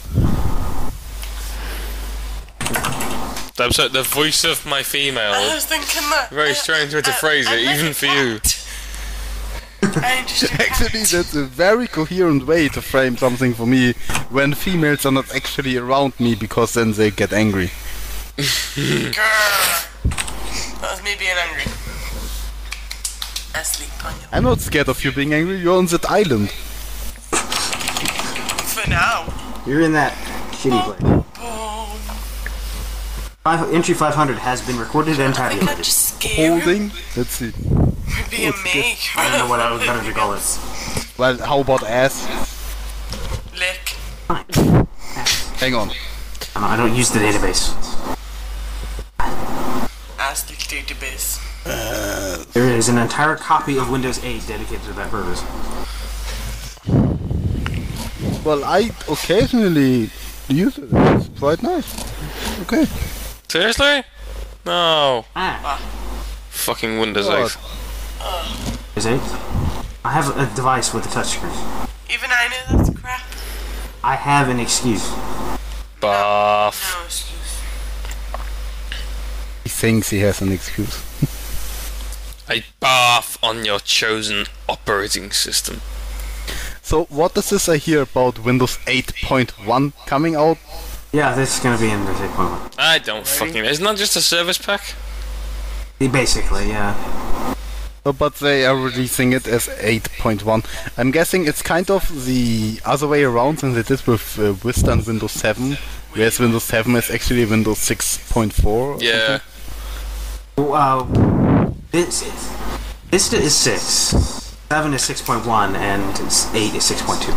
Speaker 1: The voice of my
Speaker 7: I
Speaker 1: female.
Speaker 7: was thinking that.
Speaker 1: Very strange way to phrase it, even for you.
Speaker 6: Actually, that's a very coherent way to frame something for me when females are not actually around me, because then they get angry.
Speaker 7: That was me being angry. I sleep on you.
Speaker 6: I'm not scared of you being angry, you're on that island.
Speaker 7: For now.
Speaker 2: You're in that shitty place. Entry 500 has been recorded and
Speaker 7: I think I
Speaker 2: tabulated.
Speaker 7: just scared you
Speaker 6: Holding? Let's see.
Speaker 7: for being me.
Speaker 2: I don't know what I was better to call it.
Speaker 6: Well, how about ass?
Speaker 7: Lick.
Speaker 6: Hang on.
Speaker 2: I don't use the database.
Speaker 7: Ask the database.
Speaker 2: There is an entire copy of Windows 8 dedicated to that purpose.
Speaker 6: Well, I occasionally use it. It's quite nice. Okay.
Speaker 1: Seriously? No.
Speaker 2: Ah.
Speaker 1: Fucking Windows
Speaker 6: What?
Speaker 1: 8.
Speaker 2: Is it? I have a device with a touchscreen.
Speaker 7: Even I know that's crap.
Speaker 2: I have an excuse.
Speaker 1: Buff.
Speaker 7: No excuse.
Speaker 6: He thinks he has an excuse.
Speaker 1: I bath on your chosen operating system.
Speaker 6: So what does this I hear about Windows 8.1 coming out?
Speaker 2: Yeah, this is gonna be in the 8.1.
Speaker 1: I don't fucking know. Isn't that just a service pack?
Speaker 2: Basically, yeah.
Speaker 6: But they are releasing it as 8.1. I'm guessing it's kind of the other way around than they did with Vista and Windows 7, whereas Windows 7 is actually Windows 6.4. or
Speaker 1: Yeah.
Speaker 2: Vista is 6, 7 is 6.1, and 8 is 6.2.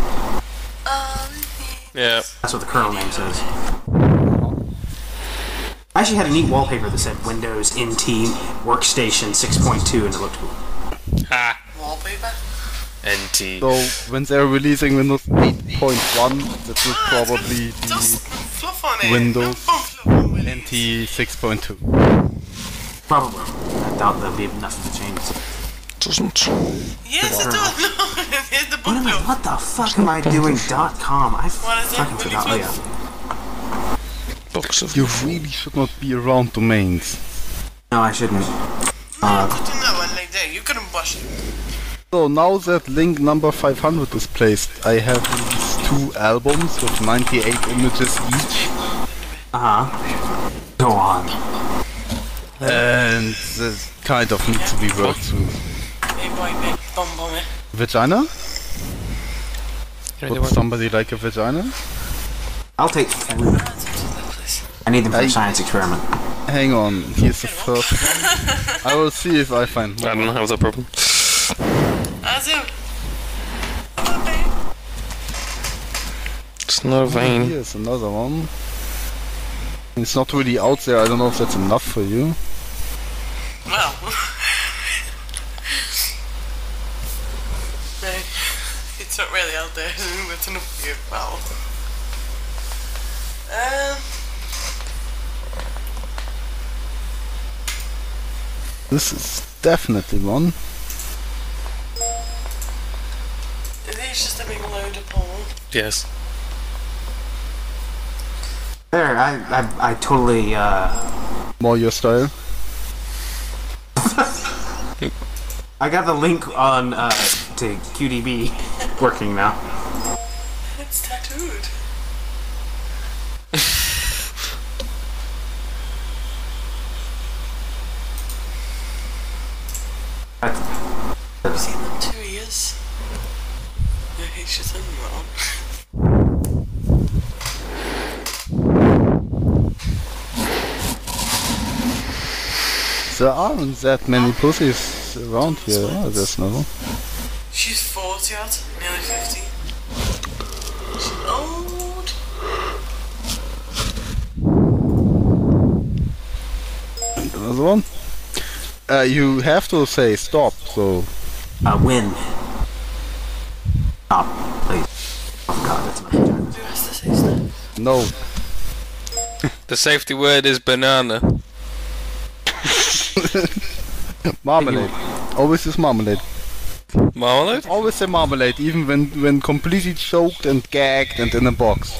Speaker 1: Yeah.
Speaker 2: That's what the kernel name says. I actually had a neat wallpaper that said Windows NT Workstation 6.2, and it looked cool.
Speaker 1: Ha.
Speaker 7: Wallpaper?
Speaker 1: NT.
Speaker 6: So when they're releasing Windows 8.1, that will probably
Speaker 7: Just
Speaker 6: be
Speaker 7: fluff on it.
Speaker 6: Windows
Speaker 7: No fluff on Windows.
Speaker 6: NT 6.2.
Speaker 2: Probably. I doubt there'll be enough of a change.
Speaker 5: Doesn't.
Speaker 7: Yes, it does. No, here's the book.
Speaker 2: What the fuck am I doing? .com. I
Speaker 7: What is it?
Speaker 2: fucking forgot. Oh, yeah.
Speaker 5: Books of.
Speaker 6: You really should not be around domains.
Speaker 2: No, I shouldn't.
Speaker 7: No, but you know what, like that, you couldn't wash it.
Speaker 6: So now that link number 500 is placed, I have these 2 albums with 98 images each.
Speaker 2: Uh-huh. Go on.
Speaker 6: And this kind of needs to be worked through.
Speaker 7: Hey boy, big bum bum.
Speaker 6: Vagina? Would somebody like a vagina?
Speaker 2: I'll take 3. I need them for a science experiment.
Speaker 6: Hang on, here's the first one. I will see if I find more.
Speaker 1: I don't have that problem.
Speaker 7: Azu.
Speaker 1: It's not a vein.
Speaker 6: Here's another one. It's not really out there, I don't know if that's enough for you.
Speaker 7: Well. No, it's not really out there. It's enough for you. Well.
Speaker 6: This is definitely one.
Speaker 7: Is these just a big load of porn?
Speaker 1: Yes.
Speaker 2: There, I totally,
Speaker 6: More your style.
Speaker 2: I got the link on, to QDB working now.
Speaker 7: It's tattooed. I've seen them 2 years. No, he's just in wrong.
Speaker 6: There aren't that many pussies around here. Oh, there's no one.
Speaker 7: She's 40 odd, nearly 50. She's old.
Speaker 6: And another one. You have to say stop, so...
Speaker 2: Win. Stop, please. Oh god, that's my vagina.
Speaker 7: Who has to say stuff?
Speaker 6: No.
Speaker 1: The safety word is banana.
Speaker 6: Marmalade. Always is marmalade.
Speaker 1: Marmalade?
Speaker 6: Always say marmalade, even when completely choked and gagged and in a box.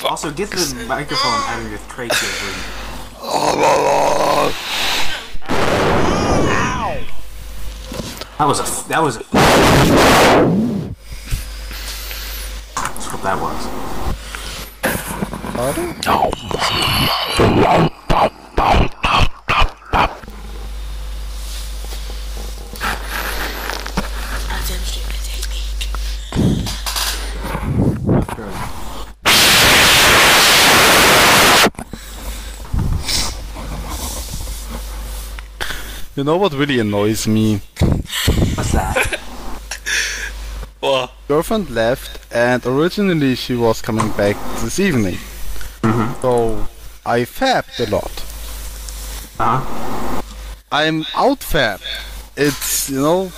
Speaker 2: Also, get the microphone out of your trachea, please. That was a. That's what that was.
Speaker 7: I'll demonstrate my technique.
Speaker 6: You know what really annoys me?
Speaker 2: What's that?
Speaker 1: What?
Speaker 6: Girlfriend left, and originally she was coming back this evening. So I fabbed a lot.
Speaker 2: Uh-huh.
Speaker 6: I'm out fab. It's, you know,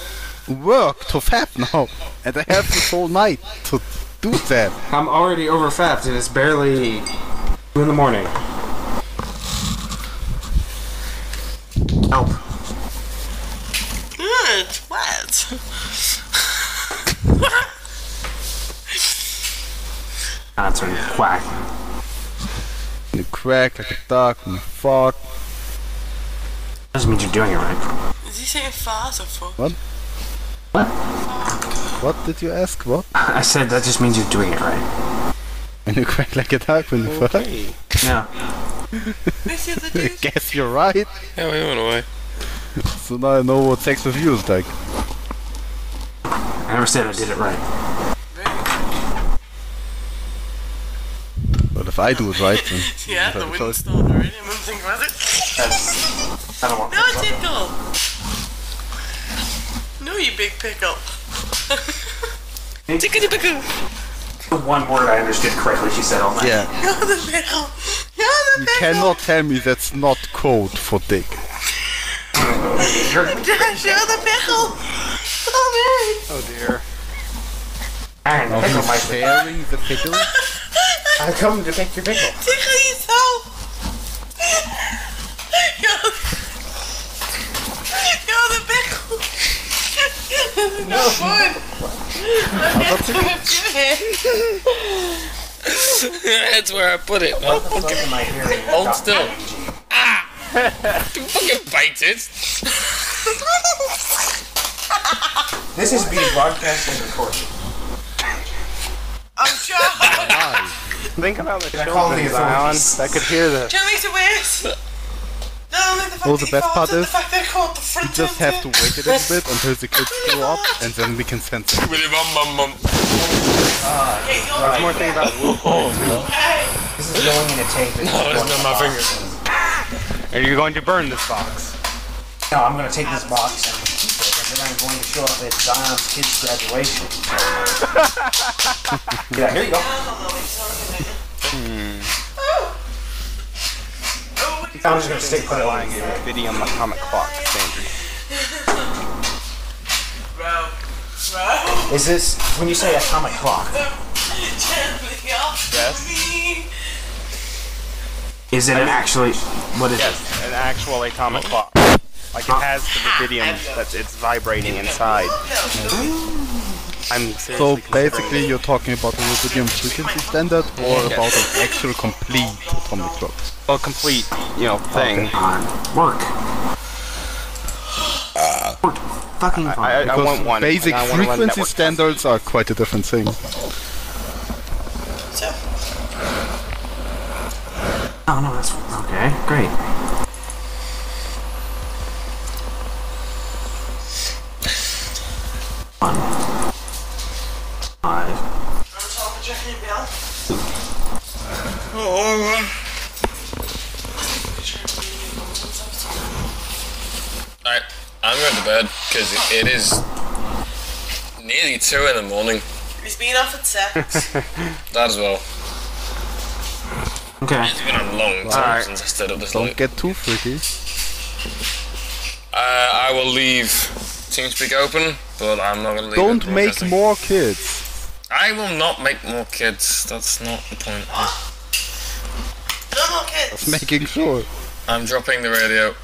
Speaker 6: work to fab now. And I have this whole night to do that.
Speaker 2: I'm already overfapped and it's barely 2 in the morning. Help.
Speaker 7: It's wet.
Speaker 2: That's right. Quack.
Speaker 6: When you quack like a duck, when you fuck.
Speaker 2: Doesn't mean you're doing it right.
Speaker 7: Is he saying fart or fuck?
Speaker 6: What?
Speaker 2: What?
Speaker 6: What did you ask? What?
Speaker 2: I said that just means you're doing it right.
Speaker 6: When you quack like a duck, when you fuck?
Speaker 2: Yeah.
Speaker 7: Where's the other
Speaker 6: I
Speaker 7: dude?
Speaker 6: guess you're right.
Speaker 1: Yeah, we went away.
Speaker 6: So now I know what sex with you is like.
Speaker 2: I never said I did it right.
Speaker 6: But if I do it right, then...
Speaker 7: Yeah, the wind started already. I'm not thinking about it.
Speaker 2: I don't want
Speaker 7: No, tickle! No, you big pickle. Tickety pickle!
Speaker 2: one word I understood correctly she said all night.
Speaker 6: Yeah.
Speaker 7: You're the pickle! You're the
Speaker 6: You
Speaker 7: pickle!
Speaker 6: cannot tell me that's not code for dick.
Speaker 7: Dash, you're the pickle! Oh, man!
Speaker 3: Oh dear.
Speaker 2: And the pickle might be.
Speaker 6: Sharing the pickle?
Speaker 8: I come to take your pickle.
Speaker 7: Tickle yourself! You're the pickle! No fun!
Speaker 1: That's where I put it. No, hold still. Ah! Don't fucking bite it.
Speaker 8: This is being broadcast and recorded.
Speaker 7: I'm trying!
Speaker 3: Think about the
Speaker 8: call the
Speaker 3: children, Zion,
Speaker 8: authorities?
Speaker 3: that could hear this.
Speaker 7: Do you want me to wait? No, the fact
Speaker 6: Oh,
Speaker 7: that
Speaker 6: the
Speaker 7: he
Speaker 6: best
Speaker 7: falls
Speaker 6: part
Speaker 7: and
Speaker 6: is
Speaker 7: the fact that he caught the
Speaker 6: You
Speaker 7: front
Speaker 6: just
Speaker 7: end.
Speaker 6: have to wait a little bit until the kids grow up, and then we can censor.
Speaker 1: Willy bum bum bum.
Speaker 3: There's more thing about
Speaker 8: This is going in a tape.
Speaker 1: Oh, it's not my finger.
Speaker 3: Are you going to burn this box?
Speaker 8: No, I'm going to take this box and keep it, and then I'm going to show up at Zion's kid's graduation. Yeah, here you go. I'm just going to stick put it on here.
Speaker 3: Video atomic clock standard.
Speaker 8: Is this, when you say atomic clock,
Speaker 3: Yes.
Speaker 2: Is it actually... What is it?
Speaker 3: Yes, an actual atomic clock. Like it has the rubidium that it's vibrating inside. I'm
Speaker 6: So
Speaker 3: seriously
Speaker 6: basically you're talking about the rubidium frequency standard, or about an actual complete atomic clock?
Speaker 3: a complete, thing.
Speaker 2: Work. Work. Fucking fun.
Speaker 3: I
Speaker 6: Because
Speaker 3: want one.
Speaker 6: basic
Speaker 3: and I want one
Speaker 6: frequency
Speaker 3: network.
Speaker 6: standards are quite a different thing.
Speaker 2: Oh, no, that's... Okay, great. One. 5.
Speaker 1: Alright, I'm going to bed because it is nearly 2 in the morning.
Speaker 7: He's been off at 6.
Speaker 1: That as well.
Speaker 2: Okay.
Speaker 1: It's been a long time since I stayed up this
Speaker 6: Don't
Speaker 1: late.
Speaker 6: get too freaky.
Speaker 1: I will leave TeamSpeak open, but I'm not going to leave
Speaker 6: Don't
Speaker 1: it
Speaker 6: make
Speaker 1: broadcasting.
Speaker 6: more kids.
Speaker 1: I will not make more kids. That's not the point.
Speaker 7: No more kids.
Speaker 6: Making sure.
Speaker 1: I'm dropping the radio.